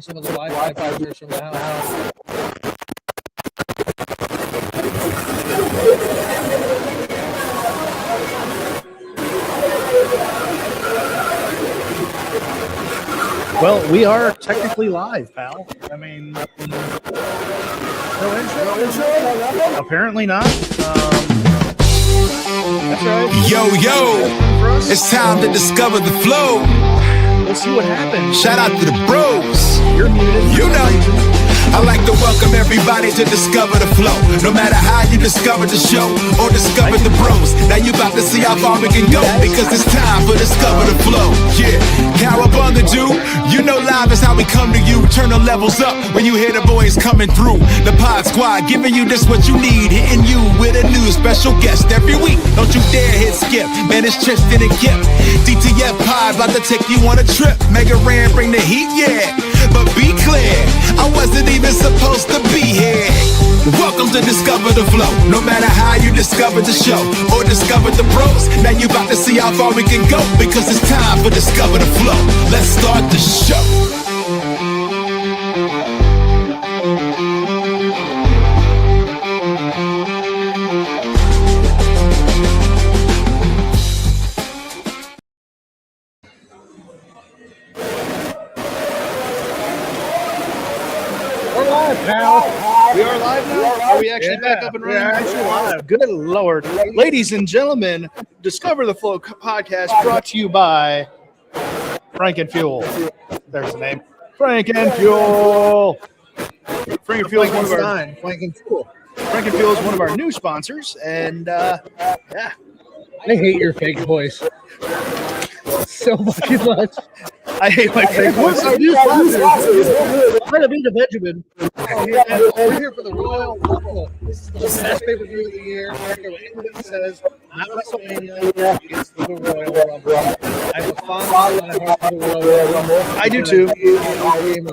some of the Wi-Fi partners from the house. Well, we are technically live, pal. I mean, no intro? Apparently not. That's right. Yo, it's time to discover the flow. We'll see what happens. Shout out to the bros. You're muted. You know. I like to welcome everybody to discover the flow. No matter how you discover the show or discover the bros. Now you about to see how far we can go, because it's time for Discover the Flow. Yeah, Cowabunga do. You know live is how we come to you. Turn the levels up when you hear the boys coming through. The Pod Squad giving you just what you need, hitting you with a new special guest every week. Don't you dare hit skip, man, it's Tristan and Kip. DTF Pod about to take you on a trip. Mega Ran bring the heat, yeah. But be clear, I wasn't even supposed to be here. Welcome to Discover the Flow. No matter how you discover the show or discover the pros, now you about to see how far we can go, because it's time for Discover the Flow. Let's start the show. We are live now? Are we actually back up and running? We're actually live. Good Lord. Ladies and gentlemen, Discover the Flow podcast brought to you by Frank and Fuel. There's the name. Frank and Fuel. Frank and Fuel is one of our Frank and Fuel. Frank and Fuel is one of our new sponsors, and yeah. I hate your fake voice so fucking much. I hate my fake voice. Our new sponsors. I'm gonna be the Benjamin. We're here for the Royal Rumble. This is the best pay-per-view of the year. I don't care what anybody says. Not WrestleMania. It's the Royal Rumble. I have a fond spot for the Royal Rumble. I do too.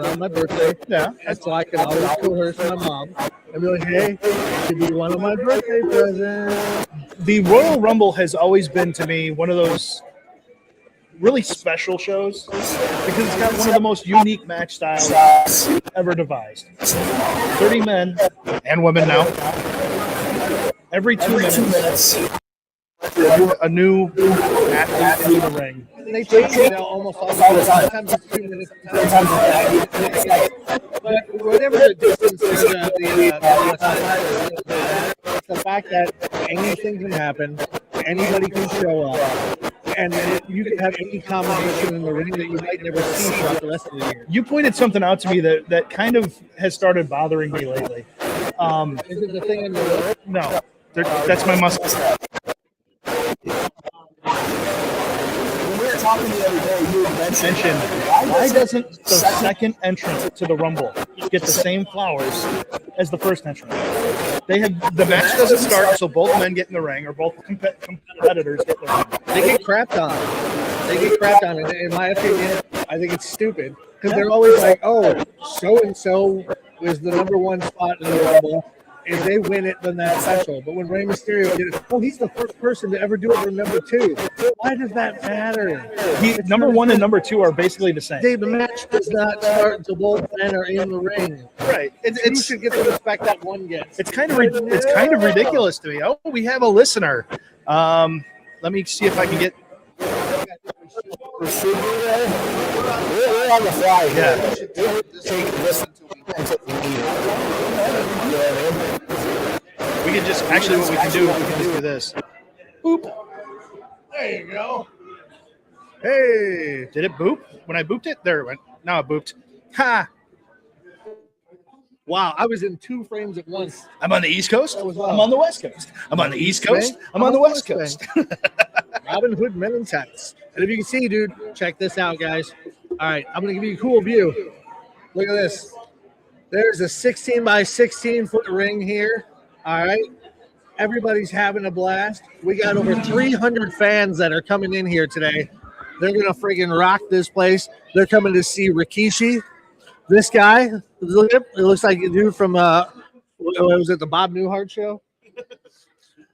On my birthday. Yeah. That's why I can always coerce my mom and be like, hey, it should be one of my birthday presents. The Royal Rumble has always been, to me, one of those really special shows, because it's got one of the most unique match styles ever devised. 30 men and women now. Every 2 minutes, a new athlete in the ring. And they change it out almost all the time. Sometimes it's 2 minutes, sometimes it's 5 minutes. But whatever the distance is, it's the fact that anything can happen, anybody can show up, and you can have any combination in the ring that you might never see throughout the rest of the year. You pointed something out to me that kind of has started bothering me lately. Is it the thing in the room? No, that's my muscle. Talking the other day, you mentioned, why doesn't the second entrant to the Rumble get the same flowers as the first entrant? They have the match doesn't start, so both men get in the ring, or both competitors get in the ring. They get crapped on. They get crapped on. And in my opinion, I think it's stupid, because they're always like, oh, so-and-so was the number one spot in the Rumble. If they win it, then that's special. But when Rey Mysterio did it, he's the first person to ever do it for number 2. Why does that matter? Number 1 and number 2 are basically the same. The match does not start until both men are in the ring. Right. You should get the respect that one gets. It's kind of ridiculous to me. Oh, we have a listener. Let me see if I can get. We're on the fly. Yeah. We can just actually what we can do. We can just do this. Boop. There you go. Hey, did it boop? When I booped it, there it went. Now it booped. Ha! Wow, I was in 2 frames at once. I'm on the East Coast. I'm on the West Coast. I'm on the East Coast. I'm on the West Coast. Robin Hood Men in Tights. And if you can see, dude, check this out, guys. All right, I'm going to give you a cool view. Look at this. There's a 16 by 16 foot ring here. All right. Everybody's having a blast. We got over 300 fans that are coming in here today. They're going to friggin' rock this place. They're coming to see Rikishi. This guy, look at him. It looks like a dude from, what was it, the Bob Newhart show?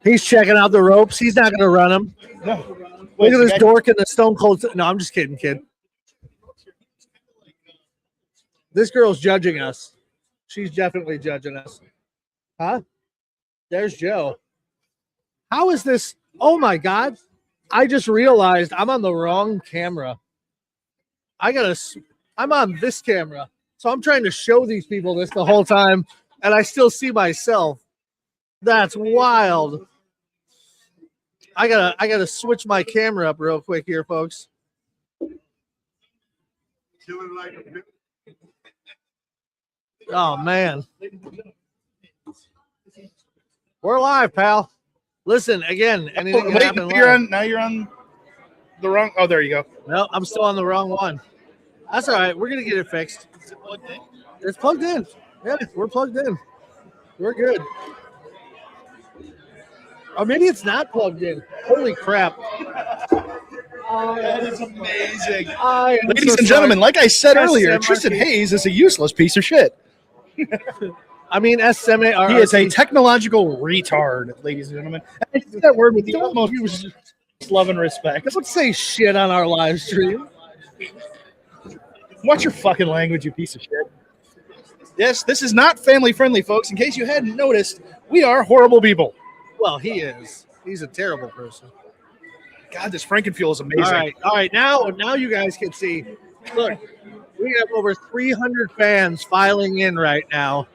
He's checking out the ropes. He's not going to run them. No. Look at this dork in the Stone Cold. No, I'm just kidding, kid. This girl's judging us. She's definitely judging us. Huh? There's Joe. How is this? Oh my God. I just realized I'm on the wrong camera. I'm on this camera. So I'm trying to show these people this the whole time, and I still see myself. That's wild. I gotta switch my camera up real quick here, folks. Oh man. We're live, pal. Listen, again, anything can happen live. Now you're on the wrong. Oh, there you go. No, I'm still on the wrong one. That's all right. We're gonna get it fixed. It's plugged in. Yeah, we're plugged in. We're good. Or maybe it's not plugged in. Holy crap. That is amazing. Ladies and gentlemen, like I said earlier, Tristan Hayes is a useless piece of shit. I mean, SMAR. He is a technological retard, ladies and gentlemen. I say that word with the utmost love and respect. Don't say shit on our live stream. Watch your fucking language, you piece of shit. Yes, this is not family friendly, folks. In case you hadn't noticed, we are horrible people. Well, he is. He's a terrible person. God, this Frankenfuel is amazing. All right. Now you guys can see. Look, we have over 300 fans filing in right now.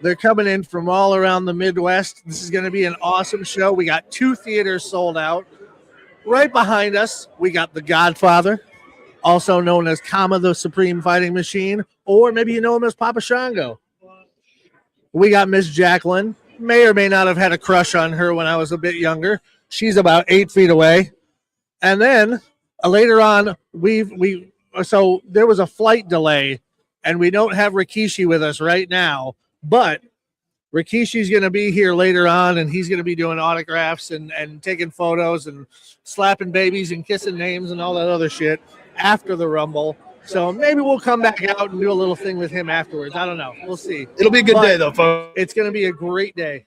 They're coming in from all around the Midwest. This is going to be an awesome show. We got 2 theaters sold out. Right behind us, we got The Godfather, also known as Kama the Supreme Fighting Machine, or maybe you know him as Papa Shango. We got Miss Jacqueline. May or may not have had a crush on her when I was a bit younger. She's about 8 feet away. And then later on, so there was a flight delay, and we don't have Rikishi with us right now, but Rikishi's going to be here later on, and he's going to be doing autographs and taking photos and slapping babies and kissing names and all that other shit after the Rumble. So maybe we'll come back out and do a little thing with him afterwards. I don't know. We'll see. It'll be a good day, though, folks. It's going to be a great day.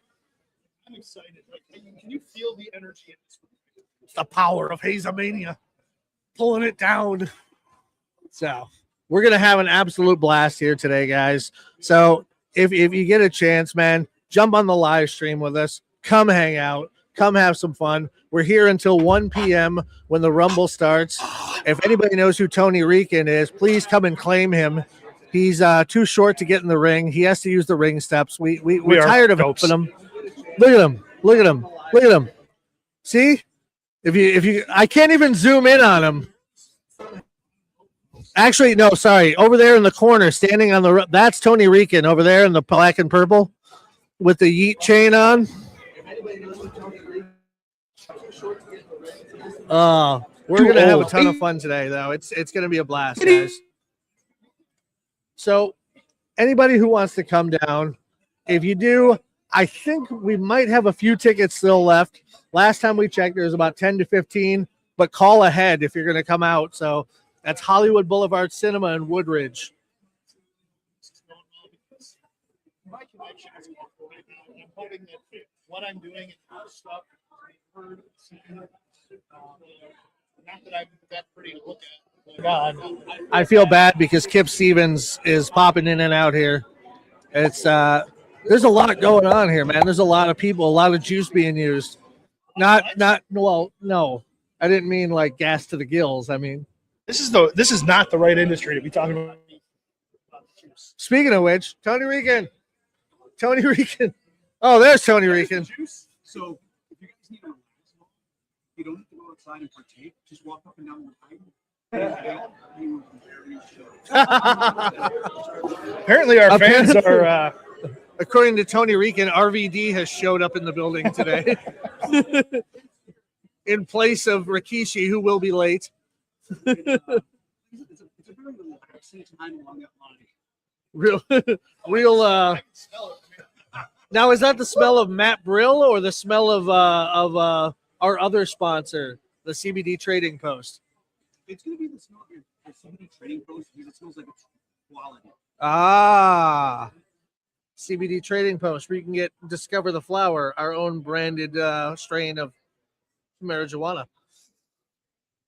I'm excited. Can you feel the energy in this? It's the power of Hazemania pulling it down. So we're going to have an absolute blast here today, guys. So if you get a chance, man, jump on the live stream with us. Come hang out. Come have some fun. We're here until 1 p.m. when the Rumble starts. If anybody knows who Tony Rican is, please come and claim him. He's too short to get in the ring. He has to use the ring steps. We're tired of helping him. Look at him. Look at him. Look at him. See? If you I can't even zoom in on him. Actually, no, sorry. Over there in the corner, standing on that's Tony Rican over there in the black and purple with the yeet chain on. We're going to have a ton of fun today, though. It's going to be a blast, guys. So anybody who wants to come down, if you do, I think we might have a few tickets still left. Last time we checked, there was about 10 to 15, but call ahead if you're going to come out. So that's Hollywood Blvd Cinema in Woodridge. My connection is right now. I'm hoping that what I'm doing is stuff. Not that I'm that pretty to look at. God, I feel bad because Kip Stevens is popping in and out here. It's there's a lot going on here, man. There's a lot of people, a lot of juice being used. No, I didn't mean like gas to the gills. I mean, this is not the right industry to be talking about. Speaking of which, Tony Rican. Oh, there's Tony Rican. So if you guys need a you don't have to go outside and partake. Just walk up and down the Apparently, our fans are. According to Tony Rican, RVD has showed up in the building today in place of Rikishi, who will be late. it's a very relaxing time along that line. Real. Now, is that the smell of Matt Brill or the smell of our other sponsor, the CBD Trading Post? It's going to be the smell of your CBD Trading Post because it smells like it's quality. Ah, CBD Trading Post, where you can discover the flower, our own branded strain of marijuana.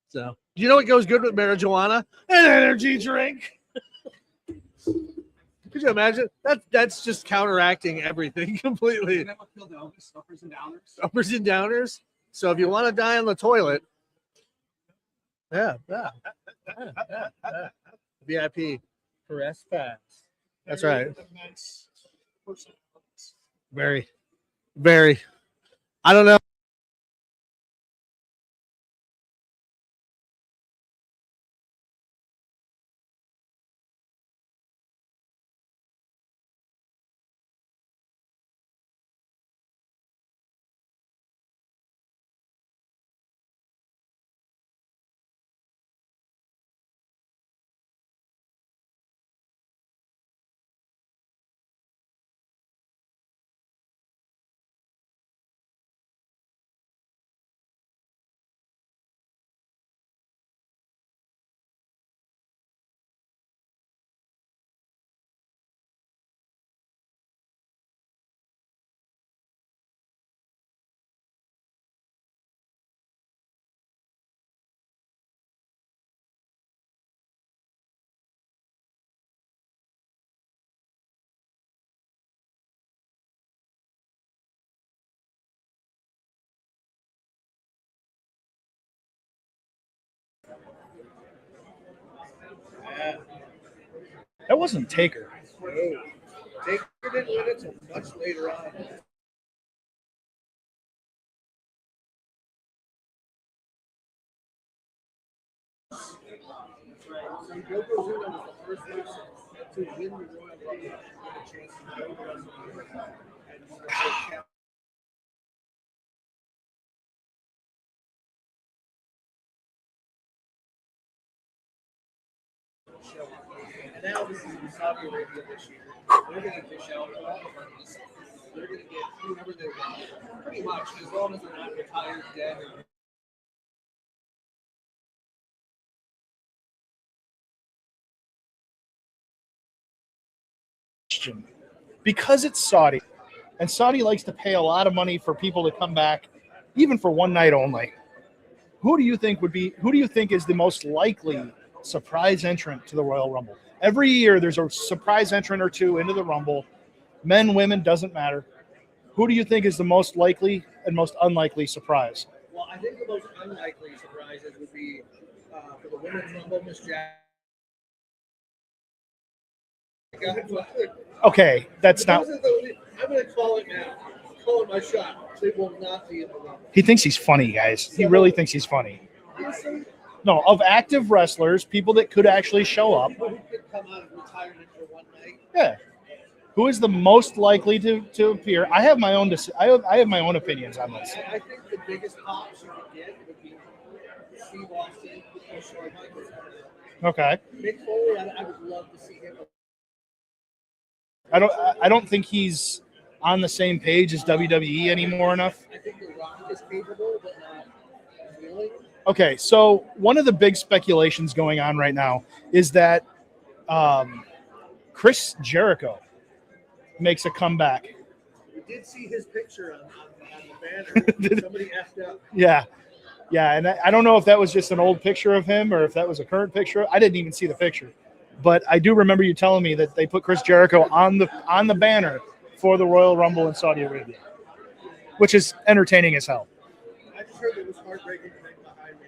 So, you know what goes good with marijuana? An energy drink. Could you imagine? That's just counteracting everything completely. Isn't that what killed Elvis? Uppers and downers? Uppers and downers. So if you want to die on the toilet, yeah. VIP caress pass. That's right. Very, very. I don't know. That wasn't Taker. Taker didn't win it until much later on. So Yokozuna was the first person to win the Royal Rumble and get a chance to go the rest of the year. And And now this is in Saudi Arabia this year. They're going to dish out all the monies. They're going to get whoever they want. Pretty much, as long as they're not retired, dead, or because it's Saudi, and Saudi likes to pay a lot of money for people to come back, even for one night only. Who do you think is the most likely surprise entrant to the Royal Rumble? Every year there's a surprise entrant or two into the Rumble. Men, women, doesn't matter. Who do you think is the most likely and most unlikely surprise? Well, I think the most unlikely surprises would be for the women's Rumble, Miss Jack. Okay, that's not. I'm going to call it now. Call it my shot. They will not be in the Rumble. He thinks he's funny, guys. He really thinks he's funny. No, of active wrestlers, people that could actually show up. People who could come out of retirement for one night. Yeah. Who is the most likely to appear? I have my own. I have my own opinions on this. I think the biggest pops you could get would be Steve Austin or Shawn Michaels. Okay. Mick Foley, I would love to see him. I don't think he's on the same page as WWE anymore enough. I think The Rock is capable, but not really. Okay, so one of the big speculations going on right now is that Chris Jericho makes a comeback. We did see his picture on the banner. Somebody effed up. Yeah, and I don't know if that was just an old picture of him or if that was a current picture. I didn't even see the picture. But I do remember you telling me that they put Chris Jericho on the banner for the Royal Rumble in Saudi Arabia, which is entertaining as hell. I just heard it was heartbreaking to make behind me.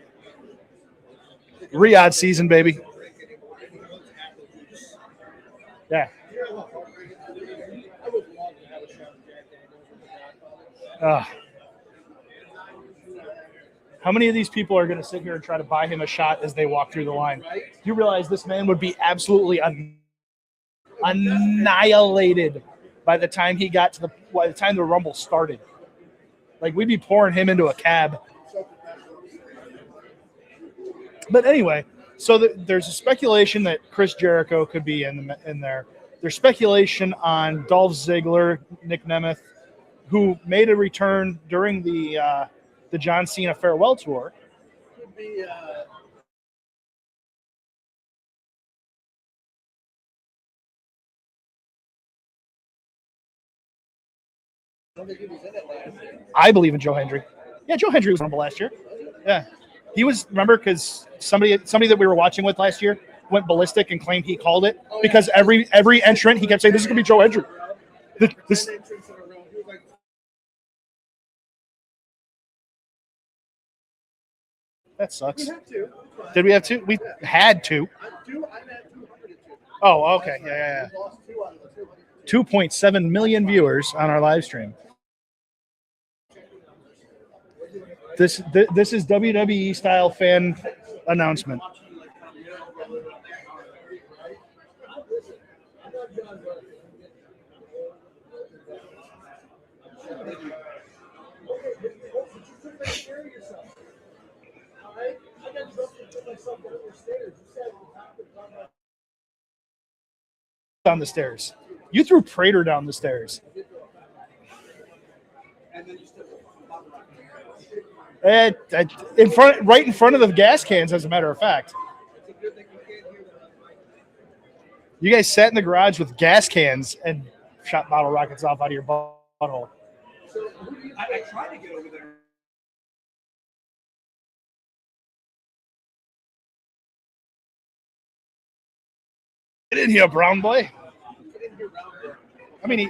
Riyadh season, baby. Yeah. I would love to have a shot at Jack Daniels. How many of these people are going to sit here and try to buy him a shot as they walk through the line? Do you realize this man would be absolutely annihilated by the time the Rumble started? Like, we'd be pouring him into a cab. But anyway, so there's a speculation that Chris Jericho could be in there. There's speculation on Dolph Ziggler, Nick Nemeth, who made a return during the John Cena farewell tour. Could be. I don't think he was in it last year. I believe in Joe Hendry. Yeah, Joe Hendry was Rumble last year. Yeah, he was. Remember, because somebody that we were watching with last year, went ballistic and claimed he called it because every entrant he kept saying, "This is gonna be Joe Hendry." This that sucks. Did we have two? We had two. Oh, okay. Yeah. 2.7 million viewers on our live stream. This is WWE style fan announcement. Down the stairs. You threw Prater down the stairs. Right in front of the gas cans, as a matter of fact. You guys sat in the garage with gas cans and shot bottle rockets off out of your butthole. I tried to get over there. Get in here, brown boy. I mean, he's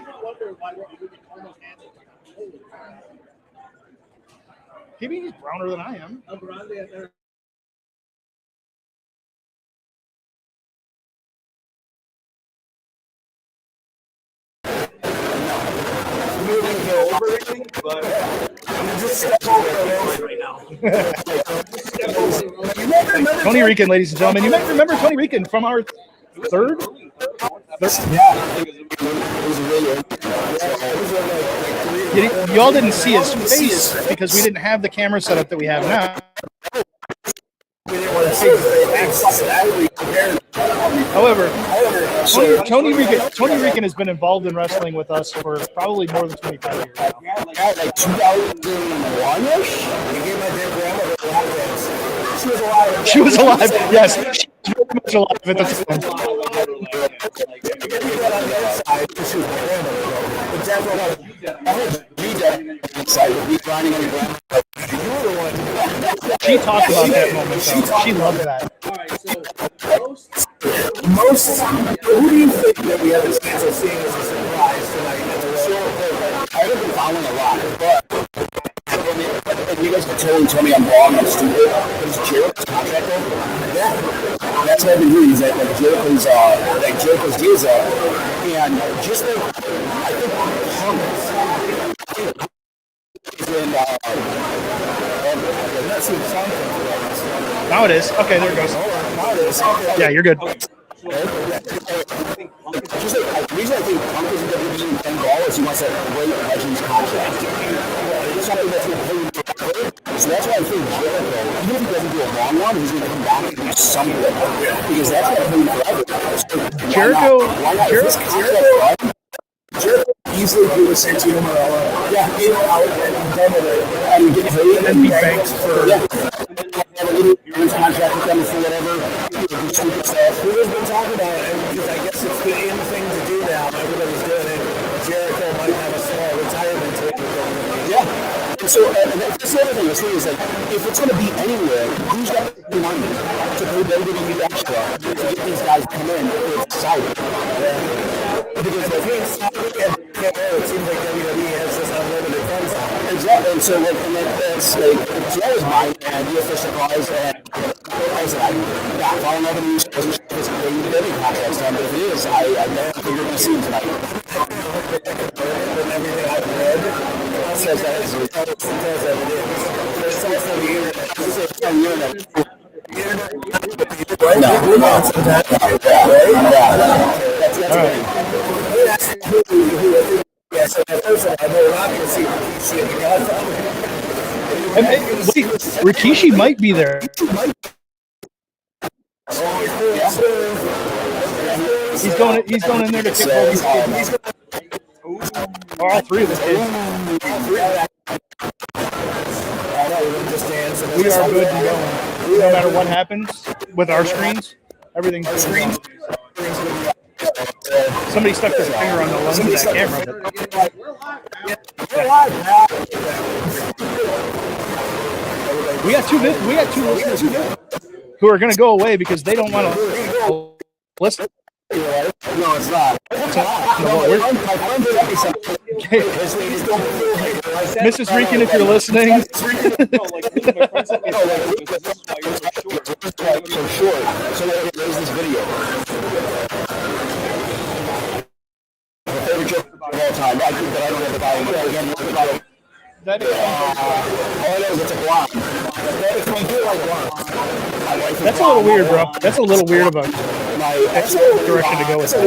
browner than I am. But I'm just step over right now. Tony Rican, ladies and gentlemen. You might remember Tony Rican from our third. Y'all didn't see his face because we didn't have the camera setup that we have now. However, Tony Rican has been involved in wrestling with us for probably more than 25 years now. Like 2001-ish? You gave my dead grandmother she was alive. She was alive, yes. She was very much alive at the time. She talked about that moment, though. She loved that. Who do you think that we have a chance of seeing as a surprise tonight? I haven't been following a lot, but you guys can tell me I'm wrong, I'm stupid. But it's Jericho's contract over? Yeah. That's what I've been hearing, is that Jericho's deals up. And just like, I think Punk and not seeing something. Now it is. Okay, there it goes. Now it is. Okay. Yeah, you're good. Just like, the reason I think Punk is in WWE in $10 is he wants that great Legends contract. It's something that's going to pay him. So that's why I think Jericho, even if he doesn't do a long one, he's going to come back and do something. Because that's going to pay him forever. Jericho easily do a Santino Marella. Yeah, get out and done with it. And get paid and be banked for. Yeah. Have a little contract with them for whatever. Do stupid stuff. We've been talking about it, and because I guess it's the in thing to do now. Everybody's doing it. Jericho might have a small retirement too. Yeah. And so, that's the other thing. The thing is, like, if it's going to be anywhere, who's got the money to pay WWE extra to get these guys to come in with Saudi? Because if you're in Saudi and it seems like WWE has this unlimited funds now. Exactly. And so, like, and that's like, Joe is my idea for surprise. And I said, I'm not following other news because it's a WWE contract time. But if it is, I don't think you're going to see him tonight. And everything I've read says that it's because of it is. There's also the internet. It's on the internet. That's right. Yeah, so at first I know we're not going to see Rikishi and the Godfather. Rikishi might be there. He's going in there to kick all these kids. Or all three of the kids. We are good and going. No matter what happens with our screens, everything's green. Somebody stuck their finger on the lens of that camera. We got two listeners who are going to go away because they don't want to Listen. No, it's not. Mrs. Reekin, if you're listening. So short. So there's this video. My favorite joke of all time. But I don't have the volume. Again, all I know is it's a blonde. It's my do like blonde. That's a little weird, bro. That's a little weird about you. That's the direction to go with that.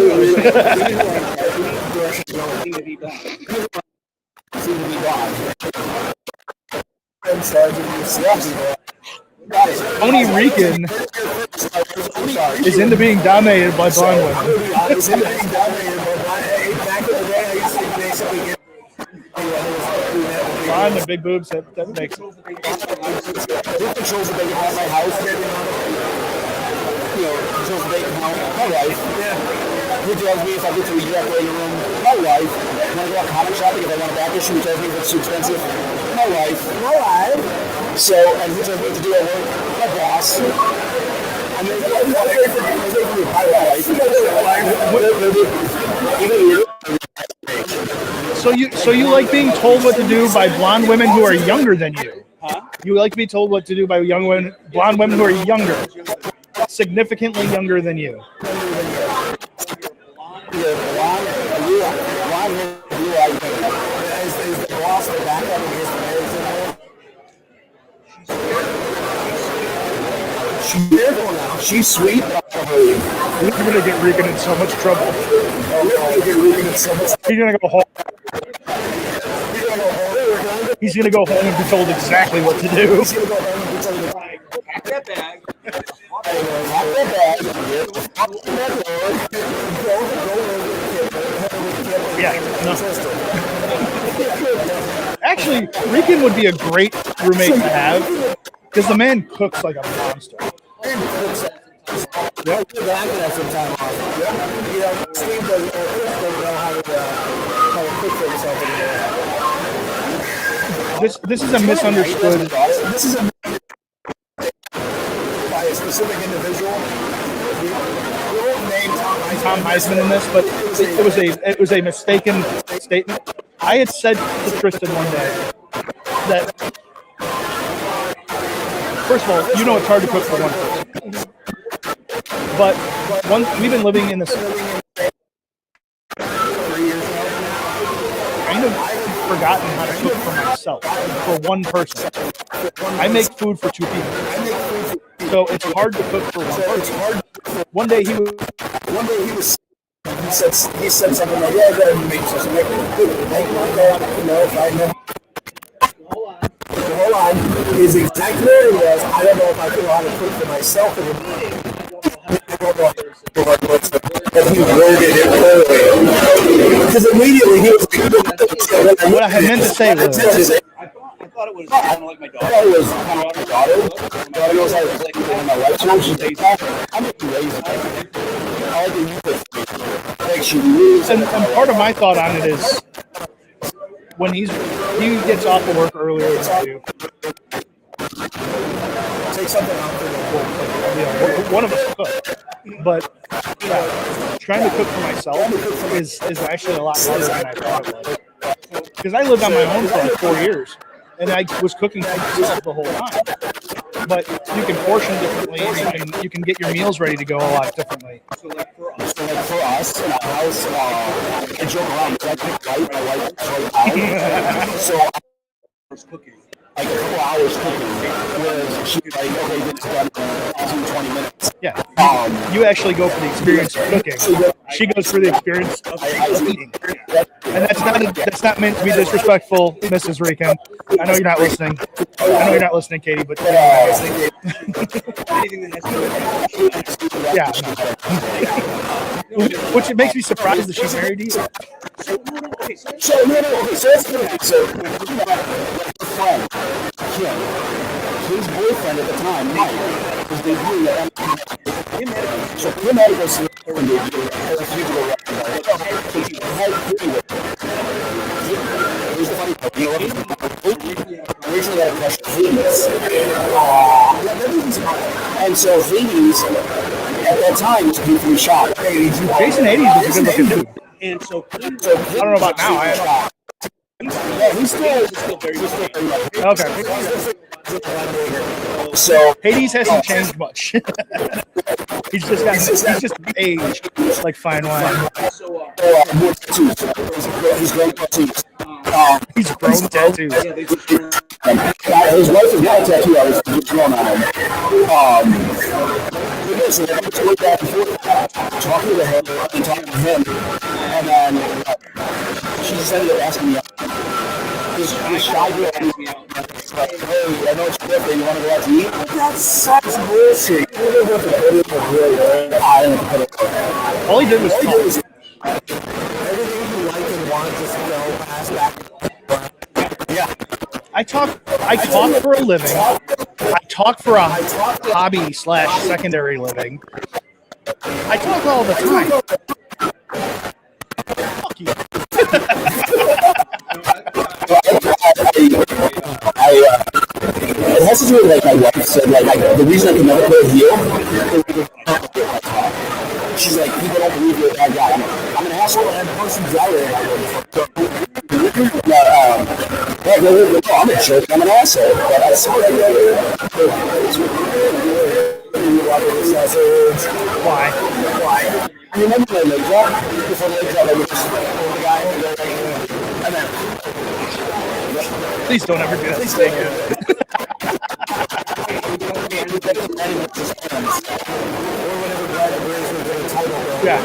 Tony Reekin is into being dominated by blonde women. Blonde and big boobs, that makes it. Controls the bacon at my house. Controls the bacon house. My wife. Who tells me if I get to ejaculate in a room? My wife. When I go out comic shopping, if I want a back issue, who tells me if it's too expensive? My wife. So, and who tells me what to do at work? My boss. And then, So you like being told what to do by blonde women who are younger than you? You like to be told what to do by blonde women who are younger, significantly younger than you. She's sweet. You're gonna get Regan in so much trouble. He's gonna go home. He's gonna go home and be told exactly what to do. That bag. Yeah. No. Actually, Regan would be a great roommate to have because the man cooks like a monster. This is a misunderstood. This is a by a specific individual. We won't name Tom Heisman in this, but it was a mistaken statement. I had said to Tristan one day that first of all, you know it's hard to cook for one person. But we've been living in this kind of forgotten how to cook for myself, for one person. I make food for two people. So it's hard to cook for one person. One day he said something like, yeah, I gotta make something. Hold on. His exact word was, I don't know if I know how to cook for myself anymore. And he worded it poorly. Because immediately he was like, what I had meant to say was, I thought it was kind of like my daughter. I thought it was kind of like my daughter. My daughter knows how to play with my wife. So she takes off. I'm crazy. I like to use it. Like she moves. And part of my thought on it is, when he gets off of work earlier than I do. Take something out for one of us cook, but trying to cook for myself is actually a lot harder than I thought it was. Because I lived on my own for like 4 years, and I was cooking for myself the whole time. But you can portion differently, and you can get your meals ready to go a lot differently. So like for us in our house, I joke around. I pick light, my wife is so I was cooking. like a couple hours cooking, whereas she's like, okay, this is done in 20 minutes. Yeah, you actually go for the experience of cooking. She goes for the experience of eating. And that's not meant to be disrespectful, Mrs. Reekin. I know you're not listening. I know you're not listening, Katie, but Anything that has to do with yeah. Which it makes me surprised that she's married to you. So that's good. So, her friend, Kim, his boyfriend at the time, Mike, was debuting at so Kim had to go see her and debut at here's the funny part. You know what? Originally had a crush on Hades. And so Hades at that time was painfully shot. Jason Hades was a good looking dude. And so I don't know about now. Yeah, he's still very Okay. So Hades hasn't changed much. he's just aged like fine wine. more tattoos. He's grown tattoos. He's grown tattoos. His wife is not a tattoo artist. What's going on him? So I had to go back and forth, talking to him and talking to him, and then she just ended up asking me. This shy girl asked me out. Like, hey, I know it's your birthday. You want to go out to eat? That's such bullshit. I didn't have to put it up. All he did was talk. Everything you like and want, just go pass back. Yeah. I talk for a living. I talk for a hobby / secondary living. I talk all the time. Fuck you. It has to do with like my wife said the reason I can never play a heel is she's like, people don't believe you're a bad guy. I'm an asshole and I'm person's out there. I'm a jerk, I'm an asshole. But I saw that Why? You remember my leg drop? Before the leg drop, I was just the guy and then Please don't ever do that. Please take it. Yeah.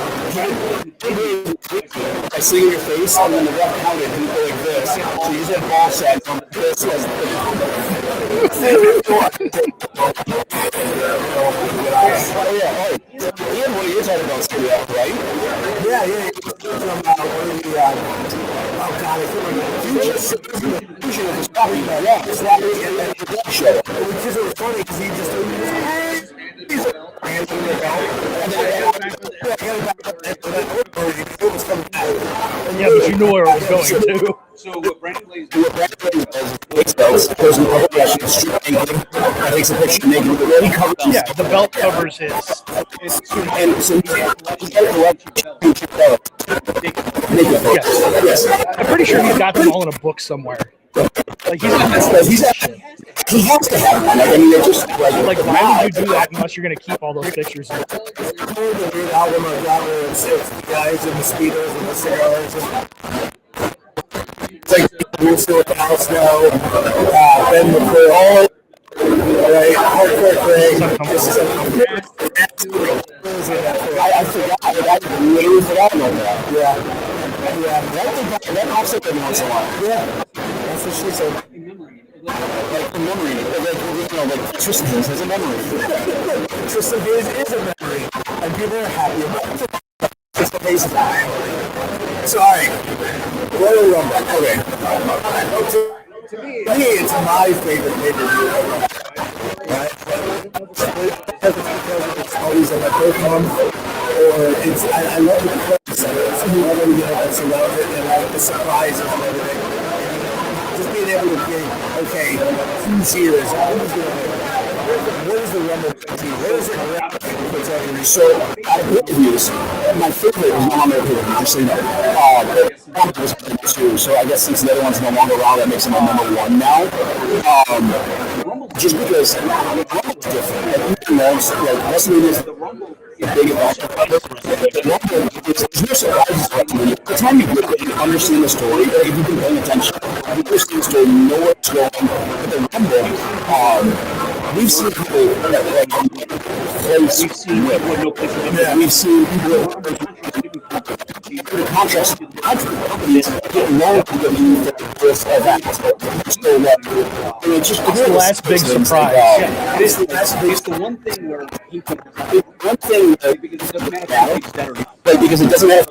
I see your face, and then the ref counted, and you go like this. So you said ball sack from this as Ian, what are you talking about, studio, right? Yeah. From one of the, oh God, I feel like Fusion was Slappy, Slappy and then the Black Show. Which is funny, because he just, Yeah, but you knew where it was going to. So what Brandon plays does goes in public action, street naked, takes a picture naked with the red cover. Yeah, the belt covers his. And so he's got Yes. I'm pretty sure he's got them all in a book somewhere. Like he has to have one. Like, I mean, they just like why would you do that unless you're gonna keep all those pictures? The weird album I got where it's the guys and the speeders and the cigars. It's like we're still at the house now. Ben McCoy, all right, hardcore Craig. I forgot. I literally forgot about that. Yeah. That pops up every once in a while. Yeah. That's what she said. Like the memory. Like Tristan has a memory. Tristan is a memory. And people are happy about it. It's the base of that. So, alright. Royal Rumble. Okay. To me, it's my favorite pay-per-view ever. Right? Because it's always at my birth month, or it's I love the clothes. I love that's around it, and I like the surprises and everything. Just being able to think, okay, who's here? Who's going to what is the Rumble team? What is it? So, out of interviews, my favorite was on their pay-per-view, just so you know. Was two, so I guess since the other one's no longer around, that makes him my number one now. Just because Rumble's different. Like, even though, like, WrestleMania is the big event. Rumble, there's no surprises for WrestleMania. By the time you really understand the story, like, if you've been paying attention, you understand the story, you know where it's going. But the Rumble, we've seen people that like place. We've seen people the contracts companies get low to get you for this event. So it's just it's the last big surprise. It is the last big. It's the one thing where he can. One thing Because it doesn't matter if he's dead or not. like because it doesn't have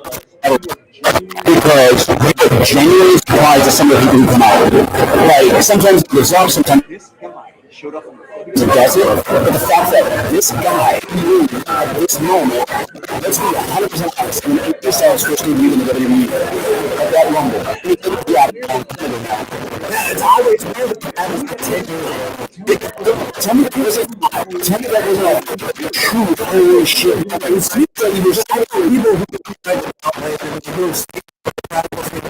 because we get genuinely surprised at some of the people who come out. Like sometimes it goes off, sometimes This guy showed up on the it does it, but the fact that this guy knew at this moment, let's be 100% honest, when this was first debuted in the WWE at that Rumble, it's always weird to have this particular. Tell me the Tell me that wasn't like true holy shit. It seems like you were saying people who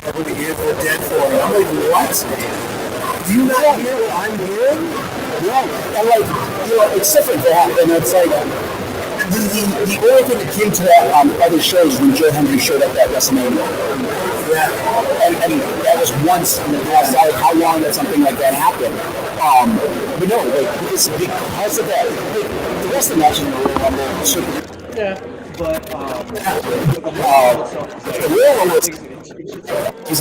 over the years were dead for me. I'm like, what? Do you not hear what I'm hearing? Yeah. And like, it's different that. And it's like, the only thing that came to that other shows when Joe Hendry showed up at WrestleMania. Yeah. And that was once in the past, how long did something like that happen? But no, like, because of that, like, the rest of the matches in the Royal Rumble are super good. Yeah, but the Royal Rumble it's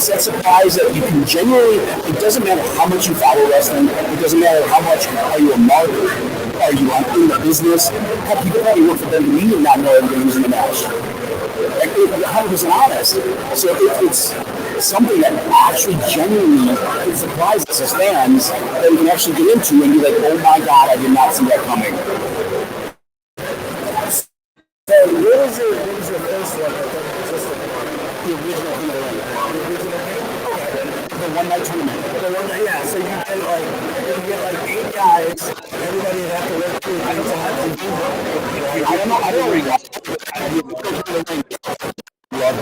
that surprise that you can genuinely, it doesn't matter how much you follow wrestling, it doesn't matter how much, are you a marketer, are you in the business, people probably work for WWE and not know everybody who's in the match. Like, 100% honest. So it's something that actually genuinely surprises us fans that we can actually get into and be like, oh my god, I did not see that coming. So what was your first one? The original thing. The one night tournament. Yeah, so you get like 8 guys, everybody would have to work through things to have to do. I don't know. Love it.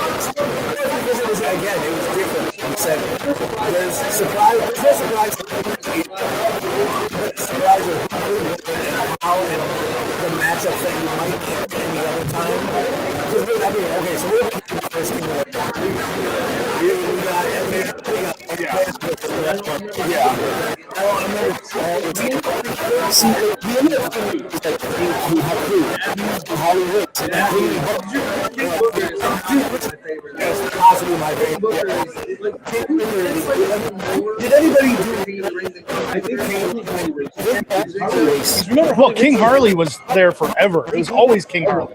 Because it was, again, it was different. You said, there's no surprise, but surprise of how and the matchups that you might get any other time. Okay, so we're the first thing we got. Yeah. I remember. See, the end of the week is like we have food. Hollywood. That's possibly my favorite. Did anybody do? Well, King Harley was there forever. It was always King Harley.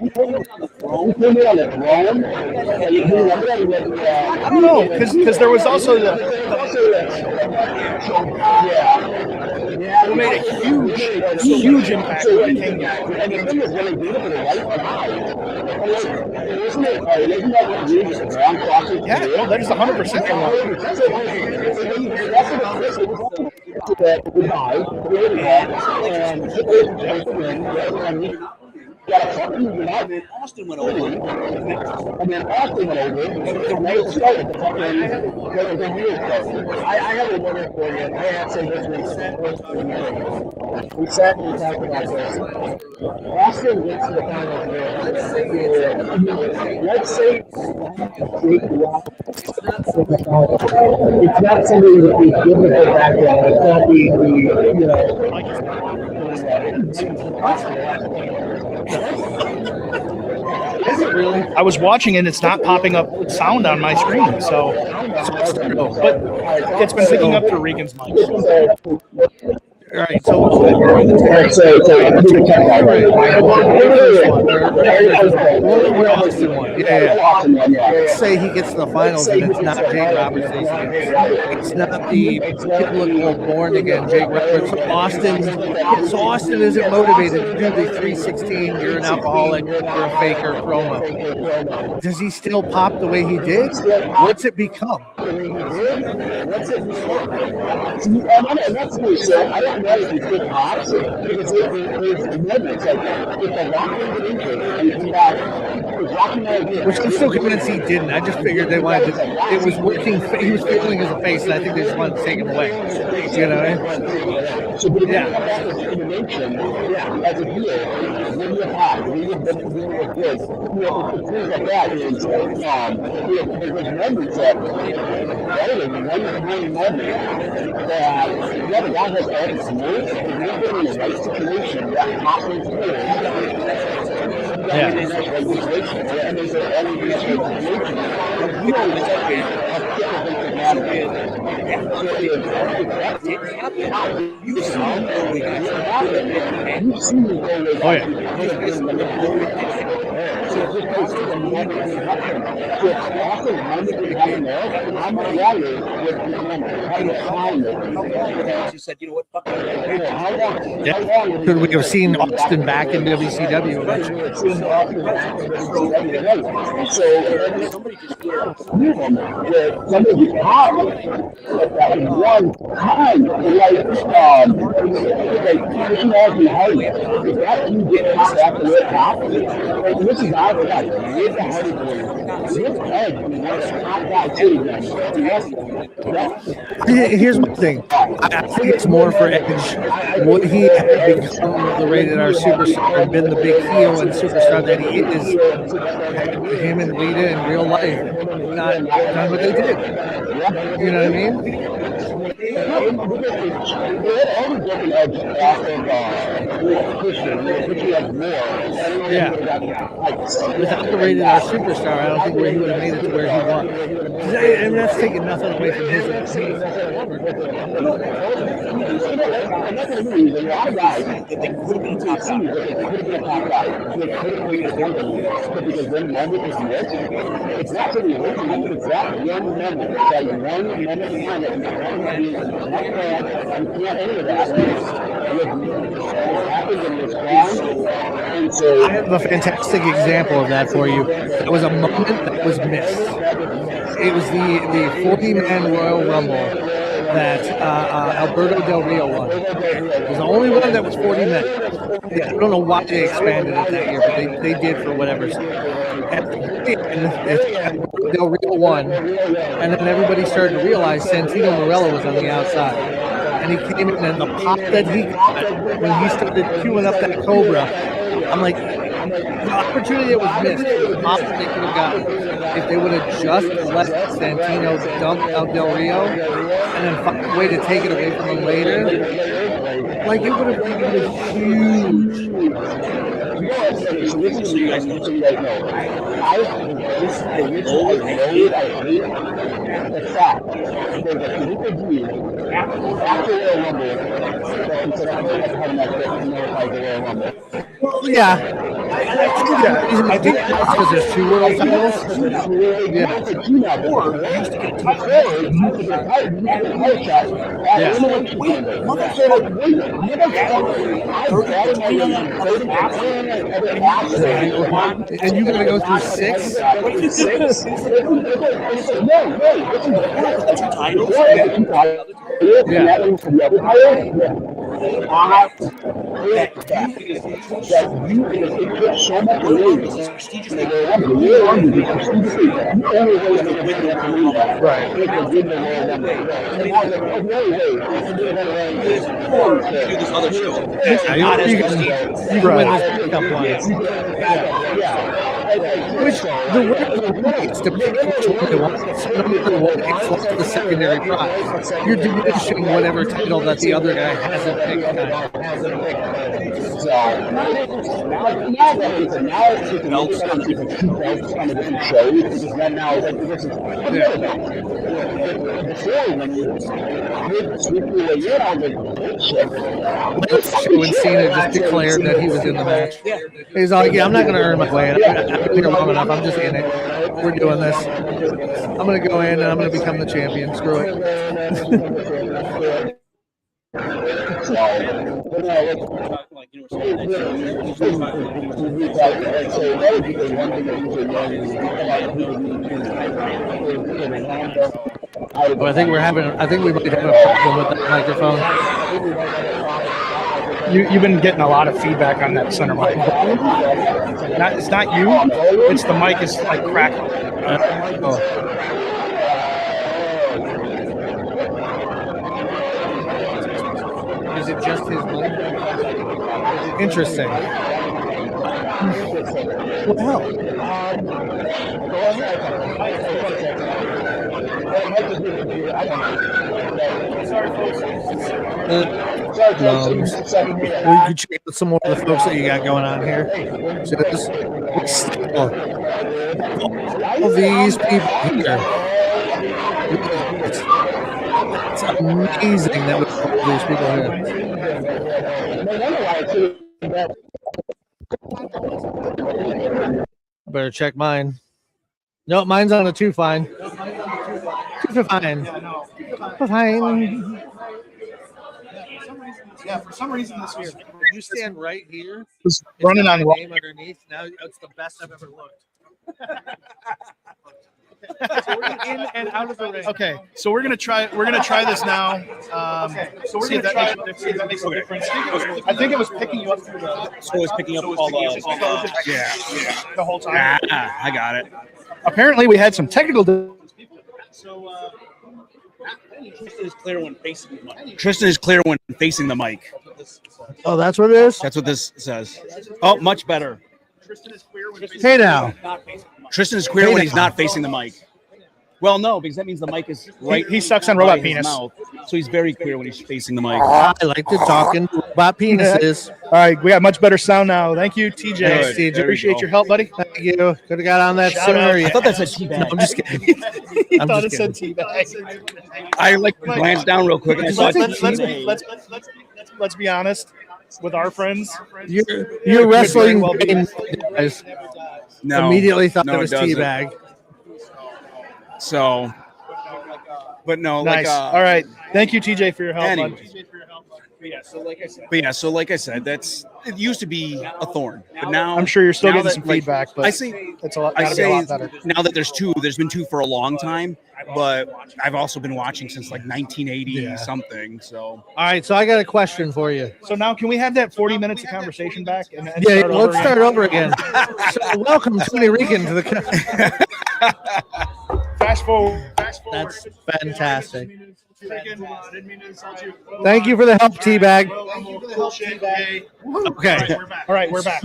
I don't know, because there was also the who made a huge impact on the King. And the thing is, when they did it for the right guy, yeah, no, that is 100% and then Austin went over. I have a wonder for you. I have to say this we sat and we talked about this. Austin gets to the finals here. Let's say it's not somebody with the biblical background. It's not Is it really? I was watching and it's not popping up sound on my screen, so but it's been picking up through Regan's mic. All right, so let's say he gets to the finals and it's not Jake Roberts. It's not the biblical born again Jake Roberts. So Austin isn't motivated to do the 316. You're an alcoholic. You're a faker promo. Does he still pop the way he did? What's it become? I don't know if he's good pops because there's amendments. Like, if the Rocky did injury and he got which I'm still convinced he didn't. I just figured they wanted to. It was working. He was feeling as a face, and I think they just wanted to take him away. You know? Yeah. As a heel, when you're hot, when you're good, things like that is, there's amendments that one moment that the other guy has added some words, if you're putting in the right situation, that happens here. And there's an LED situation. You know exactly how different things matter. You've seen me go with She said, you know what, fuck that. Yeah. Could we have seen Austin back in WCW eventually? Somebody just somebody hot that one time, if that you get top after the top, this is our guy. With the Hardy Boys, with Edge, one of the top guys too. Here's my thing. I think it's more for Edge. Would he have become the Rated R superstar and been the big heel and superstar that he is? Him and Lita in real life not done what they did. You know what I mean? Yeah. Without the Rated R superstar, I don't think he would have made it to where he was. And that's taking nothing away from his success. They could have been top because when moment is missed, it's not for the original, it's that one moment, that one moment in time that you can't be you can't any of that. It happened and it's gone. And so I have a fantastic example of that for you. It was a moment that was missed. It was the 40-man Royal Rumble that Alberto Del Rio won. It was the only one that was 40 men. I don't know why they expanded it that year, but they did for whatever. And Del Rio won, and then everybody started to realize Santino Marella was on the outside. And he came in, and the pop that he got when he started queuing up that Cobra, I'm like, the opportunity that was missed, the pop that they could have gotten, if they would have just let Santino dump out Del Rio and then find a way to take it away from him later, like it would have been a huge. So you guys know. The fact that there's a group of you after Royal Rumble that consider Royal Rumble. Well, yeah. I think because there's two world titles. Yeah. Or used to get a title. And you're gonna go through 6? Which the way it's depending on which one they want. No matter what, it's like the secondary prize. You're diminishing whatever title that the other guy hasn't picked. When Cena just declared that he was in the match, he's like, "Yeah, I'm not going to earn my way in. I've been here long enough. I'm just in it. We're doing this. I'm going to go in and I'm going to become the champion. Screw it." Well, I think we might have a problem with that microphone. You've been getting a lot of feedback on that center mic. It's not you. It's the mic is like crackling. Is it just his mic? Interesting. What the hell? We could check out some more of the folks that you got going on here. So all these people here. It's amazing that we have all these people here. Better check mine. No, mine's on a 2 fine. 2 for fine. Fine. Yeah, for some reason this year. You stand right here. Just running on my name underneath. Now it's the best I've ever looked. So we're in and out of the ring. Okay, so we're gonna try this now. So we're gonna try see if that makes a difference. I think it was picking you up through the. So it's picking up all the. Yeah, the whole time. I got it. Apparently, we had some technical. So Tristan is clear when facing the mic. Tristan is clear when facing the mic. Oh, that's what it is? That's what this says. Oh, much better. Hey now. Tristan is queer when he's not facing the mic. Well, no, because that means the mic is right. He sucks on robot by his penis. mouth, so he's very queer when he's facing the mic. I like to talk in about penises. All right, we got much better sound now. Thank you, TJ. Thanks, TJ. Appreciate your help, buddy. Thank you. Could have got on that Shout sooner. out. Yeah. I thought that said teabag. I'm just kidding. He I'm thought it just said kidding. teabag. I like to glance down real quick and I saw Let's be honest with our friends. You're wrestling well be- guys. no, Immediately thought no, it was doesn't. teabag. So, but no, Nice. like All right. Thank you, TJ, for your help. Anyway. bud. But yeah, so like I said, it used to be a thorn, but now I'm sure you're still now getting that, some like, feedback, but I say it's gotta I be a say lot better. now that there's been 2 for a long time, but I've also been watching since like 1980 something. So All right, so I got a question for you. So now, can we have that 40 minutes of conversation back? And Yeah, start let's over start again? over again. So welcome, Tony Rican, to the. Fast forward. That's fantastic. Thank you for the help, Teabag. Okay. All right, we're back.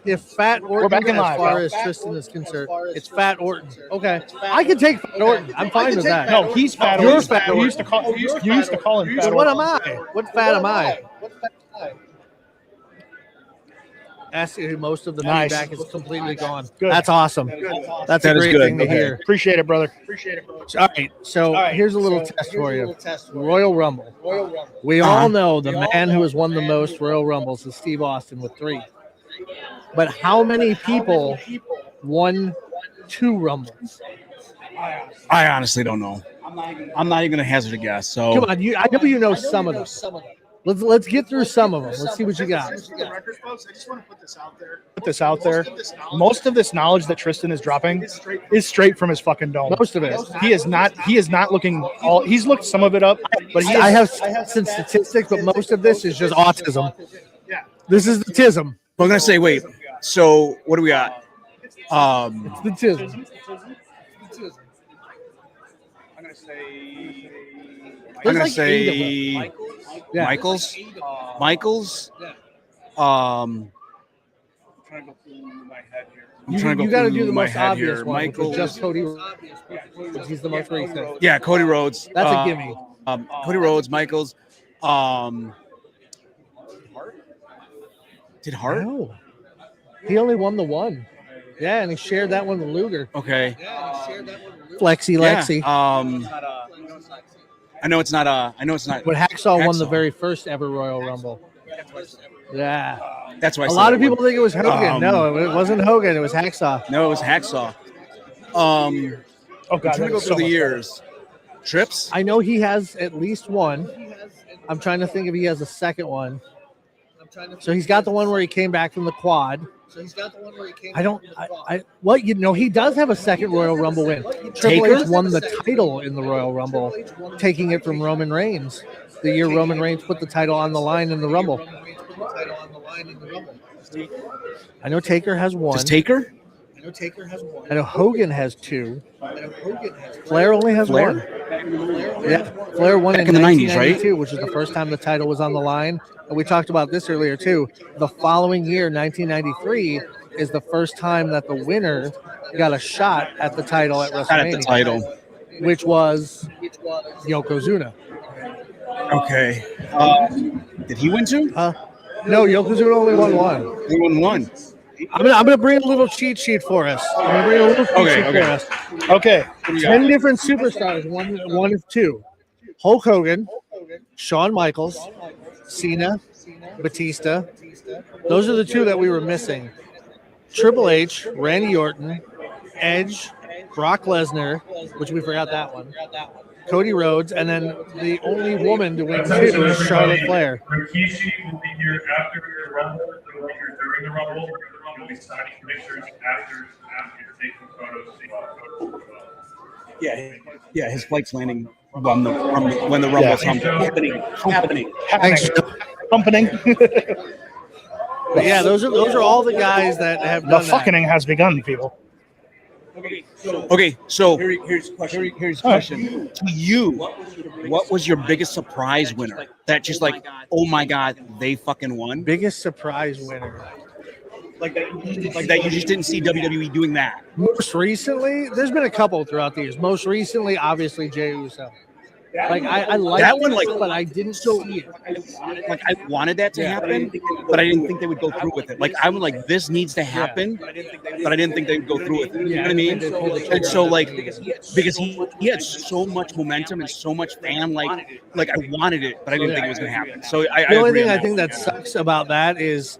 If Fat Orton, We're back in as live, far pal. as Tristan is concerned, it's Fat Orton. Okay, I can take Fat Orton. I'm fine with that. No, he's Fat You're Orton. Fat You Orton. used to call him Fat So Orton. what am I? What fat am I? Ask you, most of the Nice. feedback is completely gone. Good. That's awesome. That's a That is great good. thing to Okay. hear. Appreciate it, brother. All right, so here's a little test for you. Royal Rumble. We all know the man who has won the most Royal Rumbles is Steve Austin with 3. But how many people won 2 Rumbles? I honestly don't know. I'm not even gonna hazard a guess. So Come on, I know you know some of them. Let's get through some of them. Let's see what you got. I just want to put this out there. Most of this knowledge that Tristan is dropping is straight from his fucking dome. Most of it. He is not looking all. He's looked some of it up, but I have some statistics, but most of this is just autism. This is the tism. I'm gonna say, wait. So what do we got? It's the tism. I'm gonna There's like 8 of say them. Yeah. Michaels. I'm trying to You go got to through do the my most head obvious here. one, which Michaels. is just Cody Rhodes. He's the most recent. Yeah, Cody Rhodes. That's a gimme. Cody Rhodes, Michaels. Did Hart? No. He only won the one. Yeah, and he shared that one with Luger. Okay. Flexi Lexi. Yeah. I know it's not. But Hacksaw won the Hacksaw. very first ever Royal Rumble. Yeah. That's why I A said lot of that people one. think it was Hogan. No, it wasn't Hogan. It was Hacksaw. No, it was Hacksaw. Oh I'm god, trying to go through the years. Trips. I know he has at least one. I'm trying to think if he has a second one. So he's got the one where he came back from the quad. He does have a second Royal Rumble win. Triple Taker? H won the title in the Royal Rumble, taking it from Roman Reigns. The year Roman Reigns put the title on the line in the Rumble. I know Taker has one. Does Taker? I know Hogan has 2. Flair only has Flair? 1. Yeah, Flair won Back in in the 90s, 1992, which is the first time the title was on the line. And we talked about this earlier too. The following year, 1993, is the first time that the winner got a shot at the title at WrestleMania. Not at the title. Which was Yokozuna. Okay. Did he win 2? No, Yokozuna only won 1. He won 1. I'm gonna bring a little cheat sheet for us. I'm gonna bring a little cheat sheet for us. Okay. 10 different superstars, one of 2. Hulk Hogan, Shawn Michaels, Cena, Batista. Those are the 2 that we were missing. Triple H, Randy Orton, Edge, Brock Lesnar, which we forgot that one, Cody Rhodes, and then the only woman to win 2 is Charlotte Flair. Rikishi will be here after the Rumble. He'll be here during the Rumble. He'll be signing pictures after taking photos. Yeah. His flight's landing when the Rumble's happening. Thanks. Company. But yeah, those are all the guys that have The done fucking has begun, people. Okay, so here's a question. To you, what was your biggest surprise winner? That just like, oh my God, they fucking won? Biggest surprise winner. Like that you just didn't see WWE doing that. Most recently, there's been a couple throughout the years. Most recently, obviously, Jey Uso. Like I liked that one, like, but I didn't see it. Like I wanted that to happen, but I didn't think they would go through with it. Like I was like, this needs to happen, but I didn't think they would go through with it. You know what I mean? And so like, because he had so much momentum and so much fan, like I wanted it, but I didn't think it was going to happen. So the only thing I think that sucks about that is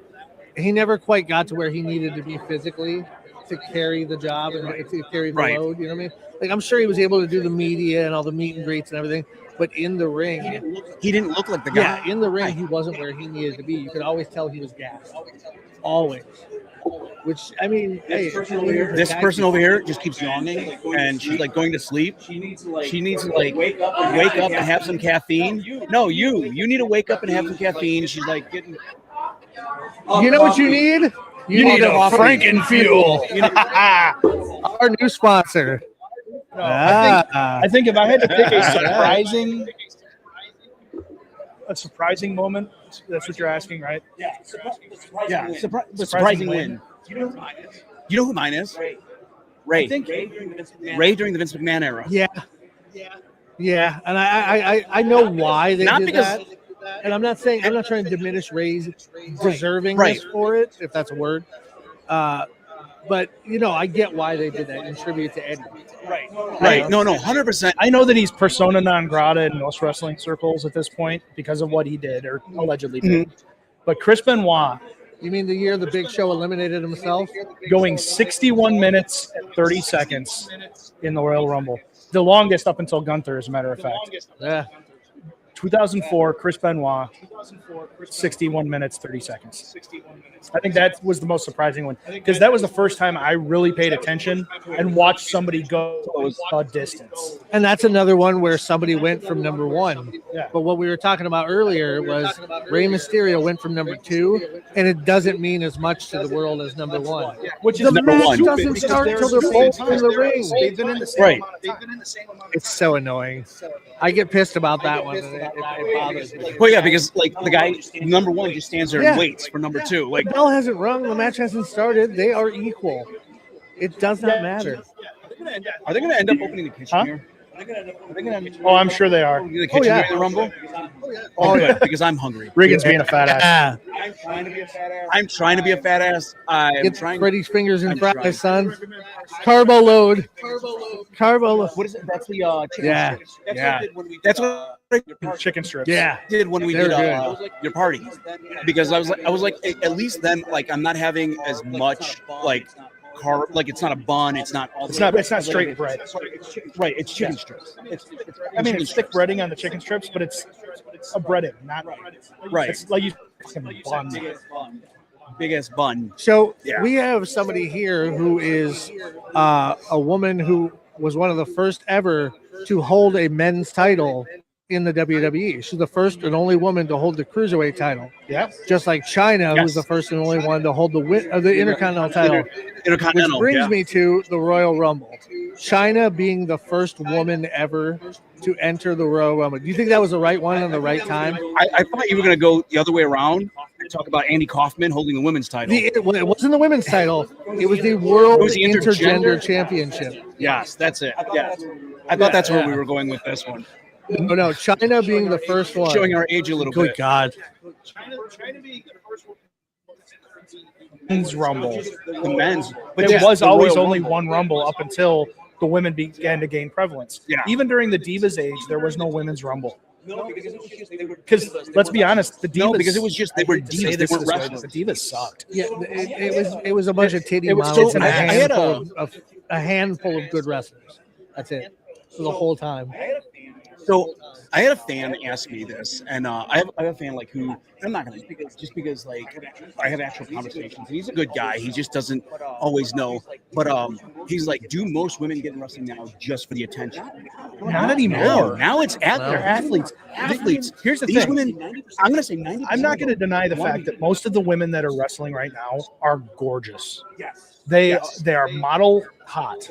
he never quite got to where he needed to be physically to carry the job and to carry the load. You know what I mean? Like I'm sure he was able to do the media and all the meet and greets and everything, but in the ring, he didn't look like the guy. Yeah, in the ring, he wasn't where he needed to be. You could always tell he was gassed, always. Which I mean, hey, this person over here just keeps yawning, and she's like going to sleep. She needs to like wake up and have some caffeine. No, you need to wake up and have some caffeine. She's like getting. You know what you need? You need a Frankenfuel. Our new sponsor. No, I think if I had to pick a surprising moment, that's what you're asking, right? Yeah. Surprising win. You know who mine is? Ray. I think Ray during the Vince McMahon era. Yeah, and I know why they Not did because, that. And I'm not trying to diminish Ray's deservingness for it, if that's a word. But I get why they did that in tribute to Eddie. Right. No, 100%. I know that he's persona non grata in most wrestling circles at this point because of what he did or allegedly did. But Chris Benoit. You mean the year the Big Show eliminated himself? Going 61 minutes and 30 seconds in the Royal Rumble. The longest up until Gunther, as a matter of fact. Yeah. 2004, Chris Benoit, 61 minutes, 30 seconds. I think that was the most surprising one because that was the first time I really paid attention and watched somebody go a distance. And that's another one where somebody went from number 1. Yeah. But what we were talking about earlier was Rey Mysterio went from number 2, and it doesn't mean as much to the world as number 1. Which is the number match 1. doesn't start until they're both in the ring. They've been in the same amount. It's so annoying. I get pissed about that one. It bothers me. Well, yeah, because like the guy number 1 just stands there and waits for number 2. Like the bell hasn't rung, the match hasn't started. They are equal. It does not matter. Are they going to end up opening the kitchen here? Oh, I'm sure they are. The kitchen during the Rumble? Oh, yeah, because I'm hungry. Regan's being a fat ass. I'm trying to be a fat ass. Get Freddy's fingers in fries, son. Carbo load. What is it? That's the chicken strips. Yeah. That's what Chicken strips. Yeah. did when we They're did your party. Because I was like, at least then, like, I'm not having as much like carb. Like, it's not a bun. It's not straight bread. Right. It's chicken strips. It's thick breading on the chicken strips, but it's a breading, not right. It's like you bun. Big ass bun. So we have somebody here who is a woman who was one of the first ever to hold a men's title in the WWE. She's the first and only woman to hold the cruiserweight title. Yeah. Just like China, who's the first and only one to hold the Intercontinental title. Which brings me to the Royal Rumble. China being the first woman ever to enter the Royal Rumble. Do you think that was the right one and the right time? I thought you were going to go the other way around and talk about Andy Kaufman holding the women's title. It wasn't the women's title. It was the World Intergender Championship. Yes, that's it. Yes. I thought that's where we were going with this one. No, China being the first one. Showing our age a little bit. Good God. China being the first one. Men's Rumble. The men's. But there was always only one Rumble up until the women began to gain prevalence. Yeah. Even during the Divas age, there was no women's Rumble. No, because it was just they were. Because let's be honest, the divas. No, because it was just they were I hate to say divas. They this weren't this way, wrestlers. but the divas sucked. Yeah, it was a bunch of titty it was models so- and a I had handful of good wrestlers. That's it. For the whole time. So I had a fan ask me this, and I have a fan like who I'm not gonna just because like I have actual conversations. And he's a good guy. He just doesn't always know. But he's like, do most women get in wrestling now just for the attention? Not anymore. No, now it's They're athletes. athletes. Here's the These thing. women, I'm gonna say 90%. I'm not going to deny the fact that most of the women that are wrestling right now are gorgeous. They are model hot.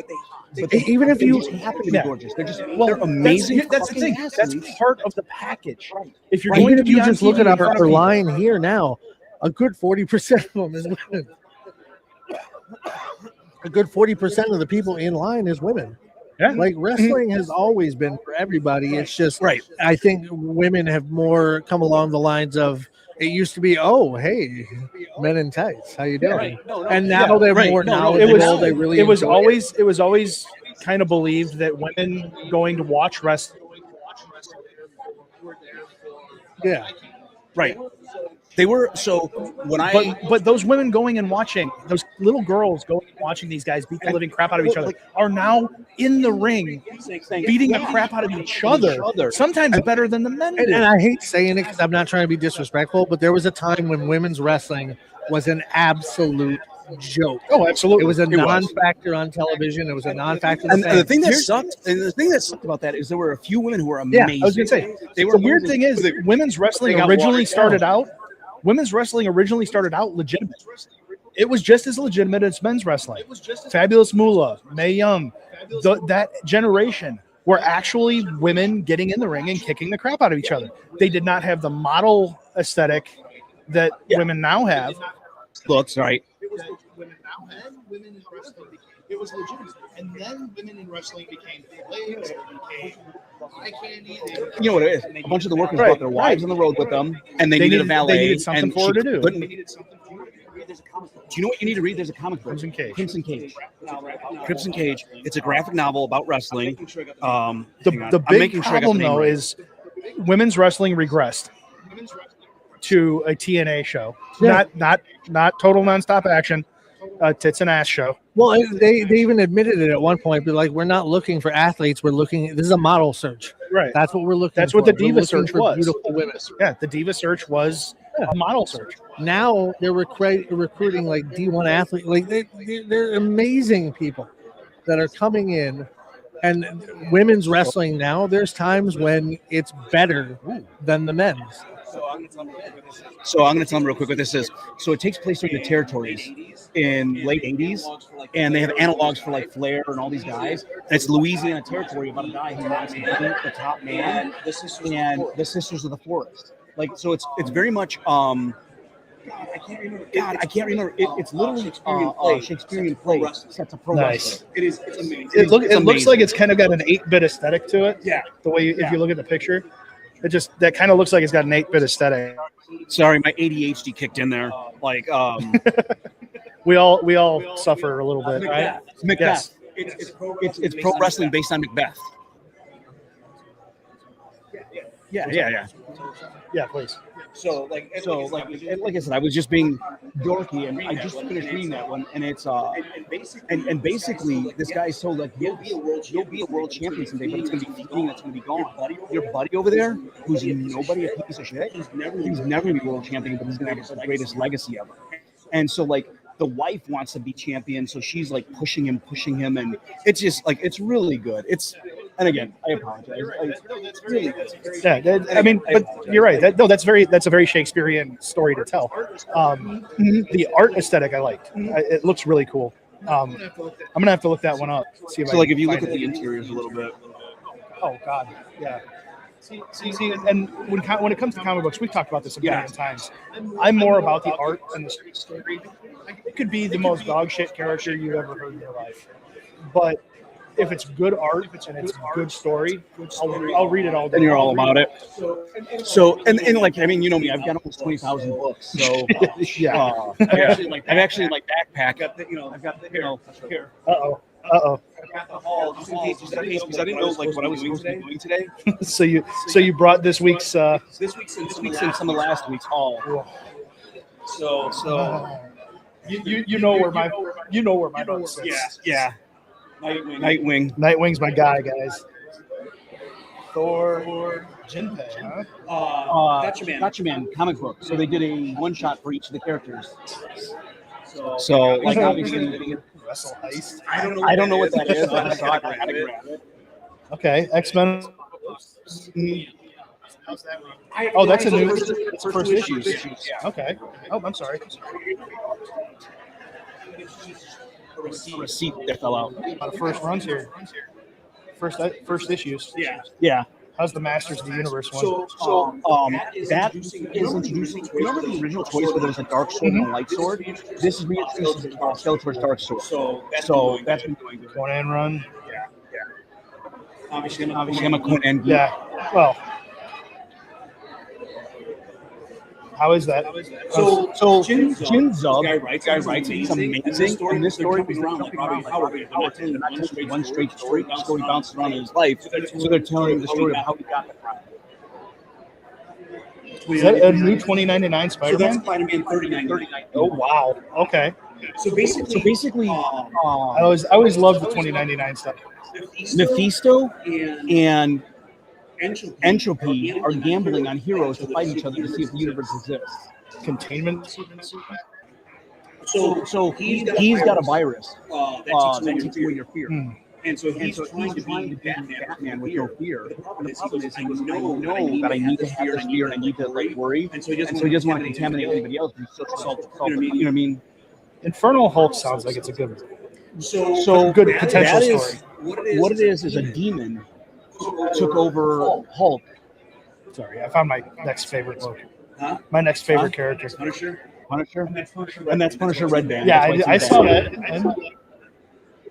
But Even if they you just happen to be Yeah. gorgeous, they're just Well, they're amazing. That's the fucking thing. athletes. That's part of the package. If you're going even to if be you on just look TV at in front of our people- line here now, a good 40% of them is women. A good 40% of the people in line is women. Yeah. Like wrestling has always been for everybody. It's just Right. I think women have more come along the lines of it used to be, oh hey, men in tights, how you doing? Right. No, And now Yeah, they're right. more No, no, knowledgeable. They really it was enjoy always kind of believed that women going to watch wrestling. Yeah. Right. They were so when I But those women going and watching, those little girls going and watching these guys beat the living crap out of each other are now in the ring beating the crap out of each other. Sometimes better than the men And do. I hate saying it because I'm not trying to be disrespectful, but there was a time when women's wrestling was an absolute joke. Oh, absolutely. It was a It was. non-factor on television. It was a non-factor. and the thing that sucked, and the thing that sucked about that is there were a few women who were amazing. I was going to say, they were the weird amazing. thing is, women's wrestling they got originally watered started out. Women's wrestling originally started out legitimate. It was just as legitimate as men's wrestling. Fabulous Moolah, Mae Young, that generation were actually women getting in the ring and kicking the crap out of each other. They did not have the model aesthetic that women now have. looks right. It was legitimate. And then women in wrestling became legs, became eye candy. You know what it is? A bunch of the workers brought their wives on the road with them, and they needed a valet. They needed something and for her to do. couldn't- Do you know what you need to read? There's a comic book. Crimson Cage. Crimson Cage. Crimson Cage. It's a graphic novel about wrestling. The I'm big making sure I got the problem, name though, right. is women's wrestling regressed to a TNA show. Yeah. Not total nonstop action, tits and ass show. Well, they even admitted it at one point, but like, we're not looking for athletes. We're looking. This is a model search. Right. That's what we're looking. That's for. what the We're diva looking search for was. Beautiful women. Yeah, the diva search was a model search. Now they're recruiting like D1 athletes. Like they're amazing people that are coming in. And women's wrestling now, there's times when it's better than the men's. So I'm going to tell them real quick what this is. So it takes place during the territories in late 80s, and they have analogs for like Flair and all these guys. And it's Louisiana territory about a guy who wants to beat the top man and the Sisters of the Forest. Like, so it's very much I can't remember. It's literally Shakespearean play set to pro Nice. wrestling. It's amazing. It looks amazing. like it's kind of got an 8-bit aesthetic to it. Yeah. The way if you look at the picture, that kind of looks like it's got an 8-bit aesthetic. Sorry, my ADHD kicked in there. Like We all suffer a little bit, right? Macbeth. Yes. It's pro wrestling based on Macbeth. Yeah. Yeah, please. So like I said, I was just being dorky, and I just finished reading that one, and it's and basically this guy's told like you'll be a world champion someday, but it's gonna be fleeting, it's gonna be gone. Your buddy over there, who's nobody, a piece of shit, he's never gonna be world champion, but he's gonna have the greatest legacy ever. And so like the wife wants to be champion, so she's like pushing him, and it's just like it's really good. And again, I apologize. It's really good. Yeah, I mean, but you're right. That's a very Shakespearean story to tell. The art aesthetic I liked. It looks really cool. I'm gonna have to look that one up. See if So like if you look at the interiors a little bit. Oh God, yeah. See, and when it comes to comic books, we've talked about this a million times. I'm more about the art and the story. It could be the most dog shit character you've ever heard in your life, but if it's good art and it's good story, I'll read it all day. And you're all about it. So and like I mean, you know me, I've got almost 20,000 books. So Yeah. I've actually like backpack. I've got here. Uh-oh. Uh-oh. Just in case, because I didn't know like what I was supposed to be doing today. So you brought this week's This week's and some of last week's haul. So you know where my notes sits. yeah. Nightwing. Nightwing's my guy, guys. Thor, Jinpei, huh? Gotcha Man comic book. So they did a one shot for each of the characters. So like obviously Wrestle Heist. I don't know what that is. I just saw it. I had to grab it. Okay, X-Men. Oh, that's a new. It's the first issue. Okay. Oh, I'm sorry. A receipt that fell out. Out of first runs here. First issues. Yeah. How's the Masters of the Universe one? That is introducing. Remember the original toys where there was a dark sword and a light sword? This is reintroducing Skeletor's dark sword. So that's been going good. Conan run. Obviously, I'm a Conan. Yeah. Well. How is that? So Jin Zub, guy writes, he's amazing. In this story, he's not jumping around like one straight story. The story bounces around in his life. So they're telling the story of how he got the prime. Is that a new 2099 Spider-Man? So that's Spider-Man 39. Oh wow. Okay. So basically, I always loved the 2099 stuff. Mephisto and Entropy are gambling on heroes to fight each other to see if the universe exists. Containment. So he's got a virus that takes away your fear. and so he's trying to be Batman with no fear. And the problem is, I know that I need to have this fear and I need to worry. And so he doesn't want to contaminate anybody else. But he's still trying to solve it. You know what I mean? Infernal Hulk sounds like it's a good So good potential story. What it is a demon took over Hulk. Sorry, I found my next favorite book. Huh? My next favorite character. Punisher. And that's Punisher Red Band. Yeah, I saw that. And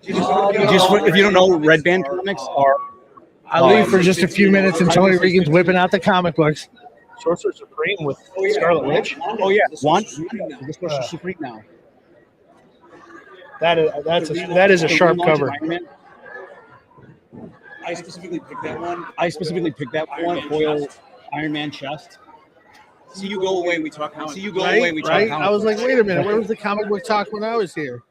if you don't know, Red Band comics are. I'll leave for just a few minutes and Tony Regan's whipping out the comic books. Sorcerer Supreme with Scarlet Witch. Oh yeah, this Sorcerer Supreme now. That is a sharp cover. I specifically picked that one. Foil Iron Man chest. See you go away. We talk how. See you go Right? away. We talk Right? how. I was like, wait a minute, where was the comic book talk when I was here?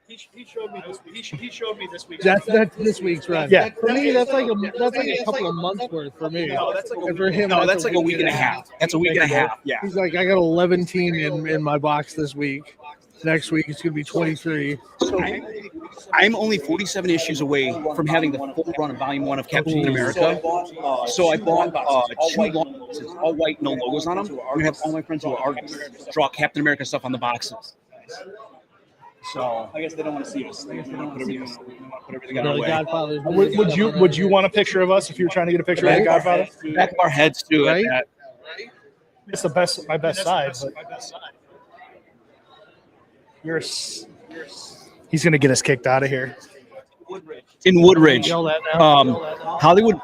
He showed me this week. He showed me this week. That's this week's run. Yeah. For me, that's like a couple of months worth for me. No, that's like a And for him, that's like a week and a half. That's a week and a half. Yeah. He's like, I got 11 in my box this week. Next week it's gonna be 23. So I'm only 47 issues away from having the full run of Volume 1 of Captain America. So I bought 2 long boxes, all white, no logos on them. I'm gonna have all my friends who are artists draw Captain America stuff on the boxes. So I guess they don't want to see us. They want to put everything out of The the way. Godfather. Would you want a picture of us if you were trying to get a picture of the Godfather? back of our heads too. Right? It's my best side. But he's gonna get us kicked out of here. In Woodridge, Yell that now. Hollywood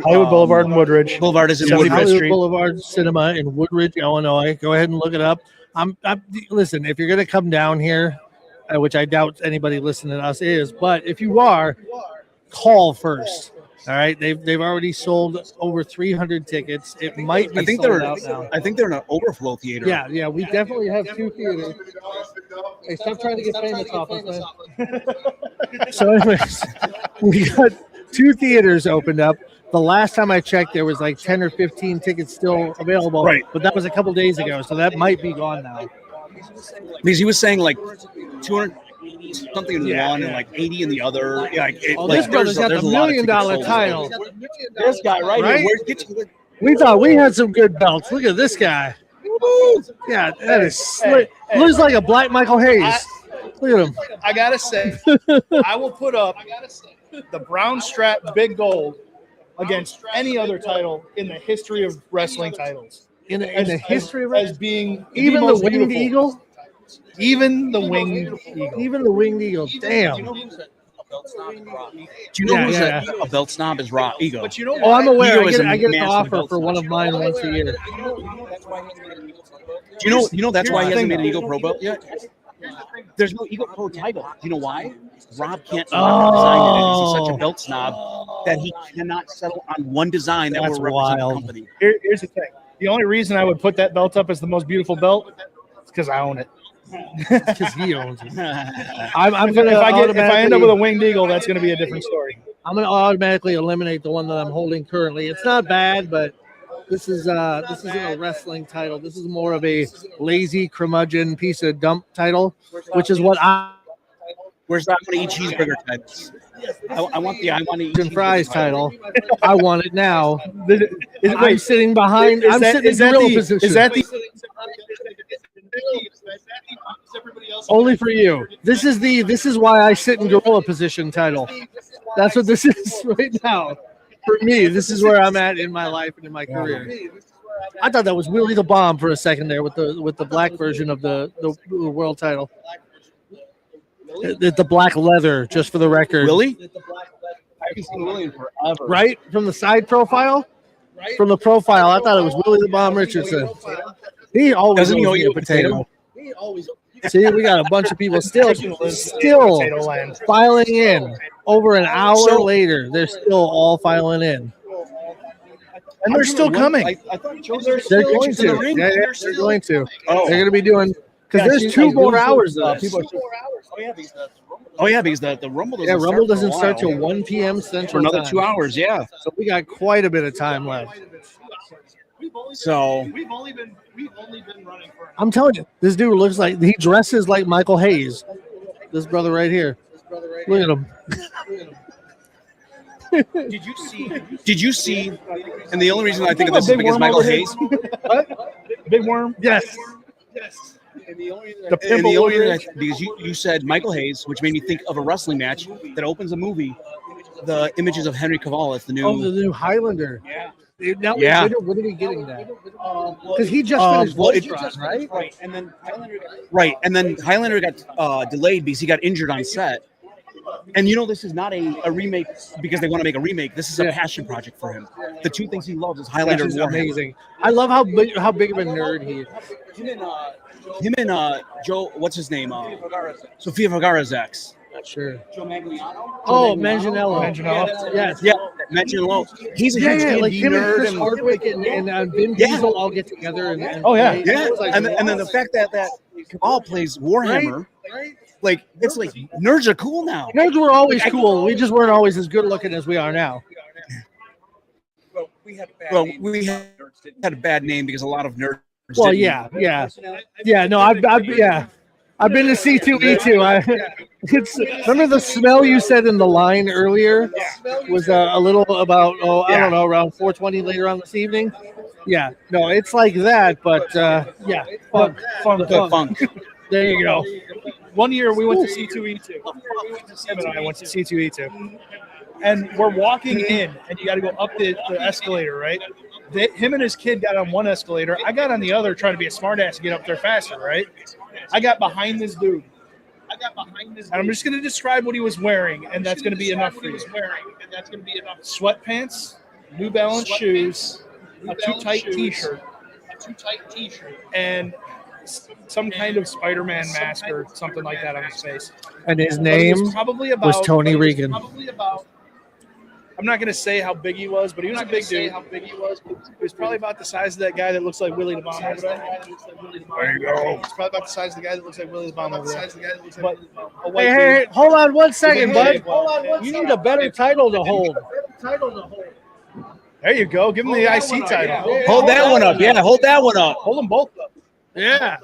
Boulevard and Woodridge. Boulevard is in 75th Woodridge. Hollywood Street. Boulevard Cinema in Woodridge, Illinois. Go ahead and look it up. Listen, if you're going to come down here, which I doubt anybody listening to us is, but if you are, call first. All right, they've already sold over 300 tickets. It might be sold out now. I think they're in an overflow theater. Yeah, we definitely have 2 theaters. Hey, stop trying to get famous off us, man. So, anyways, we got 2 theaters opened up. The last time I checked, there was like 10 or 15 tickets still available. Right. But that was a couple days ago, so that might be gone now. Because he was saying like 200 something in one and like 80 in the other. Yeah, This brother's got the $1 million title. This guy right here. We thought we had some good belts. Look at this guy. Woo! Yeah, that is slick. Looks like a black Michael Hayes. Look at him. I gotta say, I will put up the brown strap big gold against any other title in the history of wrestling titles. In the history of as being even the most winged beautiful. eagle. Even the winged eagle. Even the winged eagle. Damn. Do you know who's a belt snob is Raw Ego? But you know Oh, I'm aware. Ego is I get a an massive offer belt for one of mine once a year. Do you know that's why he hasn't made an Eagle Pro belt yet? There's no Eagle Pro title. Do you know why? Rob can't design it. He's such a belt snob that he cannot settle on one design that will represent the company. Here's the thing. The only reason I would put that belt up as the most beautiful belt is because I own it. Because he owns it. I'm gonna. If I end up with a winged eagle, that's gonna be a different story. I'm gonna automatically eliminate the one that I'm holding currently. It's not bad, but this isn't a wrestling title. This is more of a lazy curmudgeon piece of dump title, which is what I. Where's that? I want to eat cheeseburger titles. I want to eat and fries title. I want it now. I'm sitting behind. I'm sitting in gorilla position. Is that the? Only for you. This is why I sit in gorilla position title. That's what this is right now. For me, this is where I'm at in my life and in my career. I thought that was Willie the Bomb for a second there with the black version of the world title. The black leather, just for the record. Willie? I haven't seen Willie in forever. Right? From the side profile? From the profile, I thought it was Willie the Bomb Richardson. He always owes me a potato. See, we got a bunch of people still filing in. Over an hour later, they're still all filing in. And they're still coming. They're going to. Yeah, they're going to. They're going to be doing because there's 2 more hours of this. Because the Rumble doesn't Rumble doesn't start till 1 p.m. Central for another time. 2 hours. Yeah, so we got quite a bit of time left. So we've only been running for. I'm telling you, this dude looks like he dresses like Michael Hayes. This brother right here. Look at him. Did you see? And the only reason I think of this is because Michael Hayes. What? Big worm? Yes. And the only reason because you said Michael Hayes, which made me think of a wrestling match that opens a movie. The images of Henry Cavill as the new Highlander. Yeah. Now, yeah. When are we getting that? Because he just finished Voltron, right? Right, and then Highlander got delayed because he got injured on set. And this is not a remake because they want to make a remake. This is a passion project for him. The 2 things he loves is Highlander and Warhammer. Amazing. I love how big of a nerd he is. Him and Joe, what's his name? Sofia Vergara's ex. Sure. Joe Manganiello? Oh, Manganiello. Yes. Yeah, Manganiello. He's a huge like him nerd. And Hardwick and Vin Diesel all get together. And And then the fact that Cavill plays Warhammer, like, it's like nerds are cool now. Nerds were always cool. We just weren't always as good looking as we are now. Well, we had a bad name because a lot of nerds. Well, yeah. No, I've been to C2E2. Remember the smell you said in the line earlier was a little about I don't know, around 4:20 later on this evening. Yeah, no, it's like that, but funk. There you go. One year we went to C2E2. Him and I went to C2E2. And we're walking in, and you got to go up the escalator, right? Him and his kid got on one escalator. I got on the other trying to be a smartass to get up there faster, right? I got behind this dude. And I'm just going to describe what he was wearing, and that's going to be enough for you. Sweatpants, New Balance shoes, a too-tight T-shirt, and some kind of Spider-Man mask or something like that on his face. And his name was Tony Regan. I'm not going to say how big he was, but he was a big dude. He was probably about the size of that guy that looks like Willie the Bomb over there. There you go. He's probably about the size of the guy that looks like Willie the Bomb over there. But hey, hold on 1 second, bud. You need a better title to hold. There you go. Give him the IC title. Hold that one up. Yeah, hold that one up. Hold them both up. Yeah.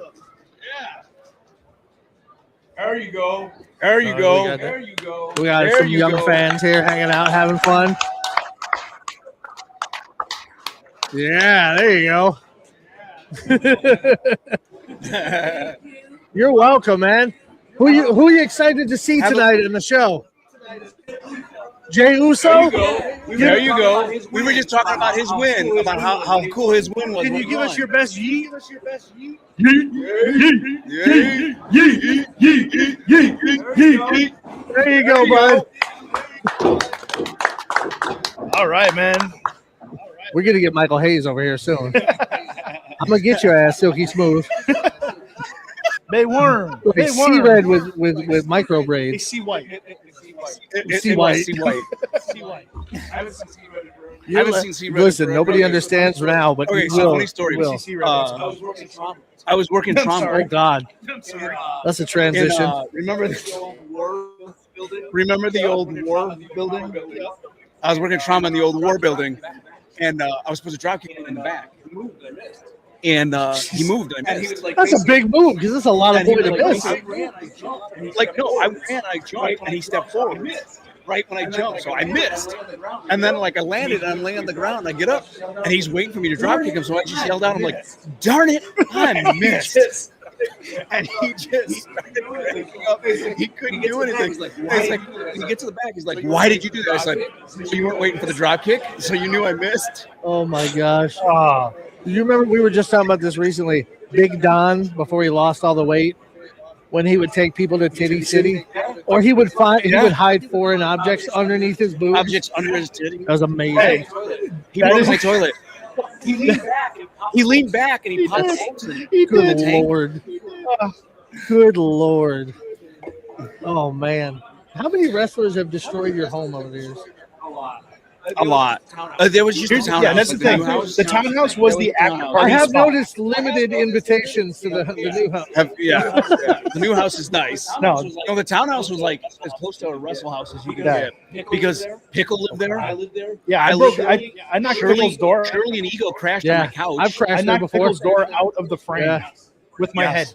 There you go. There you go. There you go. We got some young fans here hanging out, having fun. Yeah, there you go. You're welcome, man. Who you excited to see tonight in the show? Jay Uso? There you go. We were just talking about his win, about how cool his win was. Can you give us your best yeet? There you go, bud. All right, man. We're going to get Michael Hayes over here soon. I'm going to get your ass silky smooth. They worm. Like They sea worm. red with micro They braids. see white. See white. See white. See white. I haven't seen Sea Red. Listen, nobody understands now, but Okay, you so will. funny story. You will. I was working trauma. Oh God, that's a And, transition. remember the old war building? Remember the old war building? I was working trauma in the old war building, and I was supposed to drop kick him in the back. And he moved. And I missed. That's a big move because that's a lot of And he point was to like, miss. I ran, I jumped, and he stepped forward. Right when I jumped, so I missed. And then, like, I landed, and I'm laying on the ground, and I get up, and he's waiting for me to drop kick him, so I just yelled out, I'm like, darn it, I missed. And he just started breaking up. He couldn't do anything. He's like, when he gets to the back, he's like, why did you do that? I said, so you weren't waiting for the drop kick? So you knew I missed? Oh my gosh. Do you remember we were just talking about this recently? Big Don, before he lost all the weight, when he would take people to Titty City, or he would would hide foreign objects underneath his boobs. Objects under his titty. That was amazing. Hey, He broke my toilet. He leaned back and he popped holes in it. Good Lord. Good Lord. Oh man. How many wrestlers have destroyed your home over the years? A lot. There was just a townhouse. Yeah, that's the thing. The townhouse was the after I party have spot. noticed limited invitations to the new house. The new house is nice. No. The townhouse was like as close to a wrestle house as you could get because Pickle lived there. Yeah, I knocked Shirley, Pickle's door. Shirley and Ego crashed on Yeah, my couch. I've I crashed there knocked before. Pickle's door out of the frame Yeah. with my head.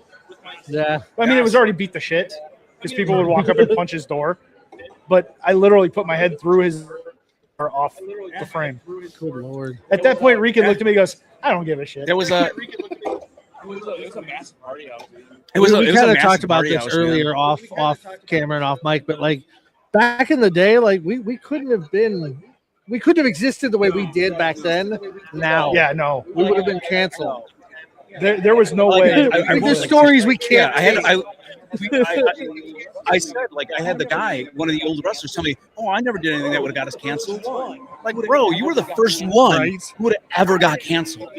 Yeah. I mean, it was already beat the shit because people would walk up and punch his door. But I literally put my head through his or off the frame. Good Lord. At that point, Rican looked at me and goes, I don't give a shit. There was a. It was a massive party out. We kind of talked about this earlier off camera and off mic, but like back in the day, like we couldn't have existed the way we did back then. Now, Yeah, no. we would have been canceled. There was no way. Like, there's stories we can't. I said, like, I had the guy, one of the old wrestlers, tell me, "Oh, I never did anything that would have got us canceled." Like, bro, you were the first one who would have ever got canceled.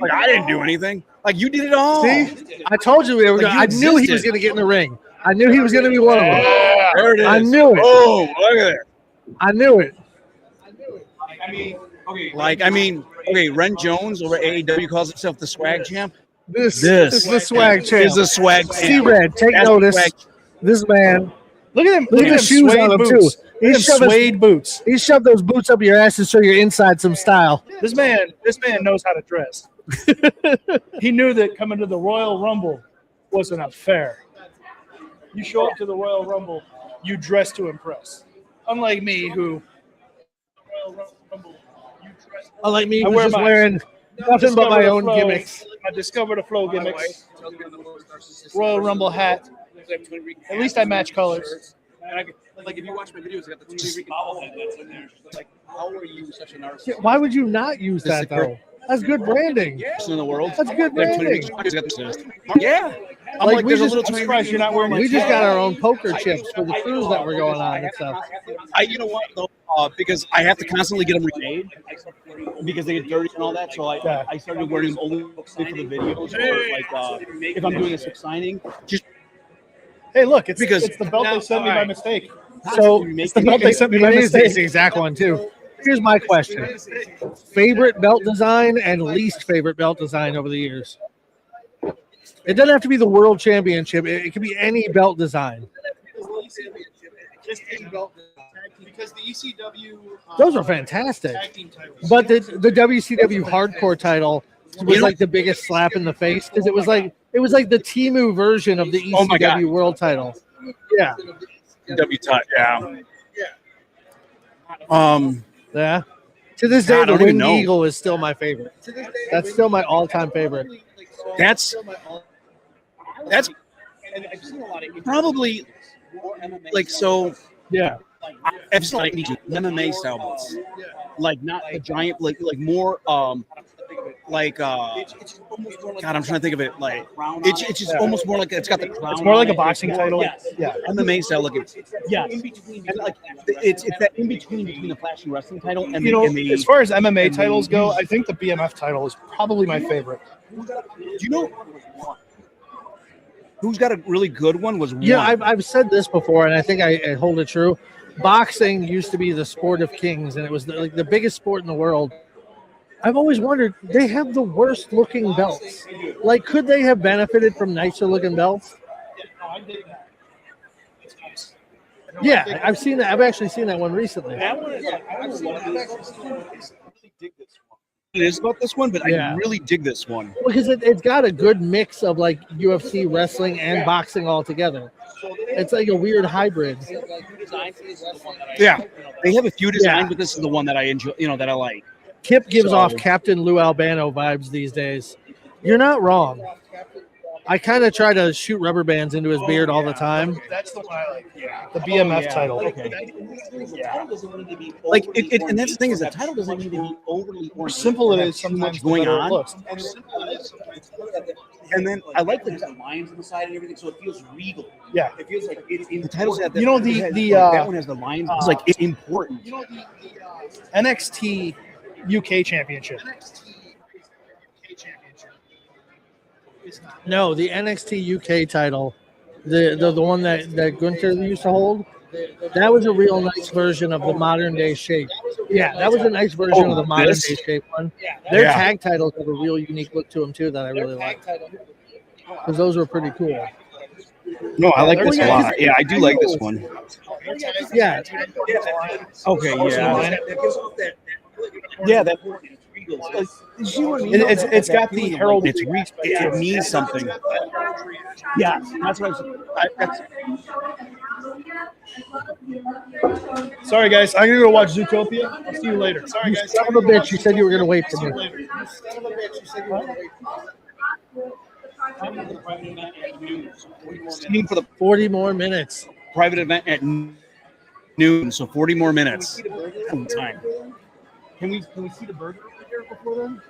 Like, I didn't do anything. Like, you did it all. See, I told you we were. Like, you I knew he was existed. going to get in the ring. I knew he was going to be one of them. There it is. I knew it. Oh, look at that. I knew it. I mean, okay, Ren Jones over at AEW calls himself the swag champ. This is the swag champ. Is the swag champ. See red. Take That's the notice. swag. This man. Look at him. Look at the shoes suede on him boots. too. Look at him suede boots. He shoved those boots up your ass to show your inside some style. This man knows how to dress. He knew that coming to the Royal Rumble wasn't unfair. You show up to the Royal Rumble, you dress to impress. Unlike me, who Royal Rumble, you dress. Unlike me, I who's wear just my- wearing nothing but my Discover the own Flow- gimmicks. My Discover the Flow gimmicks. Royal Rumble hat. At least I match colors. Like if you watch my videos, I got the Tony Rican bobblehead that's in there. It's like, how are you such a narcissist? Why would you not use that though? That's good branding. In the world. That's good Like, Tony branding. Rican's got this. Yeah. I'm Like, like, we there's a just- little I'm Tony surprised Rican. you're not wearing my We just tag. got our own poker chips for the cruise that we're going on and stuff. You know what though? Because I have to constantly get them remade because they get dirty and all that. So I started wearing them only for the videos. Or like if I'm doing a sick signing, just Hey, look, it's Because- it's the belt they sent me by Alright. mistake. So It's the belt they sent me by it is mistake. the exact one too. Here's my question: favorite belt design and least favorite belt design over the years. It doesn't have to be the world championship. It can be any belt design. Because the ECW Those are fantastic. tag team titles. But the WCW hardcore title was like the biggest slap in the face because it was like the Temu version of the Oh my God. ECW world title. Yeah. yeah. Yeah. To this day, God, I the don't even Winged know. Eagle is still my favorite. That's still my all-time favorite. That's probably like so. Yeah. I've seen like MMA style belts, like not the giant, like more like God, I'm trying to think of it. Like it's just almost more like it's got the crown. It's more like on a it. boxing title. Yes. Yeah. MMA style looking. Yeah. In between, And like it's that in between the flashing wrestling title and You know, and the as far as MMA titles go, I think the BMF title is probably my favorite. do you know who's got a really good one was Yeah, one. I've said this before, and I think I hold it true. Boxing used to be the sport of kings, and it was like the biggest sport in the world. I've always wondered, they have the worst looking belts. Like, could they have benefited from nicer looking belts? Yeah, I've seen that. I've actually seen that one recently. That one is it is about this one, but Yeah. I really dig this one. Because it's got a good mix of like UFC, wrestling, and boxing all together. It's like a weird hybrid. Yeah, they have a few designs, but this is the one that I enjoy. That I like. Kip gives So- off Captain Lou Albano vibes these days. You're not wrong. I kind of try to shoot rubber bands into his beard all the time. That's the one I like. Yeah. The BMF title. Okay. Like and that's the thing is the title doesn't need to be overly More simple it is too sometimes much going the better it on. looks. And then I like the lines on the side and everything, so it feels regal. Yeah. It feels like it's the titles have You know, that one has the lines. It's like it's important. You know the NXT UK Championship. No, the NXT UK title, the one that Gunther used to hold, that was a real nice version of the modern day shape. Yeah, that was a nice version of the modern this? day shape one. Their Yeah. tag titles have a real unique look to them too that I really like. Because those were pretty cool. No, I like Well, this yeah, a lot. 'cause- Yeah, I do like this one. Yeah, Okay, yeah. Yeah, that. It's got the Herald. It means something. Yeah, that's what that's Sorry, guys. I'm gonna go watch Zootopia. I'll see you later. Sorry, you guys. son of a bitch, you said you were going to wait for See you me. later. Sitting for the 40 more minutes. private event at noon, so 40 more minutes. Time. Can we see the burger over here before then?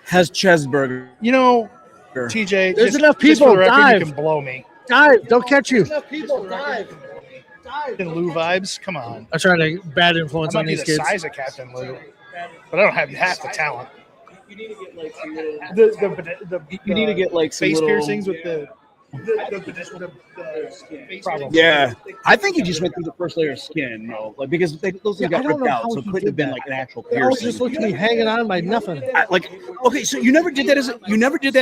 Has Chesburger. You know, TJ. There's just- enough just for people, the record, dive. You can blow me. Dive, don't catch you. Captain Lou vibes. Come on. I'm trying to bad I influence might on be these the kids. size of Captain Lou, but I don't have half the talent. You need to get like some little. You need to get like some face little, piercings with the face Problem. Yeah, I think he just went through the first layer of skin, though, like because those things Yeah, I got don't ripped know out, how so it he couldn't did have been that. like an actual They always piercing. just looked at me hanging on by nothing. Okay, so you never did that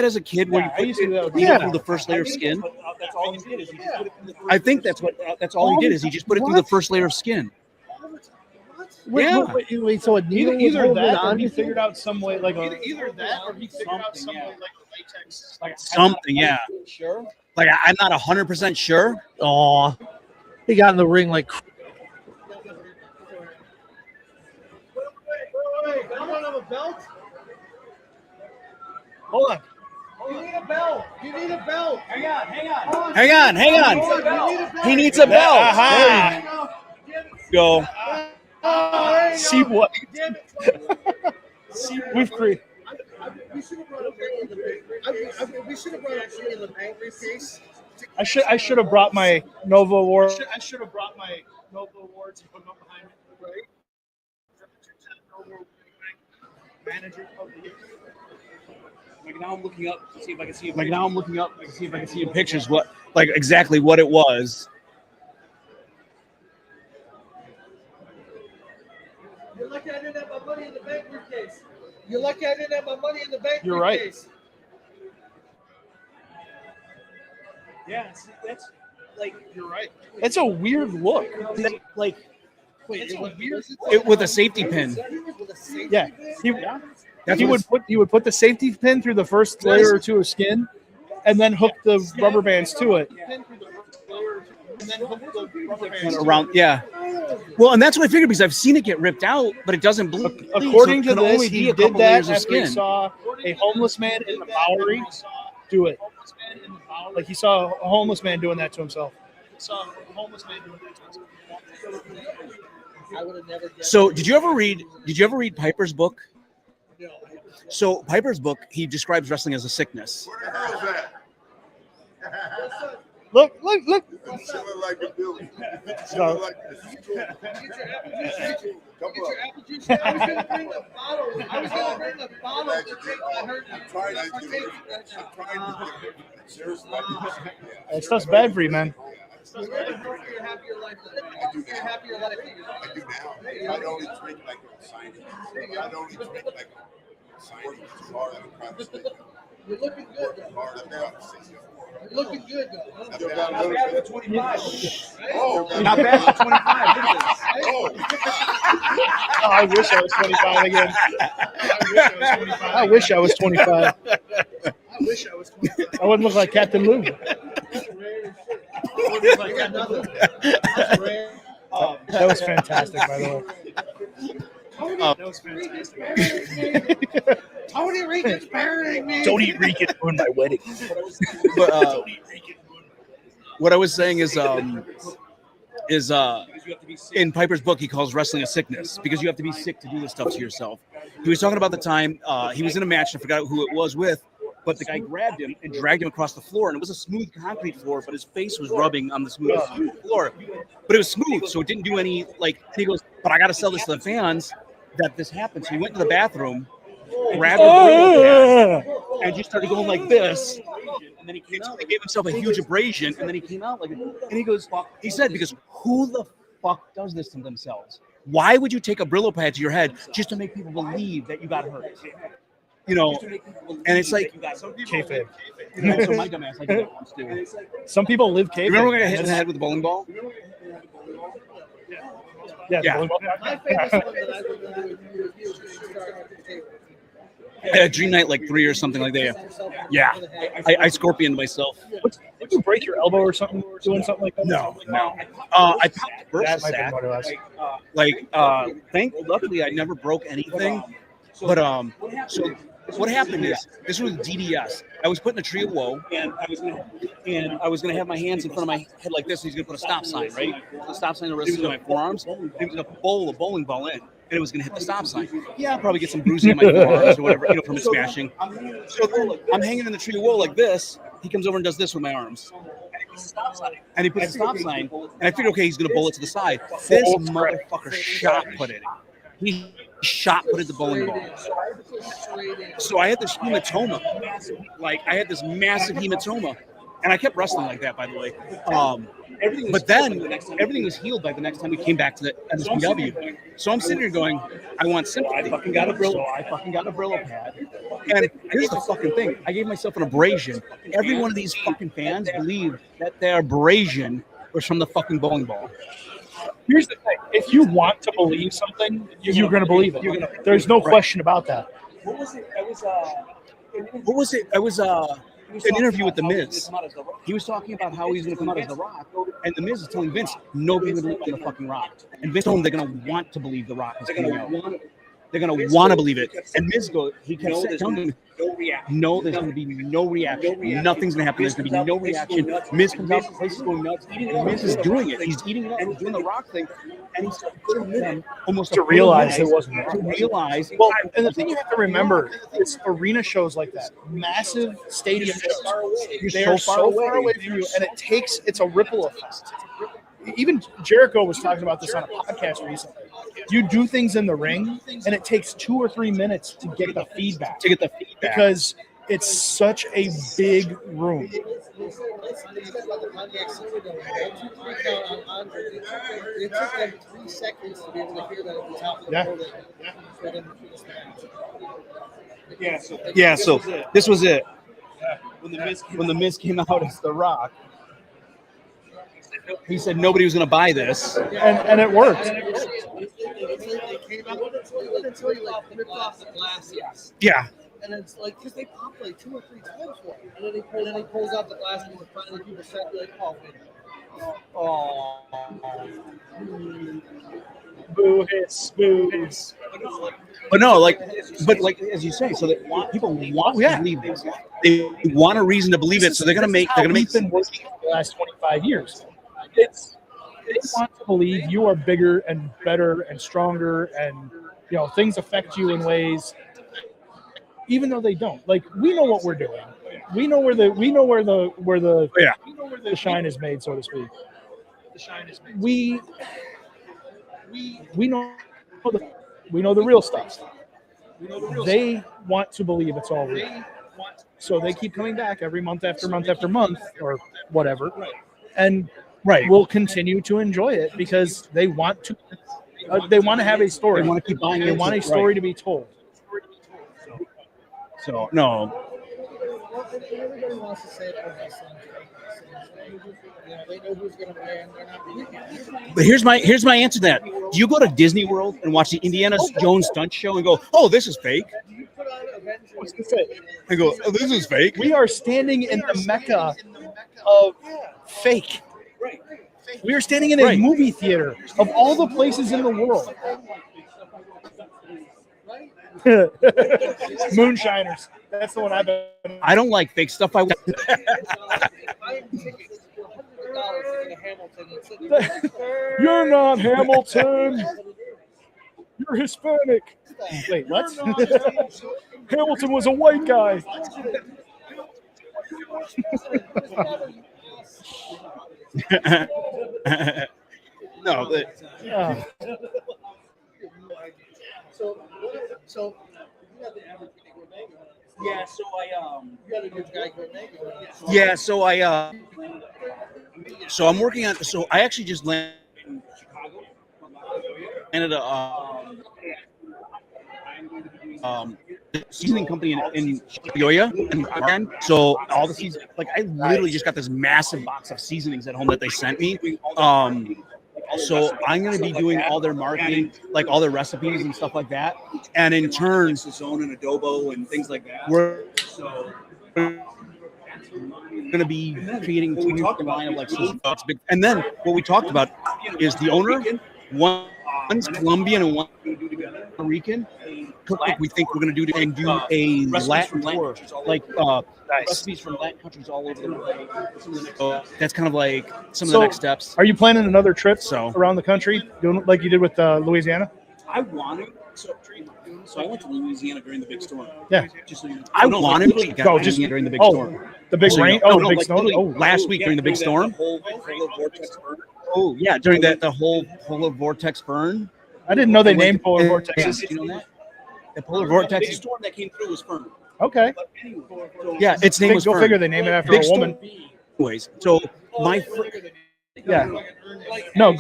as a kid where Yeah, I used to do that with you my go through the first layer of skin. That's all he did is he just put it in the I think that's all he did is he just put it through the first layer of skin. Wait, Yeah. wait, so a needle was either holding that, or on? he figured out some way, like either that, or he figured out some way, like latex, like Something, yeah. Sure. Like I'm not 100% sure. Aw. He got in the ring like. Hold on. Hang on. He needs a belt. Aha. Go. See what? We've created. We should have brought up in the bank briefcase. I should have brought my Nova Award. I should have brought my Nova Awards and put them up behind me. Right? Manager of the year. Like now I'm looking up to see if I can see. Like now I'm looking up to see if I can see in pictures like exactly what it was. You're lucky I didn't have my money in the bank briefcase. You're lucky I didn't have my money in the bank You're right. briefcase. Yeah, that's like You're right. It's a weird look. Like Wait, it was weird. it with a safety pin. Yeah. That's He what would put the safety pin through the first layer or two of skin, and then hook the rubber bands to it. around. Yeah. Well, and that's what I figured because I've seen it get ripped out, but it doesn't bleed. According so it to can this, only be he a did couple that layers of after he skin. saw a homeless man in the Bowery do it. Like he saw a homeless man doing that to himself. So did you ever read Piper's book? So Piper's book, he describes wrestling as a sickness. Look. Chilling like a dude. So- Chilling like this. Get your apple juice. I was gonna bring a bottle. I was gonna bring a bottle to take. I heard I'm trying to do it. Seriously. That stuff's bad for you, man. You're happier life. You're happier life. I do now. I don't even drink like a signing. I don't even drink like a signing. It's hard. I'm trying to stay. You're looking good. Hard. I'm trying to stay. You're looking good though. Not bad for 25. Oh, Not bad for 25. Look at this. Oh, I wish I was 25 again. I wish I was 25. I wouldn't look like Captain Lou. That was fantastic, by the way. Tony Regan's burying me. Don't eat Regan ruined my wedding. But what I was saying is in Piper's book, he calls wrestling a sickness because you have to be sick to do this stuff to yourself. He was talking about the time he was in a match. I forgot who it was with, but the guy grabbed him and dragged him across the floor, and it was a smooth concrete floor, but his face was rubbing on the smooth floor. But it was smooth, so it didn't do any like. And he goes, "But I got to sell this to the fans that this happened." So he went to the bathroom, grabbed a Brillo pad, and just started going like this. And then he came out. He gave himself a huge abrasion, and then he came out like, and he goes, he said, because who the fuck does this to themselves? Why would you take a Brillo pad to your head just to make people believe that you got hurt? You know, and it's like Kayfabe. You know, so my dumb ass, I did once too. Some people live kayfabe. Remember when I got hit in the head with a bowling ball? Yeah. Yeah. My favorite one that I would do is I had a dream night like 3 or something like that. Yeah, I scorpioned myself. Did you break your elbow or something doing something like that? No. I popped the That bursa might be sac. what it was. Luckily I never broke anything. But so what happened is this was DDS. I was putting a tree of woe, and I was gonna have my hands in front of my head like this. And he's gonna put a stop sign, right? The stop sign, the rest of my forearms. And he was gonna bowl a bowling ball in, and it was gonna hit the stop sign. Yeah, I'll probably get some bruising on my forearms or whatever, you know, from it smashing. So I'm hanging in the tree of woe like this. He comes over and does this with my arms. And he puts a stop sign, and I figured, okay, he's gonna bowl it to the side. This motherfucker shot put it. He shot put it the bowling ball. So I had this hematoma. Like, I had this massive hematoma. And I kept wrestling like that, by the way. But then everything was healed by the next time we came back to the NSPW. So I'm sitting here going, I want sympathy. I fucking got a Brillo pad. And here's the fucking thing. I gave myself an abrasion. Every one of these fucking fans believed that their abrasion was from the fucking bowling ball. Here's the thing: if you want to believe something, you're going to believe it. There's no question about that. What was it? I was an interview with The Miz. He was talking about how he's going to come out as The Rock, and The Miz is telling Vince nobody would believe on the fucking Rock, and Vince told him they're going to want to believe The Rock is coming out. They're going to want to believe it, and Miz goes. He kept telling him, "No, there's going to be no reaction. Nothing's going to happen. There's going to be no reaction." Miz comes out, the place is going nuts. And Miz is doing it. He's eating it up. He's doing the Rock thing, and he's almost To realize it wasn't right. to realize. Well, and the thing you have to remember is arena shows like that, massive stadium shows, they're so far away from you, and it's a ripple effect. Even Jericho was talking about this on a podcast recently. You do things in the ring, and it takes 2 or 3 minutes to get the feedback. Because it's such a big room. It took them 3 seconds to be able to hear that at the top of the building. Yeah, so this was it. When the Miz came out as The Rock, he said nobody was going to buy this, And it worked. They came out until he like ripped off the glasses. Yeah. And it's like, because they popped like 2 or 3 times for it. And then he pulls out the glasses and finally people start like, oh, man. Boo hiss, boo hiss. But no, like as you say, so that people want to believe this. They want a reason to believe it, so they're going to make. We've been working for the last 25 years. They want to believe you are bigger and better and stronger, and things affect you in ways, even though they don't. Like, we know what we're doing. we know where the Yeah. the shine is made, so to speak. We know the real stuff. They want to believe it's all real, so they keep coming back every month after month after month or whatever, and we'll continue to enjoy it because they want to. They want to have a story. They want to keep buying They into want a it, story right. to be told. So no. Everybody wants to say that wrestling. You know, they know who's going to win. They're not winning. But here's my answer to that. Do you go to Disney World and watch the Indiana Jones stunt show and go, "Oh, this is fake"? I go, "Oh, this is fake." We are standing in the mecca of fake. We are standing in a movie theater of all the places in the world. Moonshiners. That's the one I've been. I don't like fake stuff. You're not Hamilton. You're Hispanic. Wait, what? Hamilton was a white guy. No, but So yeah, so I'm working on. So I actually just landed a seasoning company in Yoya, and so all the seasons. Like I literally just got this massive box of seasonings at home that they sent me. So I'm going to be doing all their marketing, like all their recipes and stuff like that. And in turn, zone and adobo and things like that. we're going to be creating two new line of like season foods. And then what we talked about is the owner, one's Colombian and one's Puerto Rican. Like we think we're going to do a Latin tour, like recipes from Latin countries all over the world. So that's kind of like some of the next steps. Are you planning another trip around the country, doing like you did with Louisiana? I wanted so I went to Louisiana during the big storm. Yeah, just so you know. I wanted to go just during the big storm. The big rain. The big snow. Last week during the big storm. Oh yeah, during the whole polar vortex burn. I didn't know they named polar vortexes. Did you know that? The polar vortex. The storm that came through was Fern. Okay. Yeah, its name was Go Fern. figure they name it after a woman. Anyways, so my yeah. No.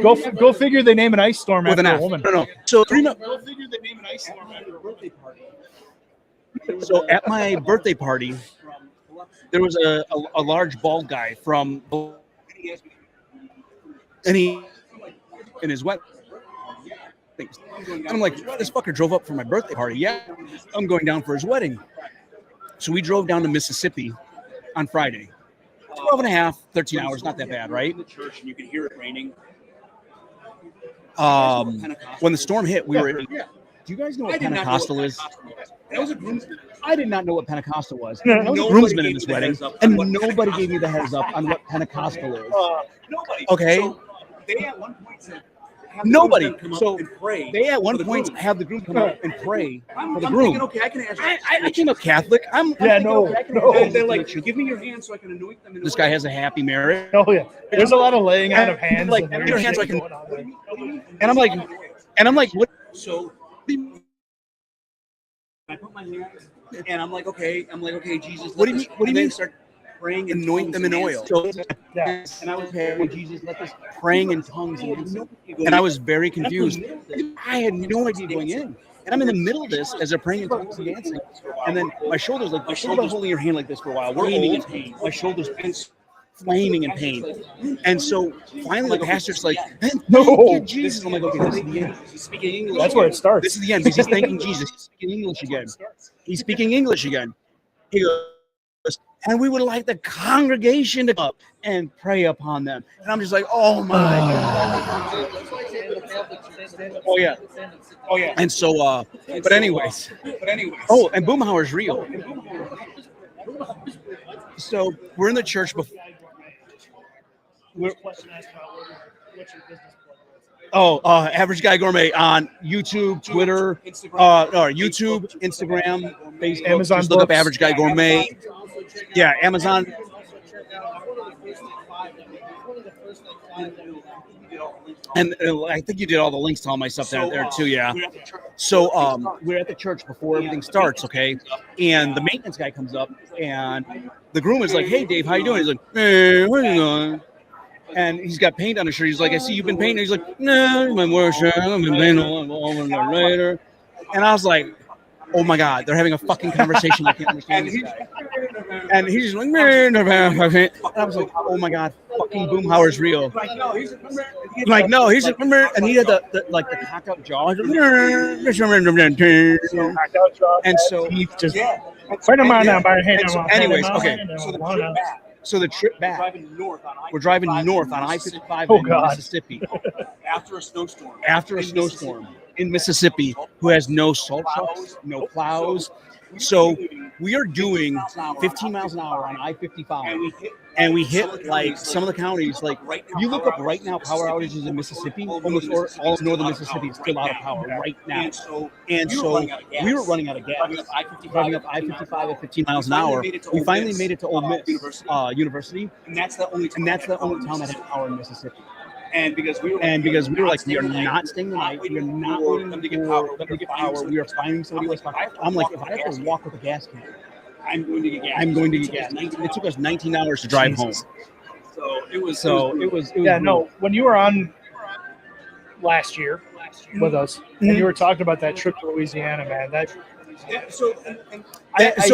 Go figure they name an ice storm with after an a F. woman. No. So Go figure they name an ice storm after a birthday party. So at my birthday party, there was a large bald guy from, and he in his wet things. And I'm like, this fucker drove up for my birthday party. Yeah, I'm going down for his wedding. So we drove down to Mississippi on Friday. 12 and a half, 13 hours, not that bad, right? In the church, and you could hear it raining. When the storm hit, we were. Do you guys know what Pentecostal is? That was a groomsman. I did not know what Pentecostal was. I was a groomsman in this wedding, and nobody gave me the heads up on what Pentecostal is. Nobody. Okay. So they at one point said, Nobody. So they at one point have the groom come out and pray for the groom. Thinking, okay, I can ask. I came up Catholic. I'm no. They're like, give me your hand so I can anoint them. This guy has a happy marriage. Oh yeah. There's a lot of laying out of hands. Like, and your hands shit so I can- going on there. And I'm like, what? So I put my hands, and I'm like, okay, Jesus. What do you mean? What do you mean? Start praying and Anoint them in oil. Yeah. And I was Jesus, let this praying in tongues. And I was very confused. I had no idea going in. And I'm in the middle of this as they're praying in tongues and dancing. And then my shoulders, like, what about holding your hand like this for a while? We're old. My shoulders flaming in pain. And so finally the pastor's like, no, Jesus. I'm like, okay, this is the end. He's speaking English. That's where it starts. This is the end because he's thanking Jesus. He's speaking English again. He's speaking English again. He goes, and we would like the congregation to come up and pray upon them. And I'm just like, oh my God. Oh yeah. Oh yeah. And so, but anyways. Oh, and Boomhauer's real. So we're in the church before. Average Guy Gourmet on YouTube, Twitter, YouTube, Instagram, Facebook. Amazon Just look up books. Average Guy Gourmet. Yeah, Amazon. And I think you did all the links to all my stuff down there too. Yeah. So we're at the church before everything starts, okay? And the maintenance guy comes up, and the groom is like, "Hey, Dave, how you doing?" He's like, "Hey, where you going?" And he's got paint on his shirt. He's like, "I see you've been painting." He's like, "No, my worship, I've been painting all later." And I was like, "Oh my God, they're having a fucking conversation. I can't understand this guy." And he's just like, and I was like, "Oh my God, fucking Boomhauer's real." Like, no, he's like, and he had the like the cocked up jaw. And so, anyways, okay. So the trip back, we're driving north on I-55 in Mississippi. After a snowstorm In Mississippi, who has no salt trucks, no plows. So we are doing 15 miles an hour on I-55, and we hit like some of the counties. Like if you look up right now, power outages in Mississippi, almost all of northern Mississippi is still out of power right now. And so we were running out of gas, driving up I-55 at 15 miles an hour. We finally made it to Ole Miss University, and that's the only town that has power in Mississippi. And because we were like, we are not staying the night. We are not waiting them to get power. We are finding somebody else. I'm like, if I have to walk with a gas can, I'm going to get gas. It took us 19 hours to drive home. So it was. Yeah, no. When you were on last year with us, and you were talking about that trip to Louisiana, man, that. As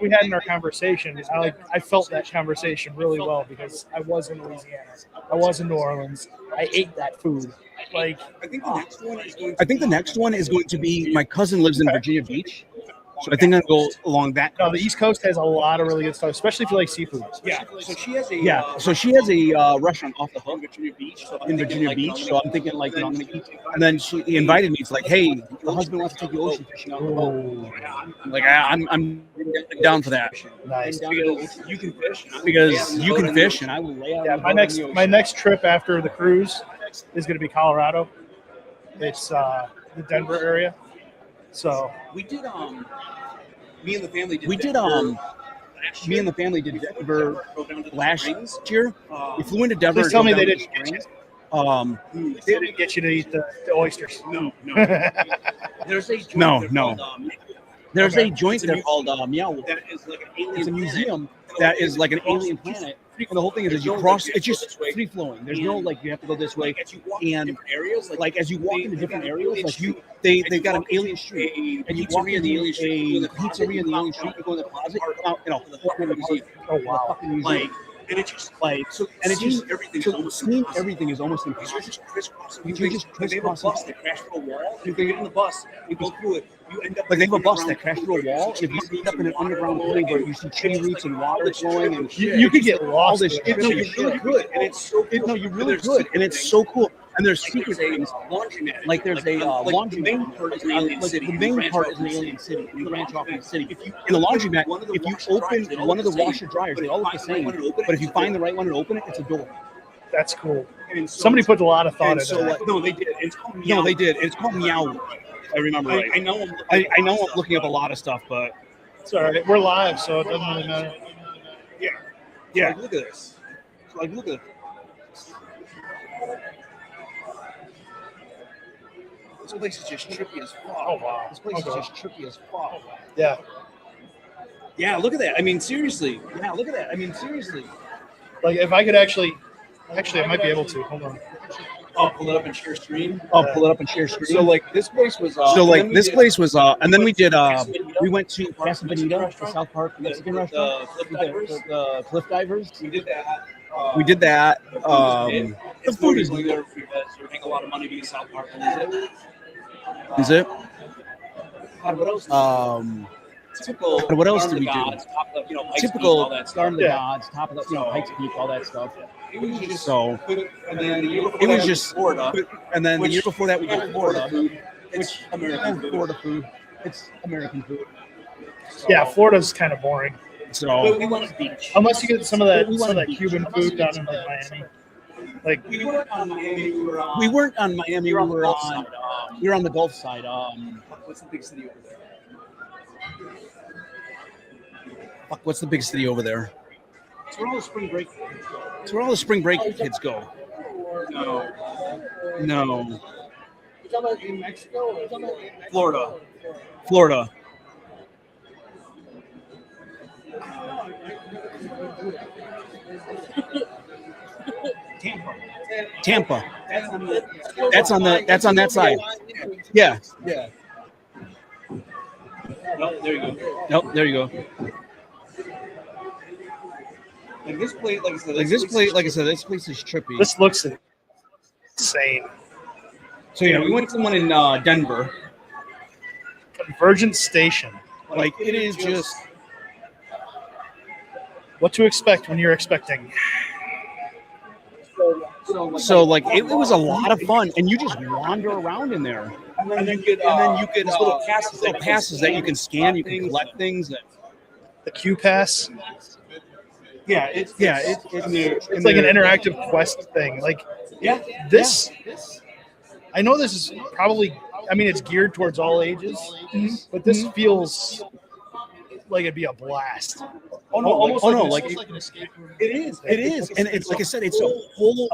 we had in our conversation, I felt that conversation really well because I was in Louisiana, I was in New Orleans, I ate that food. Like, I think the next one is going to be my cousin lives in Virginia Beach, so I think I'll go along that. No, the East Coast has a lot of really good stuff, especially if you like seafood. Yeah, so she has a restaurant off the hook in Virginia Beach. So I'm thinking like, I'm gonna eat. And then she invited me. It's like, hey, the husband wants to take you ocean fishing on the boat. Like I'm down for that. Nice. You can fish because you can fish, and I will lay out. Yeah, my next trip after the cruise is going to be Colorado. It's the Denver area. So we did me and the family did Denver last year. We flew into Denver. Please tell me they didn't get you. They didn't get you to eat the oysters. No. There's a joint There's a joint there called Meow. That is like an alien. It's a museum that is like an alien planet. And the whole thing is, as you cross, it's just free flowing. There's no like you have to go this way. And like as you walk into different areas, like they've got an alien street, and you walk in the alien street, a pizzeria in the alien street, you go in the closet, Oh wow! Like, and it's just like so. And it's just everything is almost impossible. You just crisscross. Bus that crashed through a wall. You can get in the bus. You go through it. You end up like they have a bus that crashed through a wall. If you end up in an underground cave where you see tree roots and water flowing, and you could get lost. No, you're really good, and it's so cool. No, you're really good, and it's so cool. And there's secret things. Like there's a laundromat. The main part is an alien city. You branch off in the city. In the laundromat, if you open one of the washer dryers, they all look the same. But if you find the right one and open it, it's a door. That's cool. Somebody put a lot of thought into that. No, they did. It's called Meow. No, they did. It's called Meow. I remember right. I know I'm looking up a lot of stuff, but it's all right. We're live, so it doesn't really matter. Yeah. Look at this. Look at this. This place is just trippy as fuck. Oh wow. This place is just trippy as fuck. Yeah. Yeah, look at that. I mean, seriously. Like if I could actually, I might be able to. Hold on. I'll pull it up and share screen. So like this place was. And then we did. We went to Casa Bonita, the South Park Mexican restaurant. The Cliff Divers. We did that. The food is. They're making a lot of money being South Park. Is it? What else? Typical. What else did we do? Typical Star of the Gods, top of the Pikes Peak, all that stuff. So it was just Florida, and then the year before that we did Florida, which American Florida food. It's American food. Yeah, Florida's kind of boring. So we went to the beach. Unless you get some of that Cuban food down in like Miami. Like we weren't on Miami. We weren't on Miami. We were on the Gulf side. What's the big city over there? Fuck, what's the big city over there? It's where all the spring break. It's where all the spring break kids go. No, No, You talking about in Mexico? Or you talking about in Mexico? Florida. Florida. Tampa. Tampa. That's on that side. Yeah. No, there you go. Nope. There you go. Like this place, like I said, This place is trippy. This looks insane. So yeah, we went to one in Denver. Convergence Station. Like it is just What to expect when you're expecting. so like it was a lot of fun, and you just wander around in there, and then you get little passes that you can scan, you can collect things. The Q Pass. It's It's like an interactive quest thing. Like this. I know this is probably. I mean, it's geared towards all ages, but this feels like it'd be a blast. It is, and it's like I said, it's a whole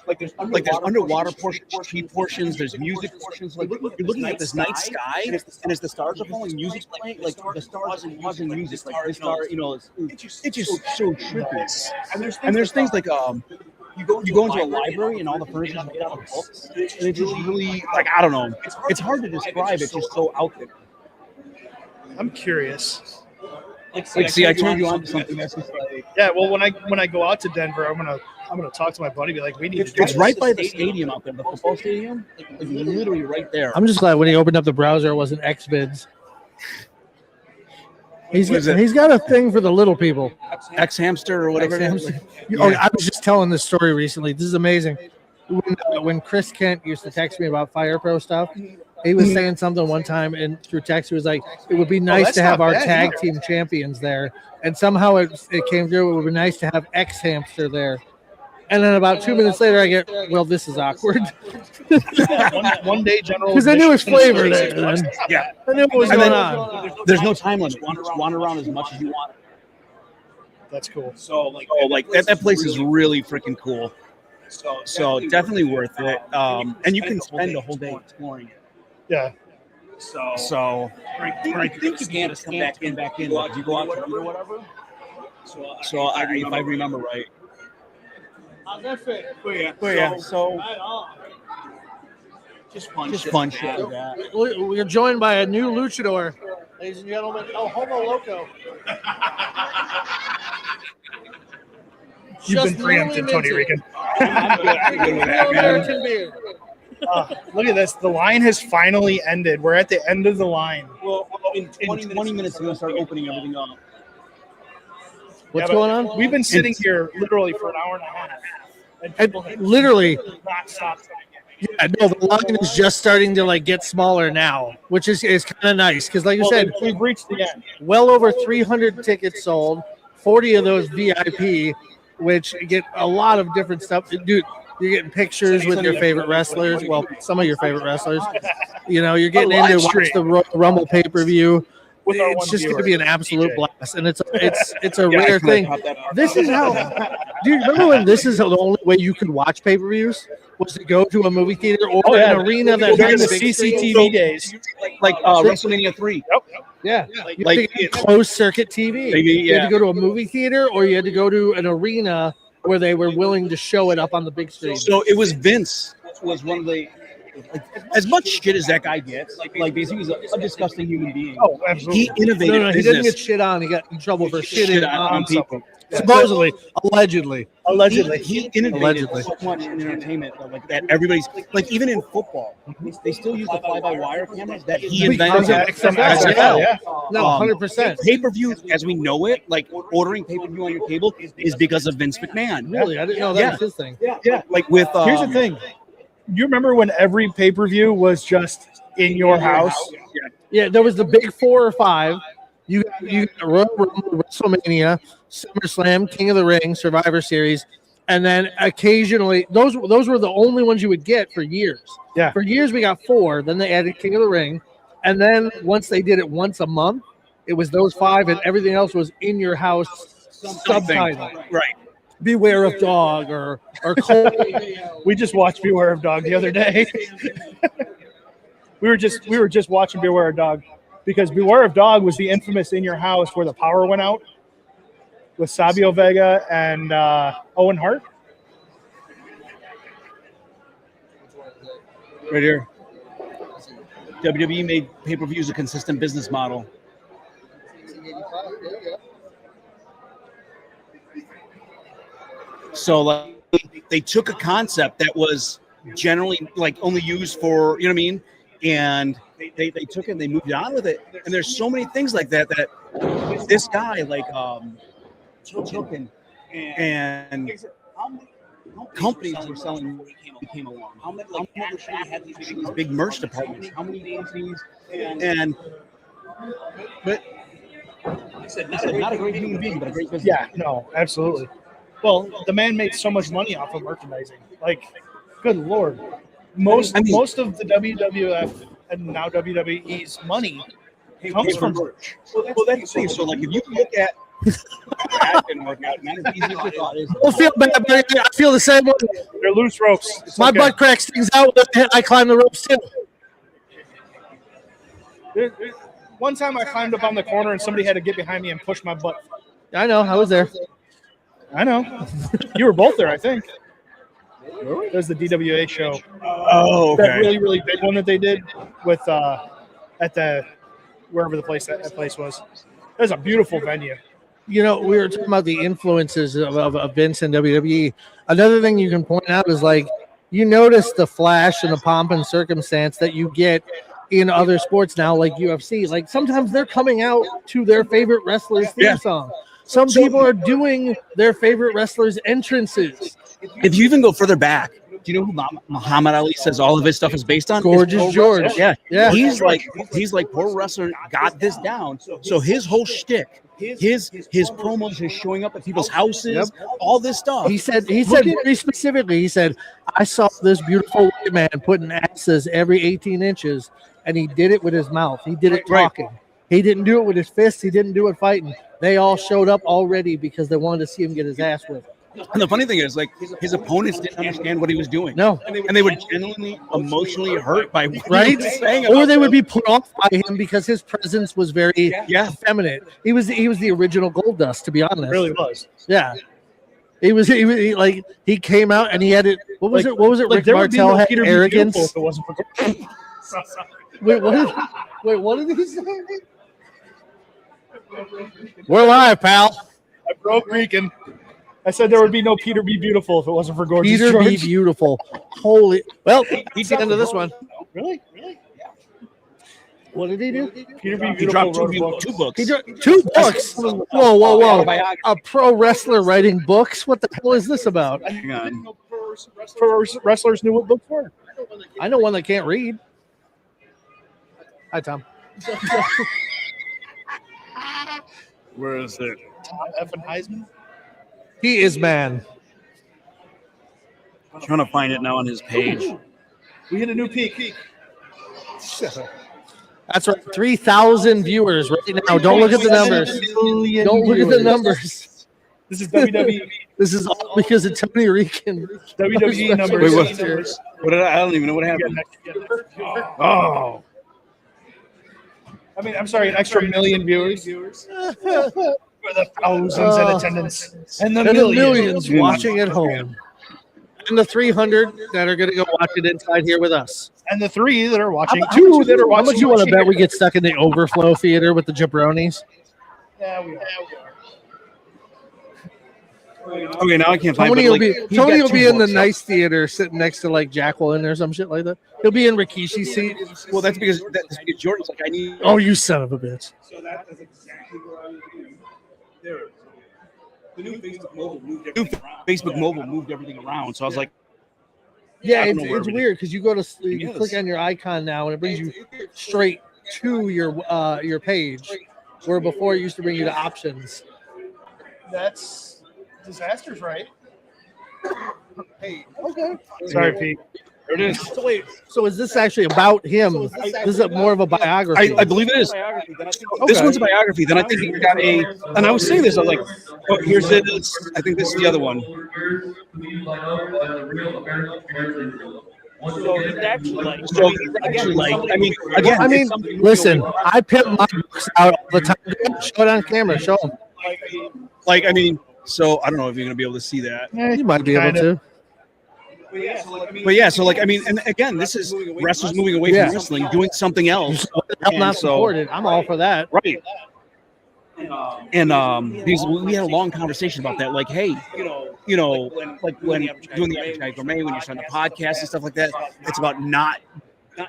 like there's underwater portions, there's music portions. Like you're looking at this night sky, and as the stars are falling, music's playing. Like the stars are causing music. Like this star, it's just so trippy. And there's things like you go into a library and all the furniture is made out of books, and it's just really like I don't know. It's hard to describe. It's just so out there. I'm curious. See, I turned you on to something that's just like Yeah, well, when I go out to Denver, I'm gonna talk to my buddy. Be like, we need. it's right by the stadium out there, the football stadium. Like literally right there. I'm just glad when he opened up the browser, it wasn't XBids. He's got a thing for the little people. X Hamster or whatever. Oh, I was just telling this story recently. This is amazing. When Chris Kent used to text me about Fire Pro stuff, he was saying something one time, and through text, he was like, "It would be nice to have our tag team champions there." And somehow it came through. It would be nice to have X Hamster there. And then about 2 minutes later, I get, "Well, this is awkward." one day, general. Because I knew his flavor there. Then. Yeah, I knew what was going on. There's no time limit. Wander around as much as you want. That's cool. So like that place is really freaking cool. So definitely worth it. And you can spend a whole day exploring. Yeah. So I think you can just come back in. Like, you go out to eat or whatever. So if I remember right. How's that fit? But yeah. So just fun shit like that. We're joined by a new luchador, ladies and gentlemen. El Homo Loco. You've been preempted, Tony Rican. American beer. Look at this. The line has finally ended. We're at the end of the line. Well, in 20 minutes, we're going to start opening everything up. What's going on? We've been sitting here literally for an hour and a half. And people have Literally. not stopped. Yeah, no, the line is just starting to like get smaller now, which is kind of nice because, like you said, we've reached the end. well over 300 tickets sold, 40 of those VIP, which get a lot of different stuff. Dude, you're getting pictures with your favorite wrestlers. Well, some of your favorite wrestlers. You know, you're getting in to watch the Royal Rumble pay-per-view. It's just going to be an absolute blast, and it's a rare thing. This is how. Do you remember when this is the only way you could watch pay-per-views? Was to go to a movie theater or an arena that during had the big CCTV days, like WrestleMania 3. Yeah, you like had to get closed circuit TV. You had to go to a movie theater, or you had to go to an arena where they were willing to show it up on the big screen. So it was Vince was one of the. Like, as much shit as that guy gets, like because he was a disgusting human being. Oh, absolutely. He innovated. No, he didn't get shit on. He got in trouble for shitting on people. Supposedly, allegedly. He innovated so much in entertainment like that. Everybody's like, even in football, they still use the fly-by-wire cameras that he invented. No, 100%. Pay-per-view, as we know it, like ordering pay-per-view on your table, is because of Vince McMahon. Really, I didn't know that was his thing. Yeah, like with. Here's the thing. You remember when every pay-per-view was just in your house? Yeah, there was the big 4 or 5. You got Royal Rumble, WrestleMania, SummerSlam, King of the Ring, Survivor Series, and then occasionally those were the only ones you would get for years. Yeah. For years we got 4. Then they added King of the Ring, and then once they did it once a month, it was those 5, and everything else was in your house subtitle. Right. Beware of dog or cold. We just watched Beware of Dog the other day. we were just watching Beware of Dog because Beware of Dog was the infamous in your house where the power went out with Sabio Vega and Owen Hart. Right here. WWE made pay-per-views a consistent business model. So like they took a concept that was generally like only used for, you know what I mean? And they took it and they moved on with it. And there's so many things like that this guy like took and companies were selling when he came along. How many like had these big merch departments? How many companies? But I said not a great human being, but a great business. Yeah, no, absolutely. Well, the man made so much money off of merchandising. Like, good Lord. Most of the WWF and now WWE's money comes from merch. Well, that's the thing. So, like, if you look at that didn't work out. Not as easy as you thought. I feel bad, but I feel the same way. They're loose ropes. It's My okay. butt crack stings out. I climb the ropes too. One time I climbed up on the corner and somebody had to get behind me and push my butt. I know. I was there. I know. You were both there, I think. There's the DWA show. Oh, okay. That really, really big one that they did with at the wherever the place that place was. It was a beautiful venue. You know, we were talking about the influences of Vince and WWE. Another thing you can point out is like you notice the flash and the pomp and circumstance that you get in other sports now, like UFC. Like sometimes they're coming out to their favorite wrestler's theme song. Some people are doing their favorite wrestlers' entrances. If you even go further back, do you know who Muhammad Ali says all of his stuff is based on? Gorgeous George. Yeah. Yeah. He's like pro wrestler got this down. So his whole shtick, his promos, his showing up at people's houses, all this stuff. He said very specifically, he said, I saw this beautiful white man putting axes every 18 inches, and he did it with his mouth. He did it talking. He didn't do it with his fists. He didn't do it fighting. They all showed up already because they wanted to see him get his ass whipped. And the funny thing is, like, his opponents didn't understand what he was doing. No. And they were genuinely emotionally hurt by what right? he was saying. Or they would be put off by him because his presence was very effeminate. He was the original Goldust, to be honest. It really was. Yeah. He came out and he had it. What was it? What was it? Like, Rick Martel had arrogance. If it wasn't for Wait, what did he say? We're live, pal. I broke Rican. I said there would be no Peter B. Beautiful if it wasn't for Gorgeous Peter George. B. Beautiful. Holy. Well, he's the end of this one. Really? What did he do? Peter B. He Beautiful dropped wrote two books. He dropped 2 books. Whoa. A pro wrestler writing books? What the hell is this about? Hang on. Pro wrestlers knew what books were. I know one that can't read. Hi, Tom. Where is it? Tom F. and Heisman. He is man. I'm trying to find it now on his page. We hit a new peak. That's right. 3,000 viewers right now. Don't look at the numbers. Don't look at the numbers. This is WWE. This is all because of Tony Rican. WWE numbers. Wait, what did I don't even know what happened. Oh. I mean, I'm sorry, an extra million viewers. For the thousands in attendance. And the millions watching at home. And the 300 that are going to go watch it inside here with us. And the 3 that are watching. How 2 that are watching. How much you want to bet we get stuck in the overflow theater with the jabronis? Yeah, we are. Okay, now I can't find Tony it. Tony will be in the nice theater sitting next to like Jacqueline or some shit like that. He'll be in Rikishi's seat. Well, that's because Jordan's like, I need. Oh, you son of a bitch. So that is exactly what I was doing. There. The new Facebook mobile moved everything around. So I was like, yeah, I don't know where it's it weird because you go to you click on your icon now and it brings you straight to your page, where before it used to bring you to options. That's disasters, right? Hey, okay. Sorry, Pete. There it is. So wait, so is this actually about him? This is more of a biography. I believe it is. This one's a biography. Then I think you got a. And I was saying this. I was like, oh, here's this. I think this is the other one. So it's actually like, I mean, again, I mean, listen, I pimp my books out all the time. Show it on camera. Show them. like, I mean, so I don't know if you're gonna be able to see that. Yeah, you might be able to. But yeah, so like, I mean, and again, this is wrestlers moving away from wrestling, doing something else. I'm not supported. I'm all for that. Right. And because we had a long conversation about that, like, hey, you know, like when doing the Appetite Gourmet, when you're starting a podcast and stuff like that, it's about not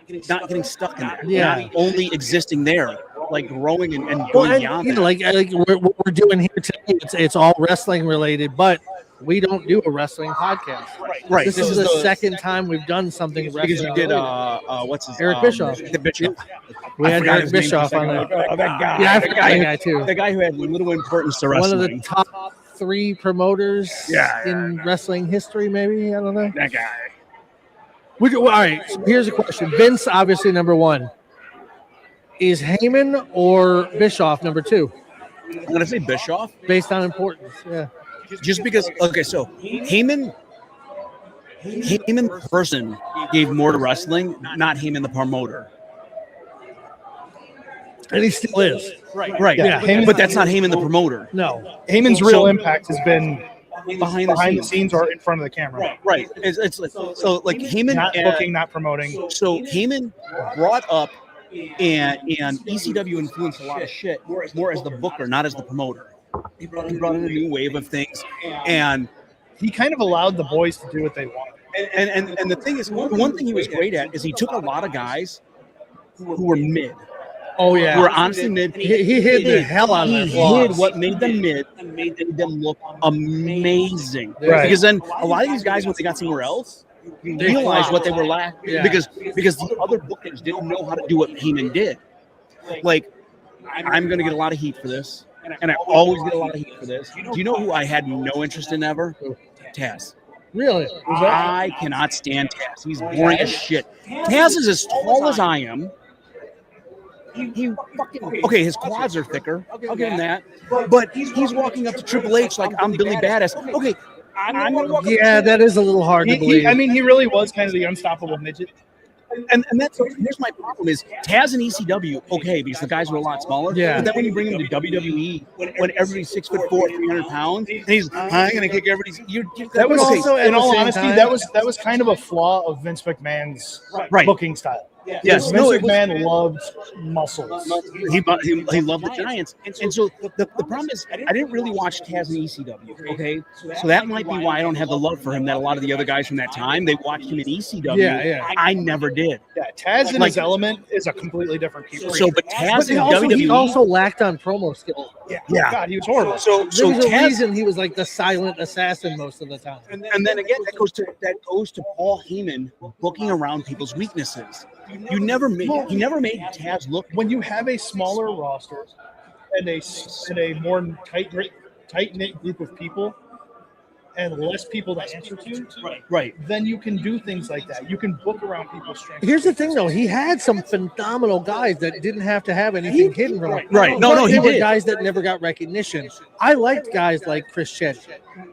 getting stuck in there. Yeah. Not only existing there, like growing and Well, going and, beyond you know, that. like what we're doing here today, it's all wrestling related, but we don't do a wrestling podcast. Right. This is the second time we've done something wrestling. Because you did related. what's his Eric Bischoff. The Bischoff. We had forgot Eric his name Bischoff for a on second. there. Oh, that guy. Yeah, I the forgot that guy too. The guy who had little importance to One wrestling. of the top 3 promoters in wrestling history, maybe. I don't know. That guy. All right, so here's a question. Vince, obviously, number 1. Is Heyman or Bischoff number 2? I'm going to say Bischoff. Based on importance, yeah. Just because, okay, so Heyman the person gave more to wrestling, not Heyman the promoter. And he still is. Right. Yeah, Heyman- But that's not Heyman the promoter. No. Heyman's real impact has been Behind the scenes or in front of the camera. Right. It's like, so like Heyman Not booking, not promoting. So Heyman brought up and ECW influenced a lot of shit more as the booker, not as the promoter. He brought in a new wave of things, and He kind of allowed the boys to do what they wanted. and the thing is, one thing he was great at is he took a lot of guys who were mid. Oh, yeah. Who were honestly mid. He hid the hell out of He that flaws. hid what made them mid and made them look amazing. Right. Because then a lot of these guys, when they got somewhere else, realized what they were lacking. Yeah. Because the other bookings didn't know how to do what Heyman did. Like, I'm going to get a lot of heat for this, and I always get a lot of heat for this. Do you know who I had no interest in ever? Taz. Really? I cannot stand Taz. He's boring as shit. Taz is as tall as I am. He fucking okay. His quads are thicker. I'll give him that. But he's walking up to Triple H like I'm Billy Badass. Okay, I'm gonna walk. Yeah, that is a little hard to believe. He really was kind of the unstoppable midget. And that's here's my problem is Taz and ECW, okay, because the guys were a lot smaller. Yeah. But then when you bring him to WWE, when everybody's 6'4", 300 pounds, and he's I'm gonna kick everybody's. That was okay. also, at in the all same honesty, time- that was kind of a flaw of Vince McMahon's Right. booking style. Yes, Vince no, it was- McMahon loved muscles. He loved the Giants, and so the problem is I didn't really watch Taz in ECW. Okay, so that might be why I don't have the love for him that a lot of the other guys from that time they watched him in ECW. Yeah. I never did. Yeah, Taz in Like- his element is a completely different people. So, but Taz But in he WWE, also lacked on promo skills. yeah. God, he was horrible. So There was a Taz, reason he was like the silent assassin most of the time. and then again that goes to Paul Heyman booking around people's weaknesses. He never made Taz look. When you have a smaller roster and a more tight knit group of people and less people to answer to, Right. then you can do things like that. You can book around people's strengths. Here's the thing, though. He had some phenomenal guys that didn't have to have anything hidden from him. Right. No, But he they were did. guys that never got recognition. I liked guys like Chris Chetty.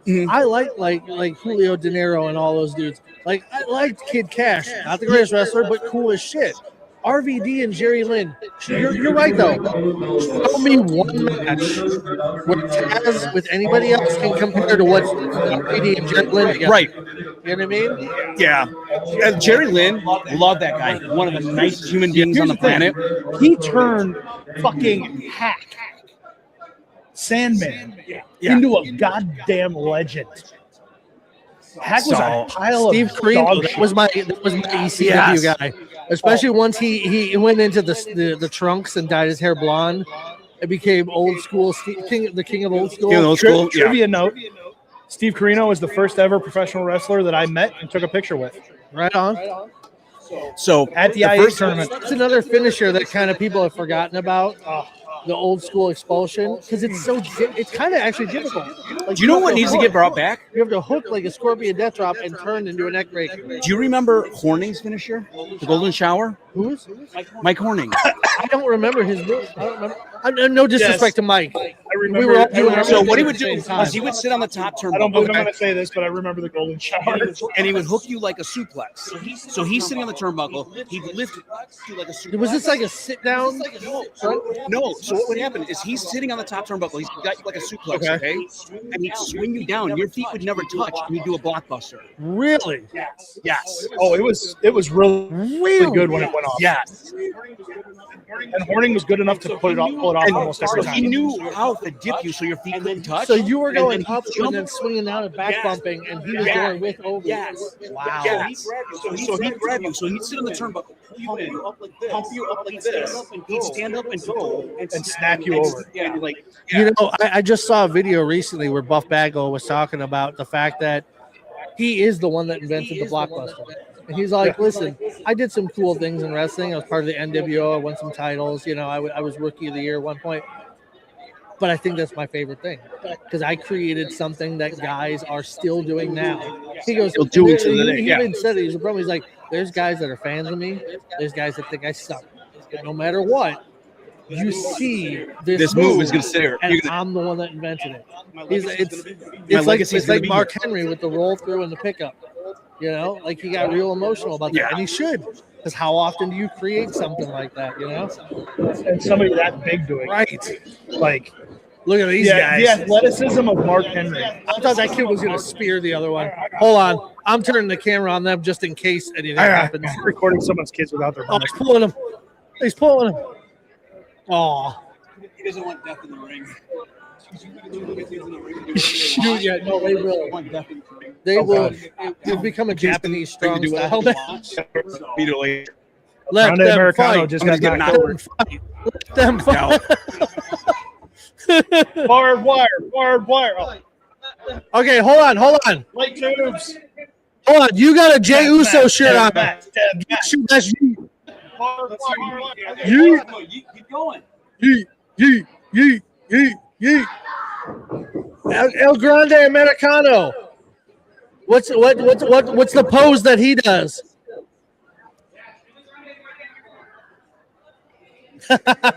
Mhm. I liked like Julio De Niro and all those dudes. Like I liked Kid Cash, not the greatest wrestler, but cool as shit. RVD and Jerry Lynn. You're right though. Show me one match where Taz with anybody else can compare to what RVD and Jerry Lynn together. Right. You know what I mean? Yeah. Jerry Lynn, love that guy. One of the nicest human beings on the planet. He turned fucking Hack Sandman into a goddamn legend. Hack was a pile Steve of Cream dog that shit. was my ECW Yes. guy. Especially once he went into the trunks and dyed his hair blonde. It became old school the king of old school. King of old school. Yeah. Trivia note: Steve Carino was the first ever professional wrestler that I met and took a picture with Right on. So at the IA tournament. It's another finisher that kind of people have forgotten about. The old school expulsion because it's kind of actually difficult. Like, Do you know have what to needs to hook. get brought back? You have to hook like a scorpion death drop and turn into a neck breaker. Do you remember Horning's finisher? The Golden Shower? Who's? Mike Horning. I don't remember his move. I don't remember. No disrespect to Mike. I remember. We were all doing our So own what he thing would at the do same time. is he would sit on the top I don't believe I'm turnbuckle going to say this, but I remember the golden shower. and he would hook you like a suplex. So he's sitting on the turnbuckle. He'd lift you like a suplex. Was this like a sit down? No. So what would happen is he's sitting on the top turnbuckle. He's got you like a suplex, okay? And he'd swing you down. Your feet would never touch, and he'd do a blockbuster. Really? Yes. Oh, it was really good when it went off. Yes. And Horning was good enough to pull it off almost every He time. knew how to dip you so your feet couldn't touch. So you were going and then up he'd and then swinging down and back bumping, and he was going with over. Yes. Wow. Yes. So he'd grab you. So he'd sit on the turnbuckle, pull you in, pump you up like this. He'd stand up and go And snap you over. Yeah, like You know, I just saw a video recently where Buff Bagwell was talking about the fact that he is the one that invented the blockbuster. And he's like, listen, I did some cool things in wrestling. I was part of the NWO. I won some titles. You know, I was Rookie of the Year at one point. But I think that's my favorite thing because I created something that guys are still doing now. He goes, Still doing to the day, he yeah. even said it. He's a problem. He's like, there's guys that are fans of me. There's guys that think I suck. But no matter what, you see this move is going to sit here. and You're gonna- I'm the one that invented it. My legacy's It's gonna like be Mark here. Henry with the roll through and the pickup. You know, like he got real emotional about that, Yeah. and he should, because how often do you create something like that? You know, And somebody that big doing it. right? Like, Look at these guys. the athleticism of Mark Henry. I thought that kid was going to spear the other one. Hold on, I'm turning the camera on them just in case anything happens. I'm recording someone's kids without their Oh, permission. he's pulling him. He's pulling him. Oh, He doesn't want death in the ring. shoot! Yeah, no, they will. They will. It'll become a Japanese strong style match. Immediately. Let Grande them Americano fight. just I'm got gonna knocked get over. Let them fight. Barbed wire. Oh, Okay, hold on. light tubes. Hold on. You got a Jey Uso shirt on. Dead match. Shoot, that's you. Barbed wire. You. Keep going. Yee. El Grande Americano. What's the pose that he does?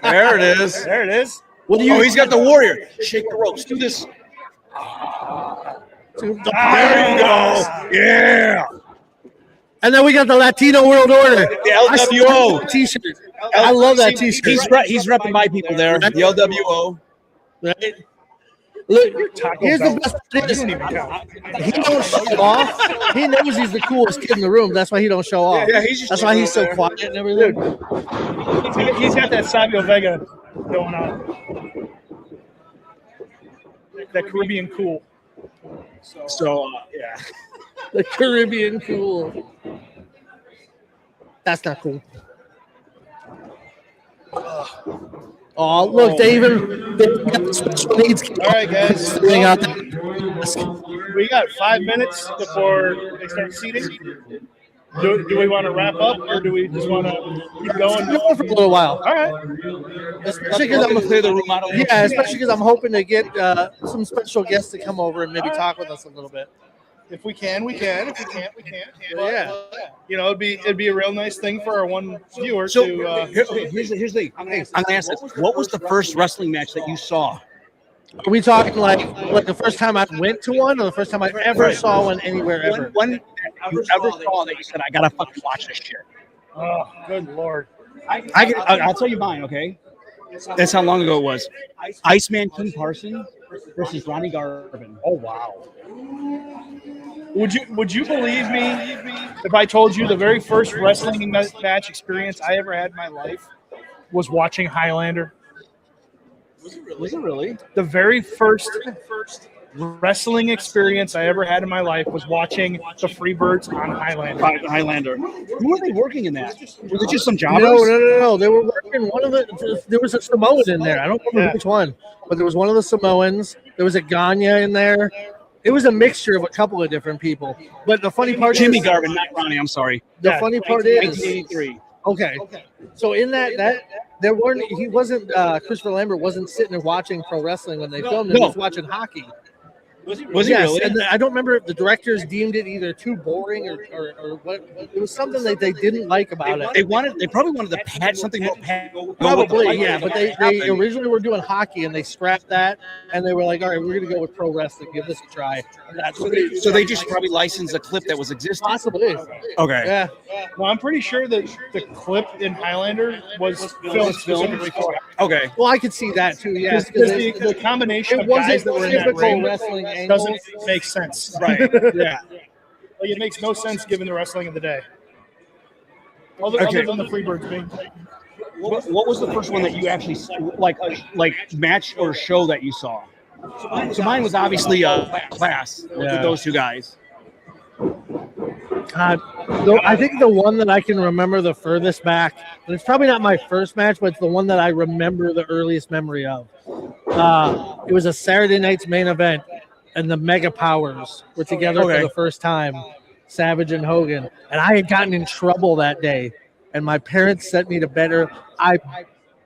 There it is. There it is. What do you? Oh, he's got the warrior. Shake the ropes. Do this. There you go. Yeah. And then we got the Latino World Order. The LWO. T-shirt. I love that T-shirt. He's repping my people there. The LWO. Right? Look, Taco here's the Bell. best part. You Is don't even count. he don't show off. He knows he's the coolest kid in the room. That's why he don't show off. Yeah, he's just That's why he's so there. quiet and everything. He's got that Savio Vega going on. That Caribbean cool. So, yeah. The Caribbean cool. That's not cool. Oh, look, they got the special needs. All right, guys. Thing out there. We got 5 minutes before they start seating. Do we want to wrap up, or do we just want to keep going? Go for a little while. All right. Especially because I'm gonna clear the room out. yeah, especially because I'm hoping to get some special guests to come over and maybe talk with us a little bit. If we can, we can. If we can't, we can't. Yeah. You know, it'd be a real nice thing for our one viewer So to. here's the thing. I'm gonna ask this. What was the first wrestling match that you saw? Are we talking like the first time I went to one, or the first time I ever saw one anywhere ever? One that you ever saw that you said, I gotta fucking watch this shit. Oh, good lord! I'll tell you mine, okay? That's how long ago it was. Iceman King Parson versus Ronnie Garvin. Oh wow! Would you believe me if I told you the very first wrestling match experience I ever had in my life was watching Highlander? Was it really? The very first wrestling experience I ever had in my life was watching the Freebirds on Highlander. Highlander. Who were they working in that? Was it just some jobbers? No. They were working one of the. There was a Samoan in there. I don't remember which one, but there was one of the Samoans. There was a Ganya in there. It was a mixture of a couple of different people. But the funny part Jimmy is, Garvin, not Ronnie. I'm sorry. the funny part is, 1983. okay. So in that there weren't. He wasn't. Christopher Lambert wasn't sitting there watching pro wrestling when they filmed it. He No. was watching hockey. Was he really? And I don't remember if the directors deemed it either too boring or what. It was something that they didn't like about it. They probably wanted to pad something more Probably, yeah. But they originally were doing hockey and they scrapped that and they were like, all right, we're going to go with pro wrestling. Give this a try. So they just probably licensed a clip that was existing. Possibly. Okay. Yeah. Well, I'm pretty sure that the clip in Highlander was filmed specifically for. Okay. Well, I could see that too. Yeah. Because the combination of guys that were in that typical ring wrestling angles. doesn't make sense. Right. Yeah. Like it makes no sense given the wrestling of the day. Other than the Freebirds being. What was the first one that you actually like match or show that you saw? So mine was obviously a Class with those two guys. God, I think the one that I can remember the furthest back, and it's probably not my first match, but it's the one that I remember the earliest memory of. It was a Saturday night's main event, and the Mega Powers were together for the first time, Savage and Hogan. And I had gotten in trouble that day, and my parents sent me to bed. I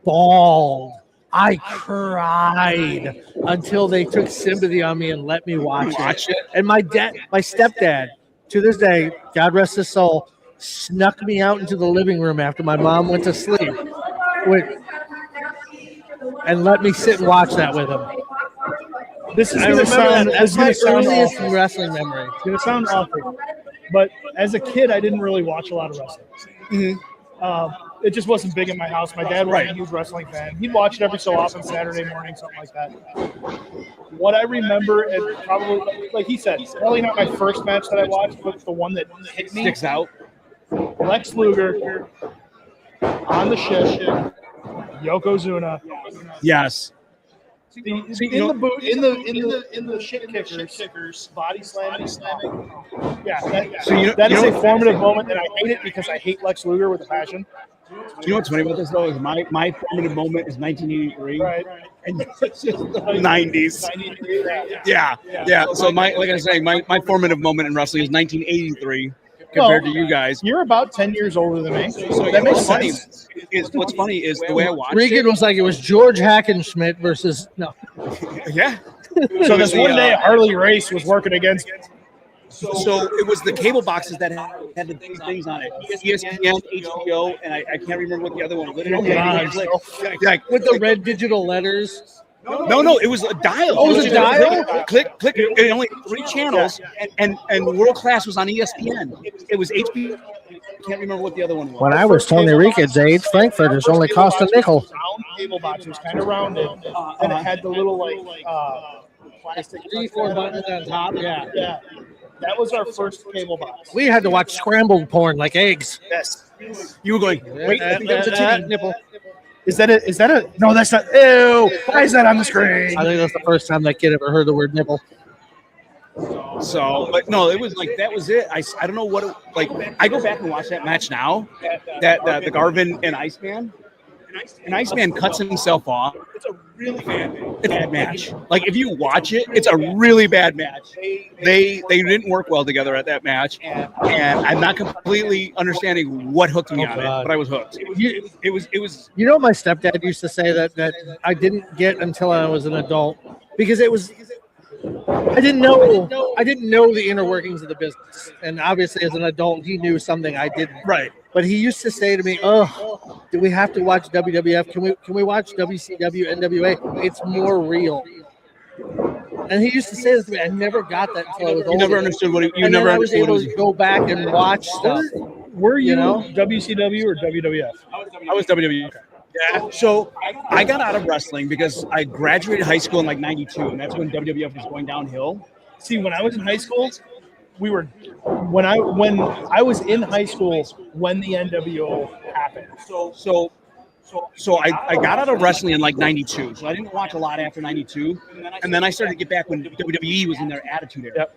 bawled. I cried until they took sympathy on me and let me watch it. And my stepdad, to this day, God rest his soul, snuck me out into the living room after my mom went to sleep and let me sit and watch that with him. This is going to sound that's my earliest wrestling memory. It's going to sound awful, but as a kid, I didn't really watch a lot of wrestling. Mm-hmm. It just wasn't big in my house. My dad was a huge wrestling fan. He'd watch it every so often, Saturday morning, something like that. What I remember, and probably, like he said, probably not my first match that I watched, but the one that hit me. Sticks out. Lex Luger on the ship, Yokozuna. Yes. In the shit kickers, body slamming. Yeah, that is a formative moment, and I hate it because I hate Lex Luger with a passion. You know what's funny about this though is my formative moment is 1983, right? And it's just the 90s. Yeah. So my formative moment in wrestling is 1983 compared to you guys. You're about 10 years older than me, so that makes sense. What's funny is the way I watched Regan was like it was George Hackenschmidt versus no. Yeah. So this one day Harley Race was working against. So it was the cable boxes that had the things on it. ESPN, HBO, and I can't remember what the other one was. Like with the red digital letters. No, it was a dial. Oh, it was a dial? Click. It only 3 channels, and World Class was on ESPN. It was HBO. I can't remember what the other one was. When I was Tony Rica's age, Frankfurters only cost a nickel. Round cable box. It was kind of rounded, and it had the little plastic 3-4 buttons on top. Yeah. That was our first cable box. We had to watch scrambled porn like eggs. Yes. You were going, wait, I think that was a titty nipple. Is that a? No, that's not. Ew. Why is that on the screen? I think that's the first time that kid ever heard the word nipple. So, but no, it was like that was it. I don't know what I go back and watch that match now. That the Garvin and Iceman. And Iceman cuts himself off. It's a really bad match. Like if you watch it, it's a really bad match. They didn't work well together at that match, and I'm not completely understanding what hooked me on it, but I was hooked. It was. You know, my stepdad used to say that I didn't get until I was an adult because it was. I didn't know the inner workings of the business, and obviously as an adult, he knew something I didn't. Right. But he used to say to me, "Oh, do we have to watch WWF? Can we watch WCW, NWA? It's more real." And he used to say this to me. I never got that until I was older. You never understood what I was able to go back and watch stuff. Were you WCW or WWF? I was WWF. Okay. Yeah. So I got out of wrestling because I graduated high school in like '92, and that's when WWF was going downhill. See, when I was in high school, when I was in high school when the NWO happened. So I got out of wrestling in like '92. So I didn't watch a lot after '92, and then I started to get back when WWE was in their Attitude Era. Yep.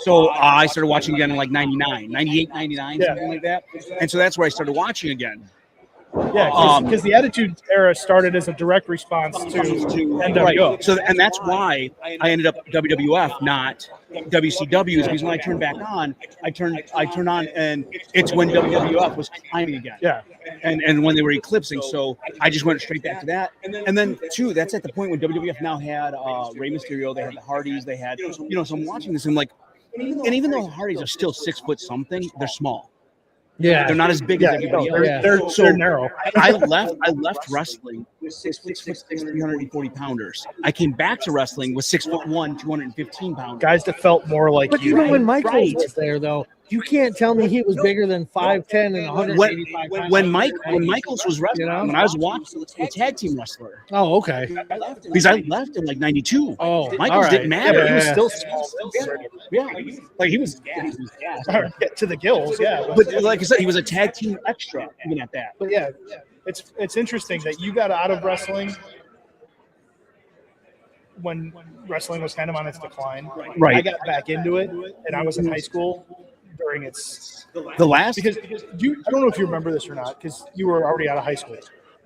So I started watching again in like '99, '98, '99, something like that. And so that's where I started watching again. Yeah, because the Attitude Era started as a direct response to NWO. Right. So, and that's why I ended up WWF, not WCW. Because when I turned back on, I turned on, and it's when WWF was climbing again. Yeah. And when they were eclipsing, so I just went straight back to that. And then too, that's at the point when WWF now had Rey Mysterio, they had the Hardys, they had So I'm watching this and I'm like, and even though the Hardys are still 6 foot something, they're small. Yeah, they're not as big as WWF. They're narrow. I left wrestling with 6'6", 340 pounders. I came back to wrestling with 6'1", 215 pounds. Guys that felt more like but you. Even when Michaels was there, though, you can't tell me he was bigger than 5'10" and 185 pounds. When Michaels was wrestling, when I was watching a tag team wrestler. Oh, okay. Because I left in like '92. Oh, Michaels didn't matter. He was still small. Yeah, like he was Get to the gills, yeah. But like I said, he was a tag team extra even at that. But yeah, it's interesting that you got out of wrestling when wrestling was kind of on its decline. Right. I got back into it, and I was in high school during its the last because I don't know if you remember this or not because you were already out of high school,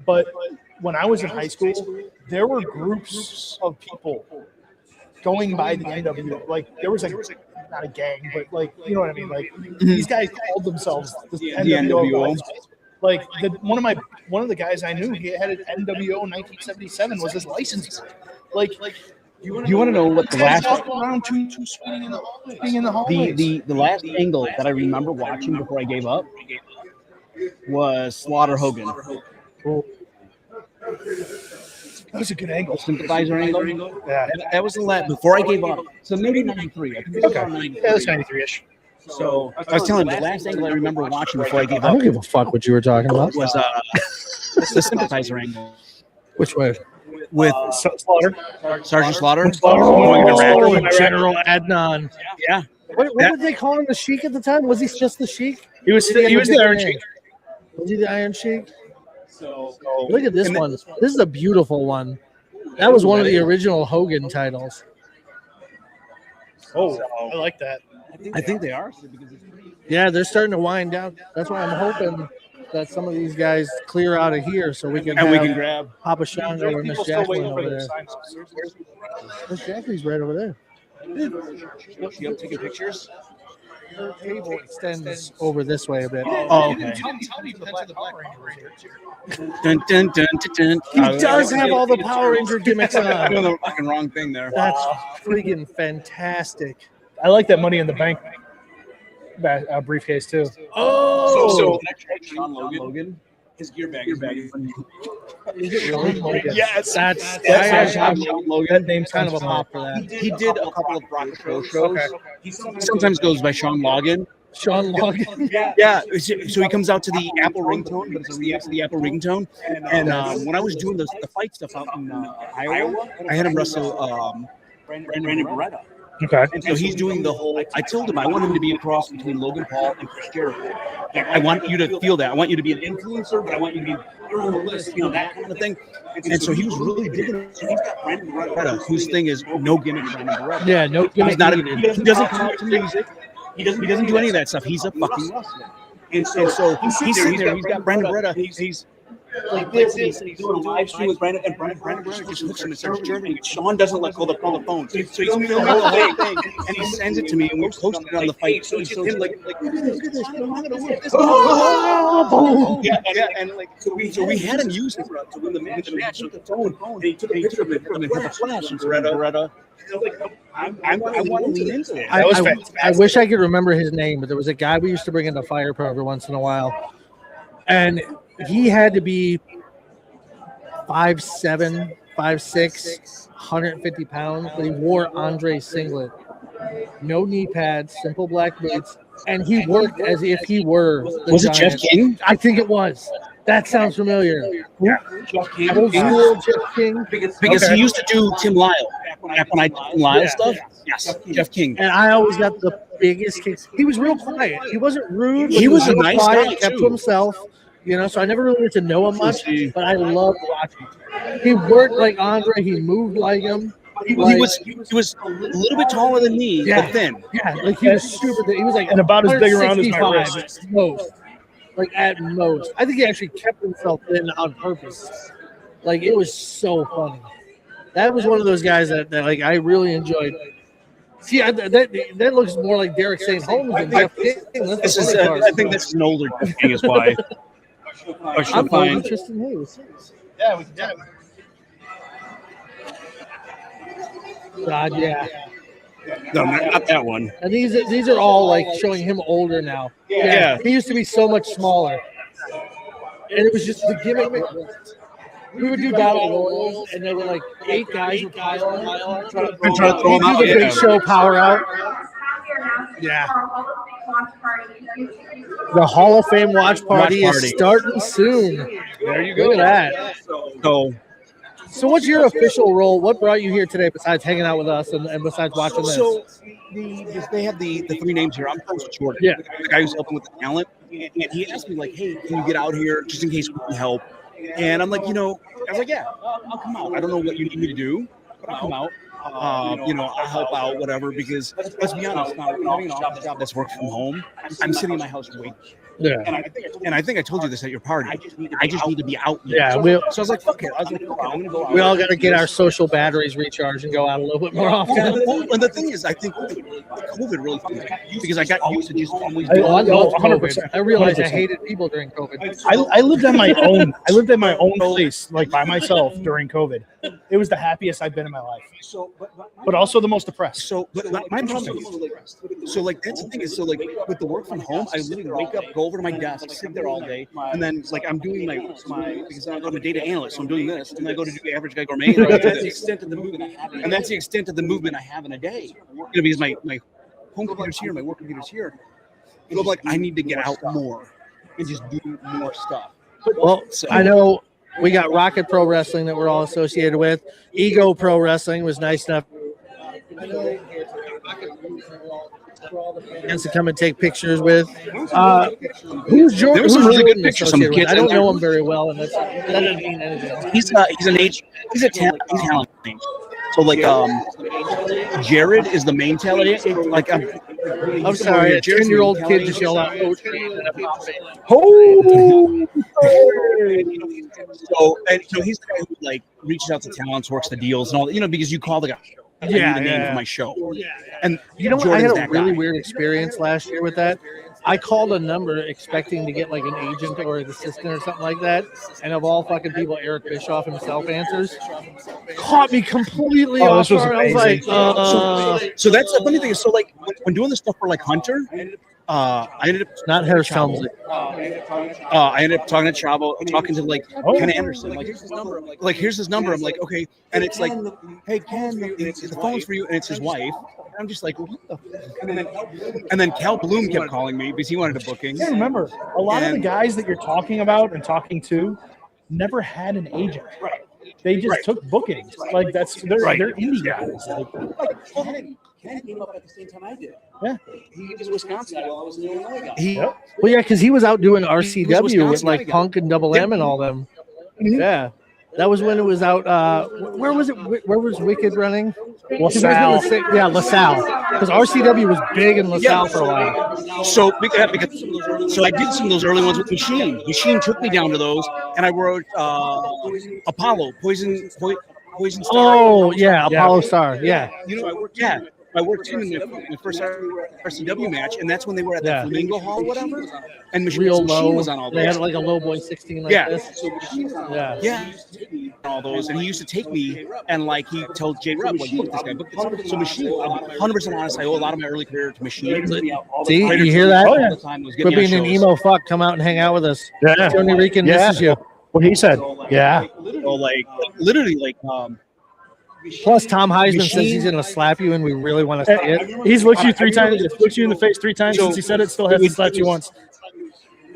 but when I was in high school, there were groups of people going by the NWO. Like there was not a gang, but like you know what I mean. Like these guys called themselves the NWO. Like one of the guys I knew, he had an NWO 1977 was his license plate. Like you want to know what the last around two swinging in the hallways. The last angle that I remember watching before I gave up was Slaughter Hogan. That was a good angle. Sympathizer angle. Yeah, that was the last before I gave up. So maybe 93. I think it was around 93. Yeah, it was 93-ish. So I was telling you, the last angle I remember watching before I gave I up don't give a fuck what you were talking about. was the Sympathizer angle Which way? with Slaughter. Sergeant Slaughter. Oh, General Adnan. Yeah. What did they call him? The Sheik at the time? Was he just the Sheik? He was the Iron Sheik. Was he the Iron Sheik? Look at this one. This is a beautiful one. That was one of the original Hogan titles. Oh, I like that. I think they are. Yeah, they're starting to wind down. That's why I'm hoping that some of these guys clear out of here so we can grab Papa Shango or Miss Jacqueline over there. Sign-ups. Miss Jacqueline's right over there. You taking pictures? Her table extends over this way a bit. Oh, okay. Dun, dun, dun, dun, dun. He does have all the Power Ranger gimmicks I'm on. doing the fucking wrong thing there. That's freaking fantastic. I like that Money in the Bank briefcase too. Oh, So Sean Logan, his gear bag. is it really? Yes, That's Sean Logan. that name's kind of a pop for that. He did a couple of Rock Show shows. He sometimes goes by Sean Logan. Sean Logan. Yeah, so he comes out to the Apple ringtone, but it's a remix of the Apple ringtone. And when I was doing the fight stuff out in Iowa, I had him wrestle Brandon Beretta. Okay. And so he's doing the whole. I told him I want him to be a cross between Logan Paul and Chris Jericho. I want you to feel that. I want you to be an influencer, but I want you to be on the list, that kind of thing. And so he was really digging it. So he's got Brandon Beretta, whose thing is no gimmick. Brandon Beretta. Yeah, no gimmick. He's not. He doesn't come out to music. He doesn't do any of that stuff. He's a fucking wrestler. And so he's sitting there. He's got Brandon Beretta. He's like this, and he's doing a live stream with Brandon, and Brandon Beretta just hooks him and starts Germany. Sean doesn't let go of the phone, so he's filming the whole thing, and he sends it to me, and we're posting it on the fight. So it's just him like, look at this, I'm gonna win this. Yeah, and like, so we had him use it to win the match with the phone, and he took a picture of it and had a flash, and Beretta. I want to lean into it. I wish I could remember his name, but there was a guy we used to bring into Fire Pro every once in a while, and he had to be 5'7", 5'6", 150 pounds, but he wore Andre's singlet, no knee pads, simple black boots, and he worked as if he were the Was it Giant. Jeff King? I think it was. That sounds familiar. Yeah. Old school Jeff King. Because he used to do Tim Lyle. Back when I did Tim Lyle stuff. Yes, Jeff King. And I always got the biggest kick. He was real quiet. He wasn't rude. But He was a real nice quiet, guy, kept too. to himself. So I never really got to know him much, but I loved watching. He worked like Andre. He moved like him. He was a little bit taller than me, but thin. Yeah, like he was super thin. He was like And about as big around as my 165 wrist. most. like at most. I think he actually kept himself in on purpose. Like it was so funny. That was one of those guys that like I really enjoyed. See, that looks more like Derek St. Holmes than Jeff King. This is, I think this is an older King is why. I'm fine with Tristan Hayes. Yeah, we can. God, yeah. No, not that one. And these are all like showing him older now. Yeah. He used to be so much smaller. And it was just the gimmick. We would do battle royals, and there were like 8 guys would pile on. Try to throw them out. The Big Show power out. Yeah. The Hall of Fame watch party is starting soon. There you go. Look at that. So what's your official role? What brought you here today besides hanging out with us and besides watching this? So they have the 3 names here. I'm Coach Jordan. Yeah. The guy who's helping with the talent. And he asked me, like, hey, can you get out here just in case we can help? And I'm like, I was like, yeah, I'll come out. I don't know what you need me to do, but I'll come out. I'll help out, whatever, because let's be honest, now having an office job that's work from home, I'm sitting in my house waiting. Yeah. And I think I told you this at your party. I just need to be out there. Yeah. So I was like, fuck it. I was like, okay, I'm going to go out. We all got to get our social batteries recharged and go out a little bit more often. And the thing is, I think COVID really fucked me because I got used to just always I doing love 100%. COVID. I realized I hated people during COVID. I lived on my own. I lived at my own place, like by myself during COVID. It was the happiest I've been in my life, but also the most depressed. So, but my problem is, so like that's the thing is, so like with the work from home, I literally wake up, go over to my desk, sit there all day, and then like I'm doing my because I'm a data analyst, so I'm doing this, and I go to do Average Guy Gourmet, and that's the extent of the movement I have, and that's the extent of the movement I have in a day. Because my home computer's here, my work computer's here. So I'm like, I need to get out more and just do more stuff. Well, I know we got Rocket Pro Wrestling that we're all associated with. Ego Pro Wrestling was nice enough to come and take pictures with. Who's Jordan? There was some really good pictures. Some kids. I don't know him very well, and that doesn't mean anything. He's a talent. So like Jared is the main talent. Like I'm sorry, a 10-year-old kid just yelled out, "Oh!" So he's the guy who like reaches out to talents, works the deals, and all that. Because you call the guy. I need a name for my show. And what? I had a really weird experience last year with that. I called a number expecting to get like an agent or an assistant or something like that, and of all fucking people, Eric Bischoff himself answers. Caught me completely off guard. I was like, so that's the funny thing is, so like when doing this stuff for like Hunter, I ended up not Harris Helmsley. I ended up talking to Chavo, talking to like Ken Anderson. Like, here's his number. I'm like, okay, and it's like, hey Ken, the phone's for you, and it's his wife. And I'm just like, what the fuck? And then Cal Bloom kept calling me because he wanted a booking. Yeah, remember, a lot of the guys that you're talking about and talking to never had an agent. Right. They just took bookings. Like they're indie guys. Ken came up at the same time I did. Yeah. He was Wisconsin while I was in the Illinois guy. Well, yeah, because he was out doing RCW with like Punk and Double M and all them. Mm-hmm. Yeah. That was when it was out. Where was it? Where was Wicked running? LaSalle. LaSalle. Because RCW was big in LaSalle for a while. So I did some of those early ones with Machine. Machine took me down to those, and I wrote Apollo, Poison Star. Oh, yeah, Apollo Star. Yeah. I worked him in the first RCW match, and that's when they were at the Flamingo Hall or whatever. And Machine was on all those. They had like a low boy 16 like this. All those, and he used to take me, and like he told J Rep, like, book this guy, book this guy. So Machine, I'm 100% honest, I owe a lot of my early career to Machine. See, you hear that? Quit being an emo fuck. Come out and hang out with us. Yeah. Tony Rican misses you. What he said. Yeah. So literally. Plus, Tom Heisman says he's going to slap you, and we really want to see it. He's looked you 3 times. Looked you in the face 3 times since he said it. Still hasn't slapped you once.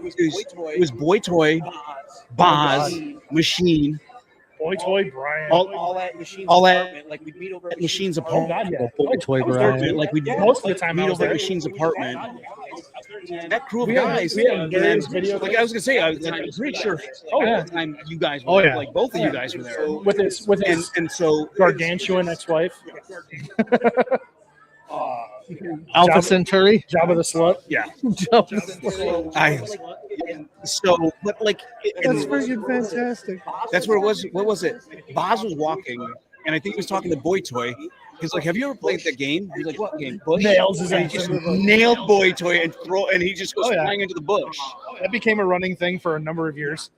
It was Boy Toy, Boz, Machine. Boy Toy, Brian. All at Machine's apartment. Like we'd meet over at Machine's apartment. Boy Toy, Brian. Like we'd most of the time meet over at Machine's apartment. That crew of guys. Like I was gonna say, I'm pretty sure. At the time you guys were there, like both of you guys were there. With his and so gargantuan ex-wife. Alpha Centauri. Jabba the Slut. Yeah. Jabba the Slut. But like, That's freaking fantastic. that's where it was. What was it? Boz was walking, and I think he was talking to Boy Toy. He's like, "Have you ever played that game?" He's like, "What game?" Bush. Nails his And he just nailed Boy Toy and he just goes flying into the bush. That became a running thing for a number of years.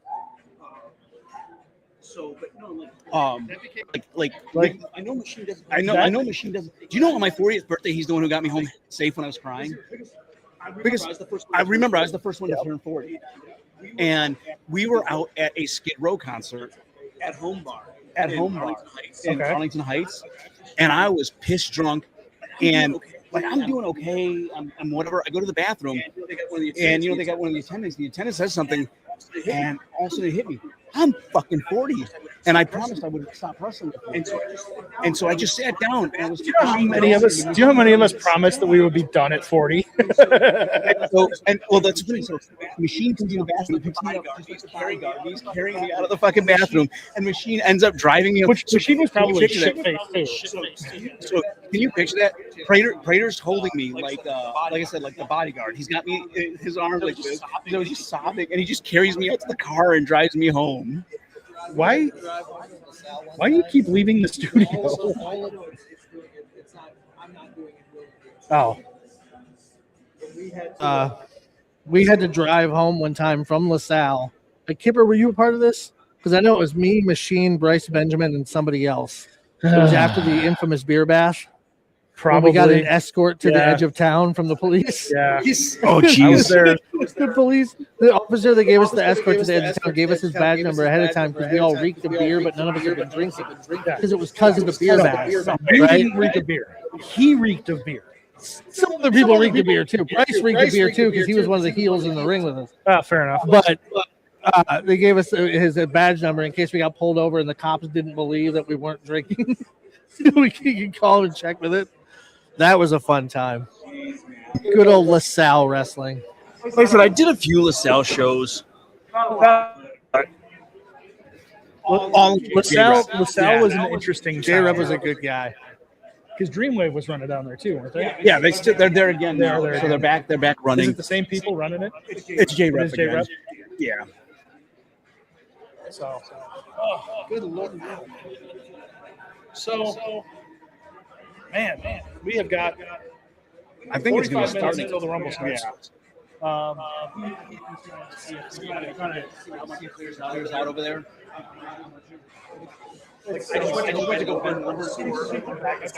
Like I know Machine doesn't. I know Machine doesn't. Do you know on my 40th birthday, he's the one who got me home safe when I was crying? Because I remember I was the first one to turn 40, and we were out at a Skid Row concert At home bar. in Arlington Heights, and I was pissed drunk, and like I'm doing okay, I'm whatever. I go to the bathroom, and they got one of the attendants. The attendant says something, and all of a sudden it hit me. I'm fucking 40, and I promised I would stop wrestling. And so I just sat down. And I was. Do you know how many of us promised that we would be done at 40? That's the thing. So Machine comes in the bathroom, picks me up, just like a carry guard. He's carrying me out of the fucking bathroom, and Machine ends up driving me. Which Machine was probably shit-faced too. So can you picture that? Prater's holding me like I said, like the bodyguard. He's got me in his arms like this. I was just sobbing, and he just carries me out to the car and drives me home. Why do you keep leaving the studio? Oh. We had to drive home one time from LaSalle. Kipper, were you a part of this? Because I know it was me, Machine, Bryce Benjamin, and somebody else. It was after the infamous beer bash. Probably. We got an escort to the edge of town from the police. Yeah. Oh, jeez. The officer that gave us the escort to the edge of town gave us his badge number ahead of time because we all reeked of beer, but none of us had been drinking. Because it was because of the beer bash. You Right? didn't reek of beer. He reeked of beer. Some other people reeked of beer too. Bryce reeked of beer too because he was one of the heels in the ring with us. Oh, fair enough. But they gave us his badge number in case we got pulled over and the cops didn't believe that we weren't drinking. We could call and check with it. That was a fun time. Good old LaSalle wrestling. Like I said, I did a few LaSalle shows. LaSalle was an interesting. J-Reb was a good guy. Because Dreamwave was running down there too, weren't they? Yeah, they're there again now. So they're back running. Is it the same people running it? It's J-Reb. J-Reb? Yeah. So, good Lord. So, man, we have got. I think it's going to start until the Rumble starts. Yeah. Clears out over there.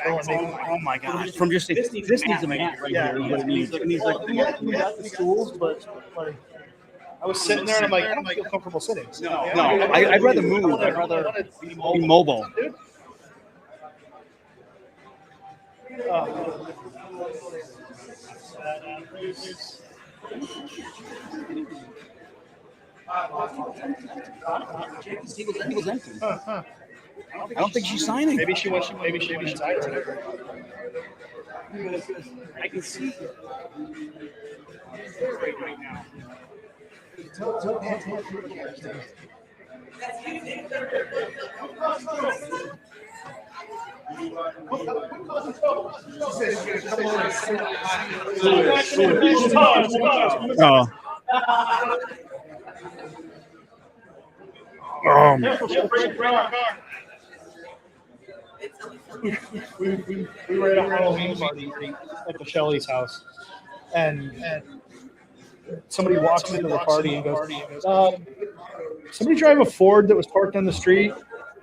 Oh my God! From just this needs a mat right here. What it needs. It needs like we got the stools, but like I was sitting there and I'm like, I don't feel comfortable sitting. No. I'd rather move. I'd rather be mobile. He was empty. I don't think she's signing. Maybe she went inside today. I can see right now. We were at a Halloween party at the Shelley's house, and somebody walks into the party and goes, somebody drive a Ford that was parked on the street?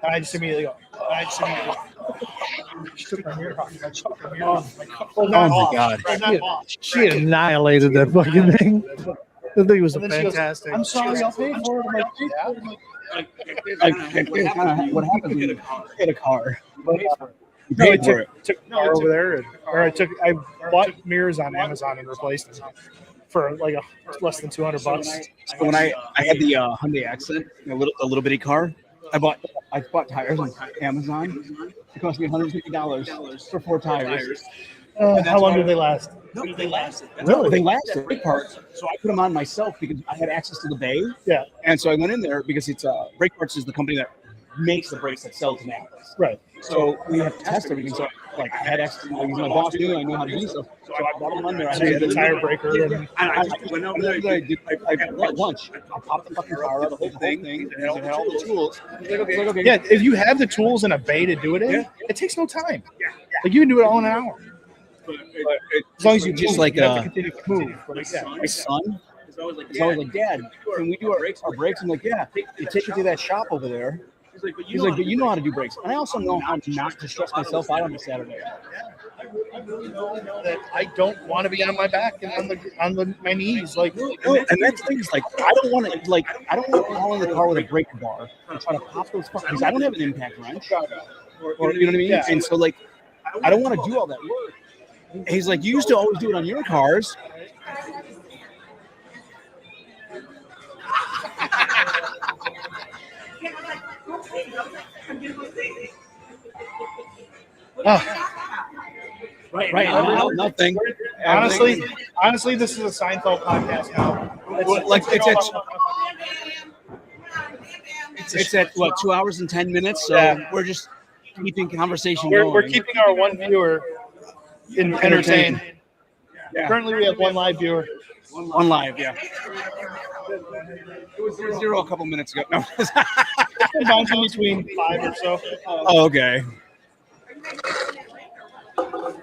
And I just immediately go, she took my mirror off. Oh my God. She annihilated that fucking thing. The thing was fantastic. I'm sorry, I'll pay for it. I'm like, What happens when you hit a car? You No, paid for it. took a car over there, I bought mirrors on Amazon and replaced them for like less than $200. So when I had the Hyundai Accent, a little bitty car, I bought tires on Amazon. It cost me $150 for 4 tires. How long did they last? No, they lasted. Really? They lasted. Brake parts. So I put them on myself because I had access to the bay. Yeah. And so I went in there because it's Brake Parts is the company that makes the brakes that sell to Napas. Right. So we have to test everything. So like I had extra. He's my boss knew I know how to do stuff, so I brought him on there. I So you had the tire breaker. And I went over there. I got lunch. I popped the fucking car out, the whole thing. It had all the tools. He's like, okay. Yeah, if you have the tools and a bay to do it in, it takes no time. Like you can do it all in an hour. As long as you just move, like you have to continue to move. But my son. It's always like, Dad, can we do our brakes? I'm like, yeah. You take it to that shop over there. He's like, but you know how to do brakes. And I also know how not to stress myself out on a Saturday. That I don't want to be on my back and on my knees. Like, and that's the thing is like, I don't want to fall in the car with a brake bar and try to pop those fuckers because I don't have an impact wrench. Or you know what I mean? Yeah. And so like, I don't want to do all that work. And he's like, you used to always do it on your cars. oh. Right. Nothing. Honestly, this is a Seinfeld podcast now. It's at what 2 hours and 10 minutes. So we're just keeping conversation going. We're keeping our one viewer entertained. Yeah. Currently, we have one live viewer. One live, yeah. It was 0 a couple minutes ago. No. It bouncing between 5 or so. Oh, okay.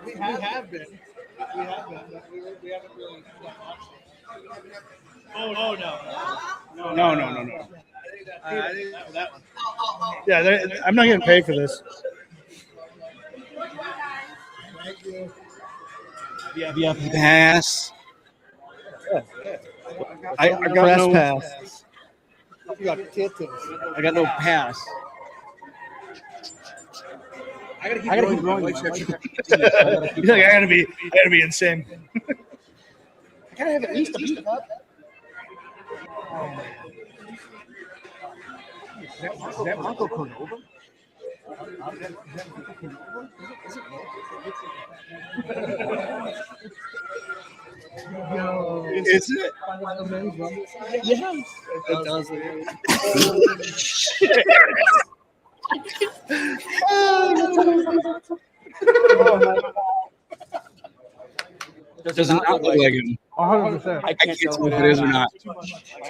We have been. We haven't really done much. Oh no. No. I think that one. Yeah, I'm not getting paid for this. Thank you. Yeah, pass. I got Press no pass. You got titties. I got no pass. I gotta keep growing. He's like, I gotta be insane. I gotta have at least a piece of that. Is that Marco Cordova? Is it? Yeah. It does. Does not look like him. 100%. I can't tell if it is or not.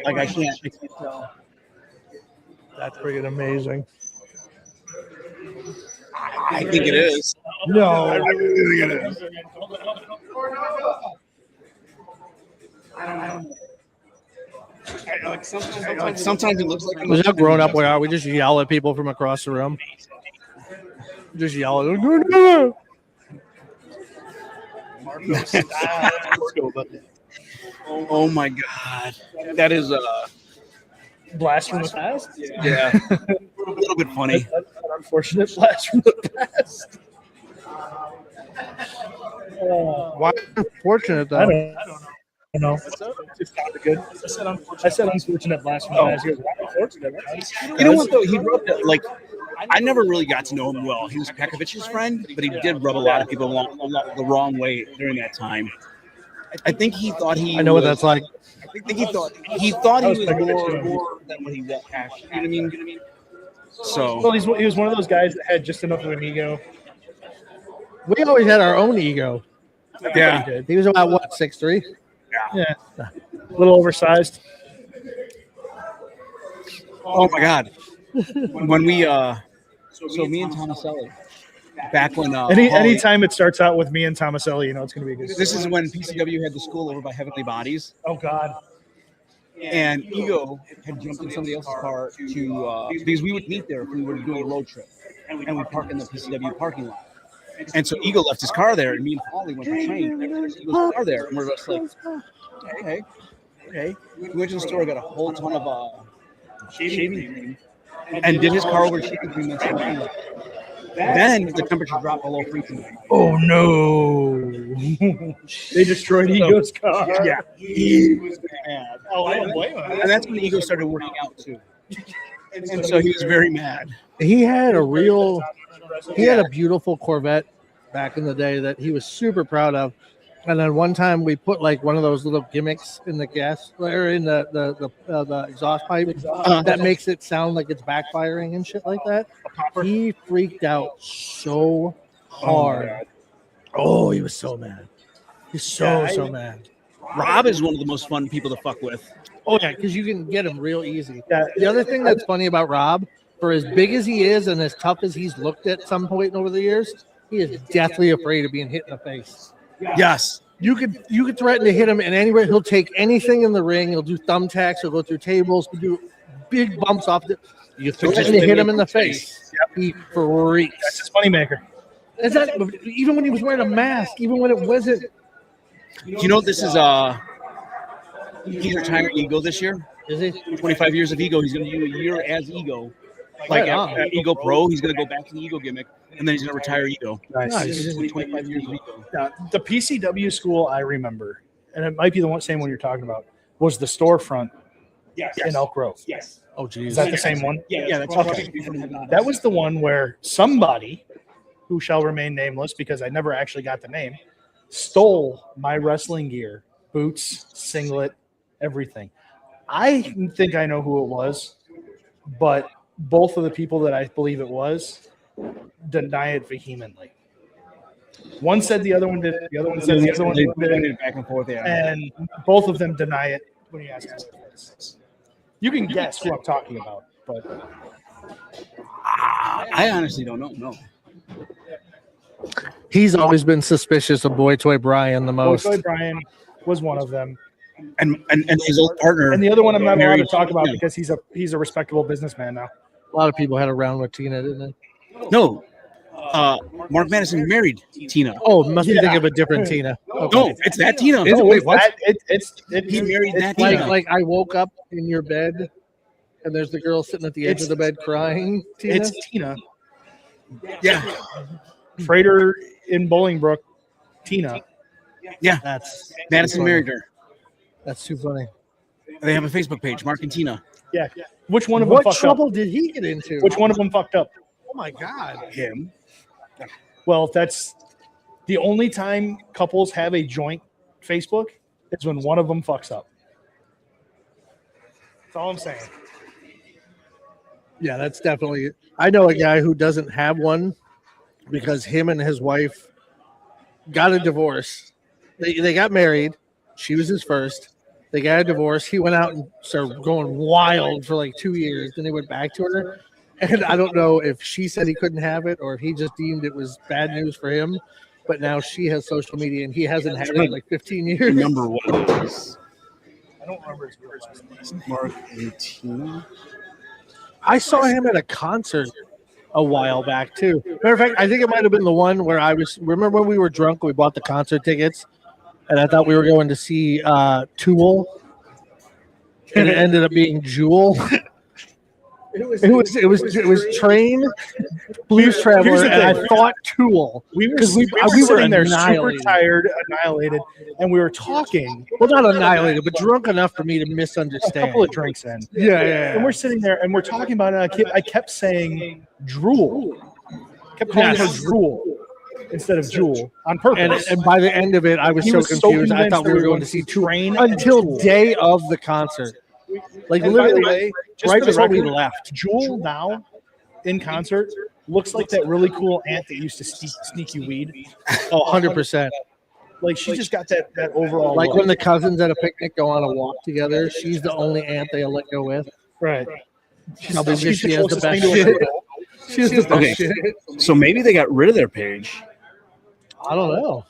Like I can't tell. That's freaking amazing. I think it is. No, I really think it is. Sometimes it looks like. Look how grown up we are. We just yell at people from across the room. Just yell at them. Oh my God, that is blast from the past. Yeah, a little bit funny. That's an unfortunate blast from the past. Why unfortunate though? I don't know. It's not good. I said unfortunate blast from the past. He goes, why unfortunate? You know what though? He rubbed it like. I never really got to know him well. He was Pekovic's friend, but he did rub a lot of people the wrong way during that time. I think he thought he. I know what that's like. I think he thought he was more than what he was. You know what I mean? So. Well, he was one of those guys that had just enough of an ego. We always had our own ego. Yeah. He was about what, 6'3"? Yeah. A little oversized. Oh my God. When we so me and Tomaselli back when anytime it starts out with me and Tomaselli, you know it's gonna be a good. This is when PCW had the school over by Heavenly Bodies. Oh God. And Ego had jumped in somebody else's car to because we would meet there if we were doing a road trip, and we park in the PCW parking lot. And so Ego left his car there, and me and Paulie went to train. Ego's car there, and we're just like, okay. We went to the store, got a whole ton of shaving cream, and did his car over shaving cream. Then the temperature dropped below freezing. Oh no! They destroyed Ego's car. Yeah, he was mad. Oh, I don't blame him. And that's when Ego started working out too. And so he was very mad. He had a beautiful Corvette back in the day that he was super proud of. And then one time we put like one of those little gimmicks in the gas or in the exhaust pipe that makes it sound like it's backfiring and shit like that. He freaked out so hard. Oh, he was so mad. He's so mad. Rob is one of the most fun people to fuck with. Oh yeah, because you can get him real easy. Yeah. The other thing that's funny about Rob, for as big as he is and as tough as he's looked at some point over the years, he is deathly afraid of being hit in the face. Yes. You could threaten to hit him in any way. He'll take anything in the ring. He'll do thumbtacks. He'll go through tables. He'll do big bumps off. You threaten to hit him in the face. He freaks. That's his moneymaker. Is that even when he was wearing a mask? Even when it wasn't. You know, this is he's retiring Ego this year. Is he? 25 years of Ego. He's going to do a year as Ego. Like at Ego Pro, he's going to go back to the Ego gimmick, and then he's going to retire Ego. Nice. 25 years of Ego. Now, the PCW school I remember, and it might be the same one you're talking about, was the storefront in Elk Grove. Yes. Oh, geez. Is that the same one? Yeah, that's Okay. That was the one where somebody, who shall remain nameless because I never actually got the name, stole my wrestling gear, boots, singlet, everything. I think I know who it was, but both of the people that I believe it was deny it vehemently. One said the other one did. The other one said the other one did. It back and forth, yeah. And both of them deny it when you ask them. You can guess who I'm talking about, but I honestly don't know. No. He's always been suspicious of Boy Toy Brian the most. Boy Brian was one of them. And his old partner. And the other one I'm not allowed to married- talk about yeah. because he's a respectable businessman now. A lot of people had a round with Tina, didn't they? No. Mark Madison married Tina. Oh, must be thinking of a different Tina. Okay. No, it's that Tina. Is it? Wait, what? He married that Like, Tina. like I woke up in your bed, and there's the girl sitting at the edge of the bed crying. Tina? It's Tina. Yeah. Freighter in Bolingbrook, Tina. Yeah. That's Madison funny. married her. That's too funny. They have a Facebook page, Mark and Tina. Yeah. Which one of them What fucked trouble up? did he get into? Which one of them fucked up? Oh my God! Him. Well, that's the only time couples have a joint Facebook is when one of them fucks up. That's all I'm saying. Yeah, that's definitely. I know a guy who doesn't have one because him and his wife got a divorce. They got married. She was his first. They got a divorce. He went out and started going wild for like 2 years. Then they went back to her. And I don't know if she said he couldn't have it or if he just deemed it was bad news for him. But now she has social media and he hasn't had it in like 15 years. Number one. I don't remember his first name. Mark and Tina. I saw him at a concert a while back too. Matter of fact, I think it might have been the one where I was. Remember when we were drunk? We bought the concert tickets, and I thought we were going to see Tool, and it ended up being Jewel. It was Train, Blues Traveler, and I thought Tool. We were we were sitting there super annihilated. tired, annihilated, and we were talking Well, not annihilated, but drunk enough for me to a misunderstand. couple of drinks in. Yeah. And we're sitting there and we're talking about it. I kept saying drool. Kept calling Yes. her drool instead of jewel on purpose. And by the end of it, I was He so was so confused. I convinced thought we that were going to see Train until and Tool. day of the concert. Like And by the literally, way, just right for the before we record, left. Jewel now in concert looks like that really cool aunt that used to sneak you weed. Oh, 100%. Like she just got that overall Like look. when the cousins at a picnic go on a walk together, she's the only aunt they'll let go with. right. Probably because she has the closest best thing to a shit. girl. She has the best Okay. shit. So maybe they got rid of their page. I don't know.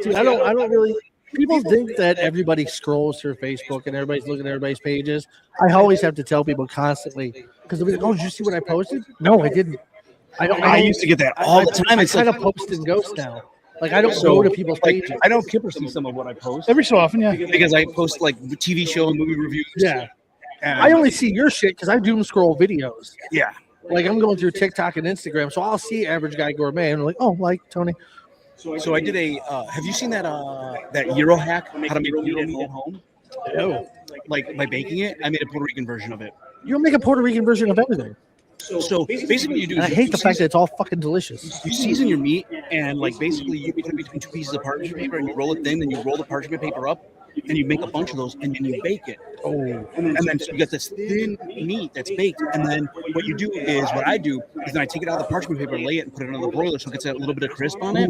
Dude, I don't really. People think that everybody scrolls through Facebook and everybody's looking at everybody's pages. I always have to tell people constantly because they'll be like, "Oh, did you see what I posted?" No, I didn't. I used to get that all the time. I It's kind like of post and ghost now. Like I don't go to people's pages. I know Kipper sees some of what I post Every so often, yeah. because I post like the TV show and movie reviews. Yeah, And I only see your shit because I doom scroll videos. yeah. Like I'm going through TikTok and Instagram, so I'll see Average Guy Gourmet and I'm like, oh, like Tony. So I did a. Have you seen that that Euro hack? How to make Euro meat at home? Oh, Like by baking it. I made a Puerto Rican version of it. you don't make a Puerto Rican version of everything. So basically, what you do And I is hate you the fact that it's all fucking delicious. you season your meat and like basically you put it between two pieces of parchment paper and you roll it thin, then you roll the parchment paper up and you make a bunch of those, and then you bake it. Oh, And then so you get this thin meat that's baked, and then what you do is what I do is then I take it out of the parchment paper, lay it, and put it on the broiler so it gets a little bit of crisp on it.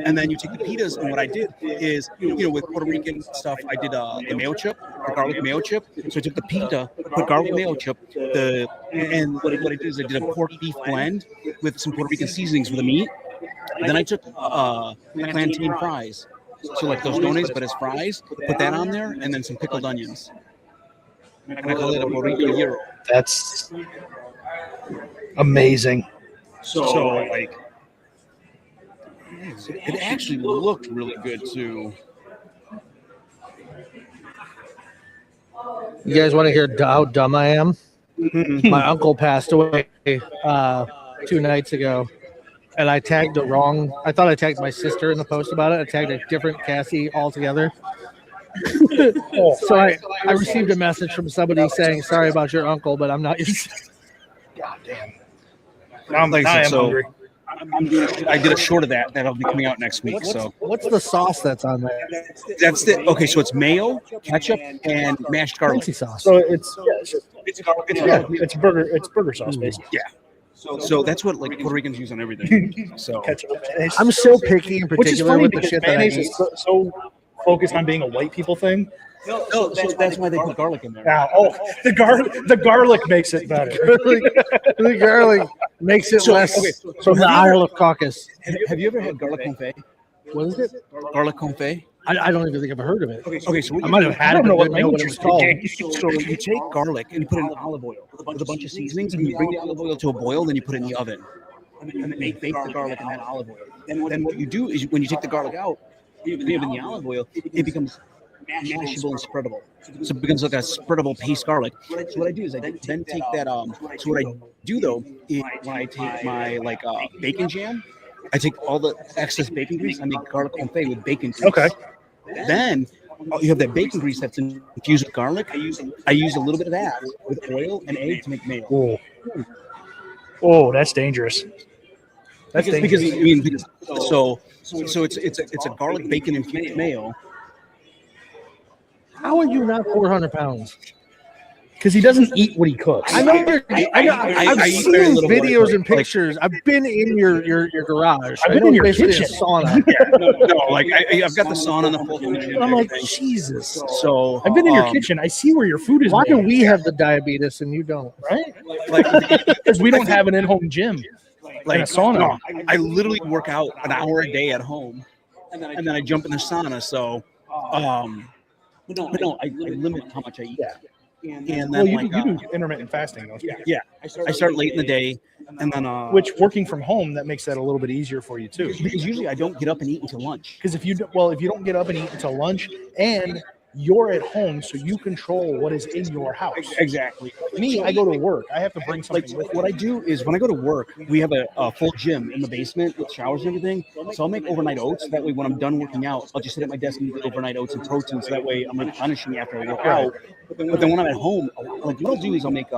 And then you take the pitas, and what I did is, with Puerto Rican stuff, I did the mayo chip, the garlic mayo chip. So I took the pita, put garlic mayo chip, and what I did is I did a pork beef blend with some Puerto Rican seasonings for the meat. Then I took plantain fries, so like those dones, but as fries, put that on there, and then some pickled onions. And I call it a burrito gyro. that's amazing. So like, it actually looked really good too. You guys want to hear how dumb I am? My uncle passed away 2 nights ago, and I tagged the wrong. I thought I tagged my sister in the post about it. I tagged a different Cassie altogether. So I received a message from somebody saying, "Sorry about your uncle, but I'm not your sister." God damn. Now Like I I am said, so hungry. I did a short of that that'll be coming out next week. So What's the sauce that's on there? that's it. Okay, so it's mayo, ketchup, and mashed garlic. Fancy sauce. So it's burger sauce basically. Yeah. So that's what like Puerto Ricans use on everything. So Ketchup, mayonnaise. I'm so picky in Which is particular funny with the because shit that I mayonnaise eat. is so focused on being a white people thing. no, so that's why they put garlic in there. Now, the garlic makes it better. The garlic makes it So, less okay, from the Isle of Caucus. Have you ever had garlic confit? What is it? Garlic confit? I don't even think I've heard of it. Okay, so I might have had it, but didn't know what it was called. So you take garlic and you put it in olive oil with a bunch of seasonings, and you bring the olive oil to a boil, then you put it in the oven, and then they bake the garlic in that olive oil. Then what you do is when you take the garlic out, you leave it in the olive oil, it becomes mashable and spreadable. So it becomes like a spreadable paste garlic. So what I do is I then take that. So what I do though is when I take my bacon jam, I take all the excess bacon grease. I make garlic confit with bacon grease. Okay. Then you have that bacon grease that's infused with garlic. I use a little bit of that with oil and egg to make mayo. Oh, that's dangerous. That's Because dangerous. so it's a garlic bacon infused mayo. How are you not 400 pounds? Because he doesn't eat what he cooks. I know. I've I eat seen very little videos water. and pictures. I've been in your garage. I've been in your basically kitchen. a sauna. No, like I've got the sauna and the full function. I'm like, everything. Jesus. So I've been in your kitchen. I see where your food is Why do made, we have the diabetes and you don't? right? like Because we don't have an in-home gym. like a sauna. no, I literally work out an hour a day at home, and then I jump in the sauna. So, but no, I limit how much I eat. Yeah. And then Well, you do intermittent fasting, though. yeah, I start late in the day, and then Which working from home, that makes that a little bit easier for you too. because usually I don't get up and eat until lunch. Because if you don't get up and eat until lunch, and you're at home, so you control what is in your house. Exactly. Me, I go to work. I have to bring Like something with what I do is when I go to work, we have a full gym in the basement with showers and everything. So I'll make overnight oats. That way, when I'm done working out, I'll just sit at my desk and eat the overnight oats and protein. So that way, I'm replenishing after I work out. But then when I'm at home, like what I'll do is I'll make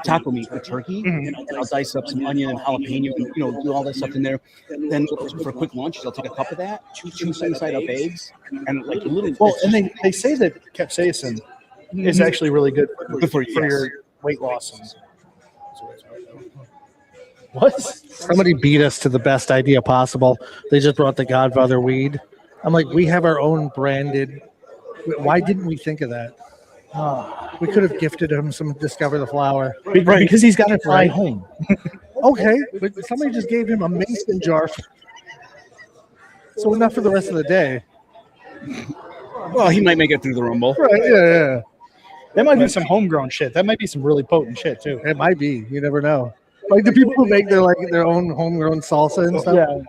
taco meat with turkey, and I'll dice up some onion and jalapeno, and do all that stuff in there. Then for a quick lunch, I'll take a cup of that, two side up eggs, and like a little. Well, and they say that capsaicin is actually really good for yes. your weight loss. What? Somebody beat us to the best idea possible. They just brought the Godfather weed. I'm like, we have our own branded. Why didn't we think of that? We could have gifted him some Discover the Flower. Right, because he's got to fly home. Okay, but somebody just gave him a mason jar. So enough for the rest of the day. Well, he might make it through the Rumble. Right, yeah. That might be some homegrown shit. That might be some really potent shit too. It might be. You never know. Like the people who make their own homegrown salsa and stuff. Yeah.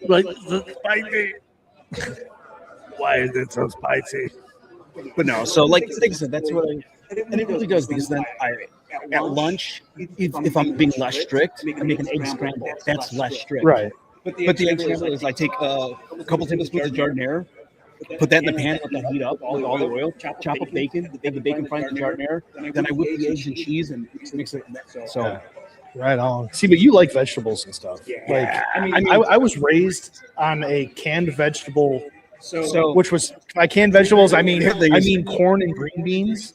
Like the spicy. Why is it so spicy? But no, so like I said, that's what and it really does because then at lunch, if I'm being less strict, I make an egg scramble. That's less strict. Right. But the egg scramble is I take a couple tablespoons of jardinere, put that in the pan, let that heat up with all the oil, chop up bacon, have the bacon fry in the jardinere, then I whip the eggs and cheese and mix it. So Right on. See, but you like vegetables and stuff. Like, I was raised on a canned vegetable So which was by canned vegetables. I mean corn and green beans.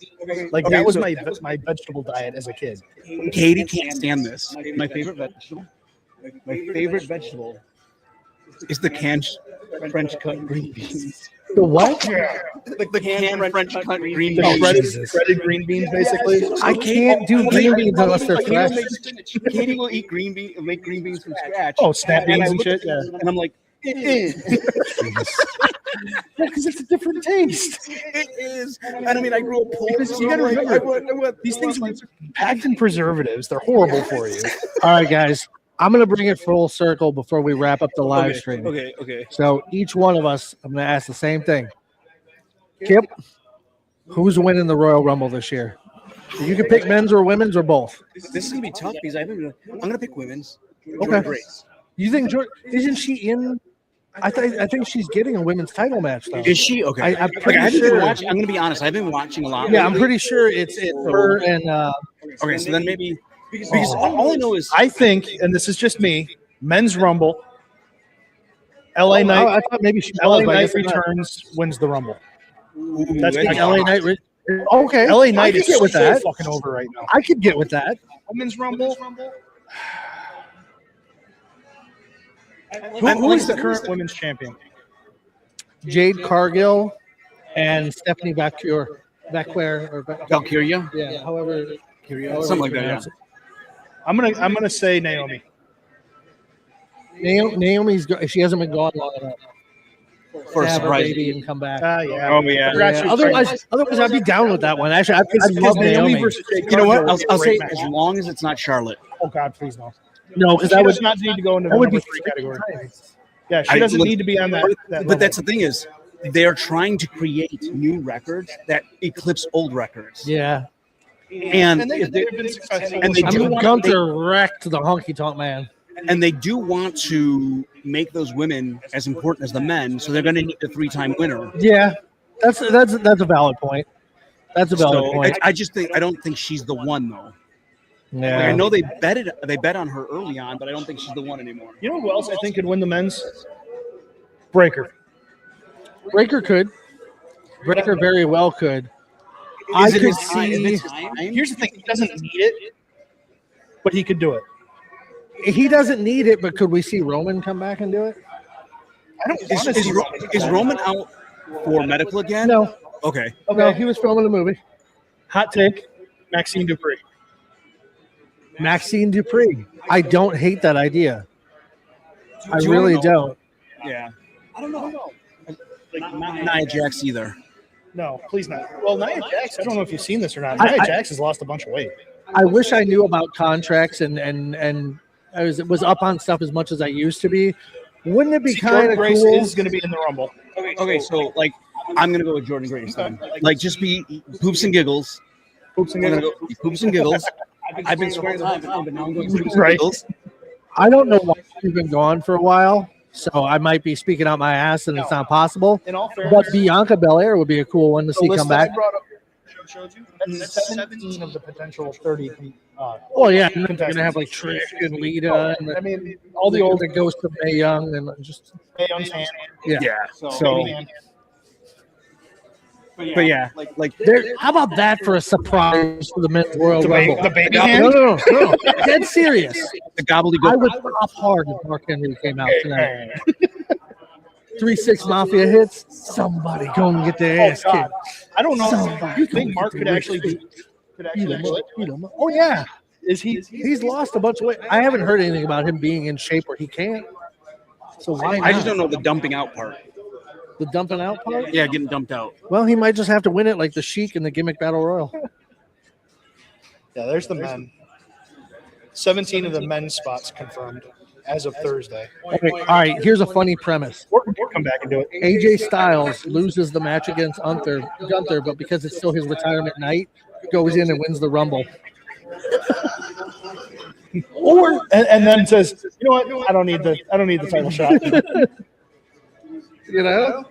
Like that was my vegetable diet as a kid. Katie can't stand this. My favorite vegetable is the canned French cut green beans. The what? The canned French cut green The beans. shredded green beans, basically. I can't do green beans unless they're fresh. Katie will eat make green beans from scratch. Oh, snap beans and shit. Yeah. And I'm like, Because it's a different taste. it is. And I mean, I grew up poor. Because you got to remember, these things are packed in preservatives. They're horrible for you. All right, guys. I'm going to bring it full circle before we wrap up the live stream. Okay. So each one of us, I'm going to ask the same thing. Kip, who's winning the Royal Rumble this year? You can pick men's or women's or both. This is going to be tough because I'm going to pick women's. Okay. You think isn't she in? I think she's getting a women's title match though. Is she? Okay. I'm pretty sure. I'm going to be honest. I've been watching a lot. Yeah, I'm pretty sure it's her and. Okay, so then maybe because all I know is I think, and this is just me, men's Rumble. LA Knight. I thought maybe she LA was, but I Knight guess not. returns, wins the Rumble. That's my LA Knight. Okay, LA I Knight could is get with so that. fucking over right now. I could get with that. Women's Rumble. Who is the current women's champion? Jade Cargill and Stephanie Valkyrie. Valkyria. Yeah, however Something like that. Yeah. I'm gonna say Naomi. Naomi's she hasn't been gone long enough For to a have her surprise. baby and come back. Yeah. Oh yeah. Yeah, Otherwise, I'd be down with that one. Actually, I love Naomi. versus Jade You know what? Cargill I'll is a say great as match. long as it's not Charlotte. Oh God, please no. No, because She that would does not need to go into the that would number be 3 category. Yeah, she doesn't need to be on that. But that's the thing is, they're trying to create new records that eclipse old records. yeah. And they've if been successful. and they I do mean, want Gunther wrecked the honky tonk man. and they do want to make those women as important as the men, so they're going to need a 3-time winner. Yeah, that's a valid point. That's a valid So point. I just think I don't think she's the one though. Yeah, Like, I know they bet on her early on, but I don't think she's the one anymore. You know who else I think could win the men's? Breaker. Breaker could. Breaker very well could. I could see. Here's the thing: he doesn't need it, but he could do it. He doesn't need it, but could we see Roman come back and do it? I don't want to see Roman. Is Roman out for medical again? No. Okay. No, he was filming a movie. Hot take: Maxine Dupree. Maxine Dupree. I don't hate that idea. I Do you really wanna know? don't. Yeah. I don't know. Like not Nia Jax either. No, please not. Well, Nia Jax, I don't know if you've seen this or not. I- Nia Jax has lost a bunch of weight. I wish I knew about contracts and I was up on stuff as much as I used to be. Wouldn't it be kind Jordan of Grace cool? is going to be in the Rumble. Okay, so like I'm gonna go with Jordan Grace then. Like just be poops and giggles. Oops, I'm gonna go poops and giggles. I've been swearing time, but now I'm going poops and Right. giggles. I don't know why she's been gone for a while, so I might be speaking out my ass and it's not possible. In all fairness, But Bianca Belair would be a cool one to see list come that I back. brought up, that's 17 of the potential 30. Oh yeah, you're gonna have like Trish and Lita and I mean, all the older ghosts of Mae Young and just Mae Young's hand. yeah. So, but yeah, like How about that for a surprise for the men's Royal Rumble? The baby No, hand? no. Dead serious. the gobbledygook. I would pop hard if Mark Henry came out tonight. 3-6 Mafia hits. Somebody go and get their ass God. kicked. I don't know. Somebody You think go Mark get could their actually ass do? kicked. Oh yeah, Is he? he's lost a bunch of weight. I haven't heard anything about him being in shape where he can't. So why not? I just don't know the dumping out part. The dumping out part. Yeah, getting dumped out. Well, he might just have to win it like the Sheik in the gimmick battle royal. Yeah, there's the men. 17 of the men's spots confirmed as of Thursday. Okay, all right. Here's a funny premise. Or come back and do it. AJ Styles loses the match against Gunther, but because it's still his retirement night, goes in and wins the Rumble. And then says, you know what? I don't need the title shot. You know?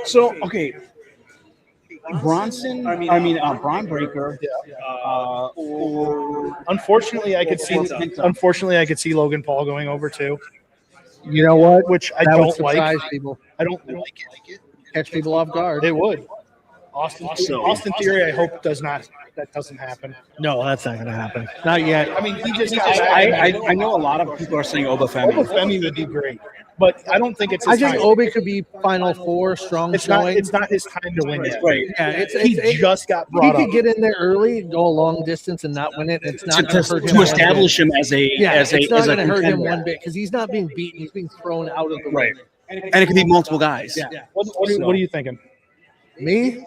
So okay, Braun Breaker. Or Unfortunately, I could see Logan Paul going over too. You know what? which I That would don't like. surprise people. I don't like it. Catch people off guard. It would. Austin Theory, I hope that doesn't happen. No, that's not going to happen. Not yet. I mean, he just got I know a lot of people are saying Obafemi. Obafemi would be great, but I don't think it's. I His think time. Obi could be Final Four, strong It's not. showing. It's not his time to win yet. Right. Yeah, He just got he brought could up. get in there early, go a long distance, and not win it. It's not going to hurt him. To establish him as a it's not going to hurt him contender. one bit because he's not being beaten. He's being thrown out of the Right. ring. And it could be multiple guys. Yeah. What are you thinking? Me?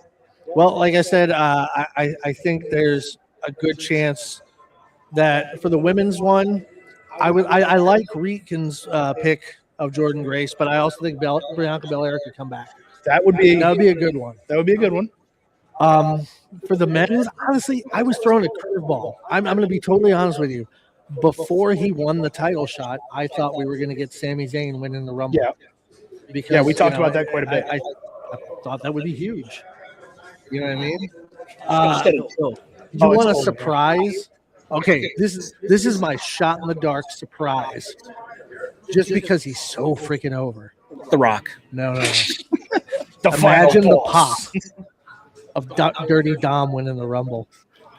Well, like I said, I think there's a good chance that for the women's one, I like Rietken's pick of Jordan Grace, but I also think Bianca Belair could come back. That would be a good one. That would be a good one. For the men's, honestly, I was throwing a curveball. I'm going to be totally honest with you. Before he won the title shot, I thought we were going to get Sami Zayn winning the Rumble. Yeah. Because we talked about that quite a bit. I thought that would be huge. You know what I mean? You want a surprise? Okay, this is my shot in the dark surprise. Just because he's so freaking over. The Rock. No. The Imagine the final pop boss. of Dirty Dom winning the Rumble.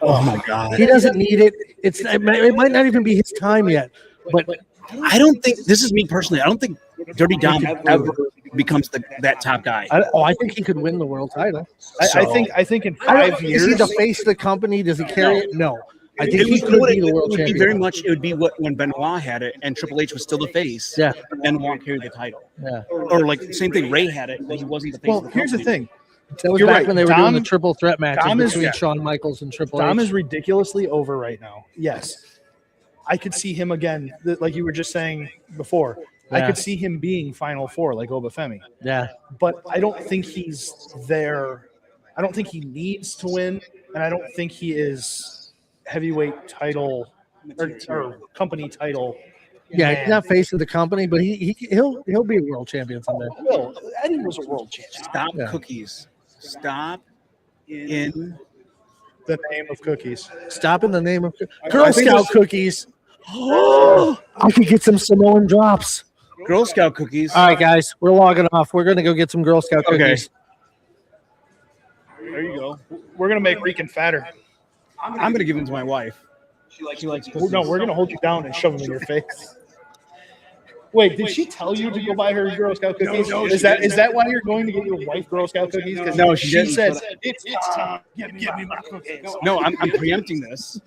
Oh my God. He doesn't need it. It might not even be his time yet. But I don't think this is me personally. I don't think Dirty Dom ever becomes that top guy. I think he could win the world title. I think in 5 years. Is he the face of the company? Does he carry it? No. I think It he could be the world would be champion. very much. It would be when Benoit had it and Triple H was still the face. Yeah. Benoit carried the title. Yeah. Or like same thing. Ray had it, but he wasn't the face. Well, of the here's the company. thing. That was You're back right. when they were doing the triple threat matches Dom is- between Shawn Michaels and Triple Dom H. is ridiculously over right now. Yes. I could see him again, like you were just saying before. I Yeah. could see him being Final Four like Obafemi. Yeah. But I don't think he's there. I don't think he needs to win, and I don't think he is heavyweight title or company title. Yeah, man. he's not facing the company, but he'll be a world champion someday. Well, Eddie was a world champion. Stop Yeah. cookies. Stop in The name of cookies. Stop in the name of Girl I think Scout this- cookies. I could get some Samoan drops. Girl Scout cookies. All right, guys, we're logging off. We're gonna go get some Girl Scout Okay. cookies. There you go. We're gonna make Rican fatter. I'm gonna give them to my wife. She likes cookies. No, we're gonna hold you down and shove them in your face. Wait, did she tell you to go buy her Girl Scout cookies? No, is that why you're going to get your wife Girl Scout cookies? 'Cause No, she didn't. said it's time. Give me my cookies. No, I'm preempting this.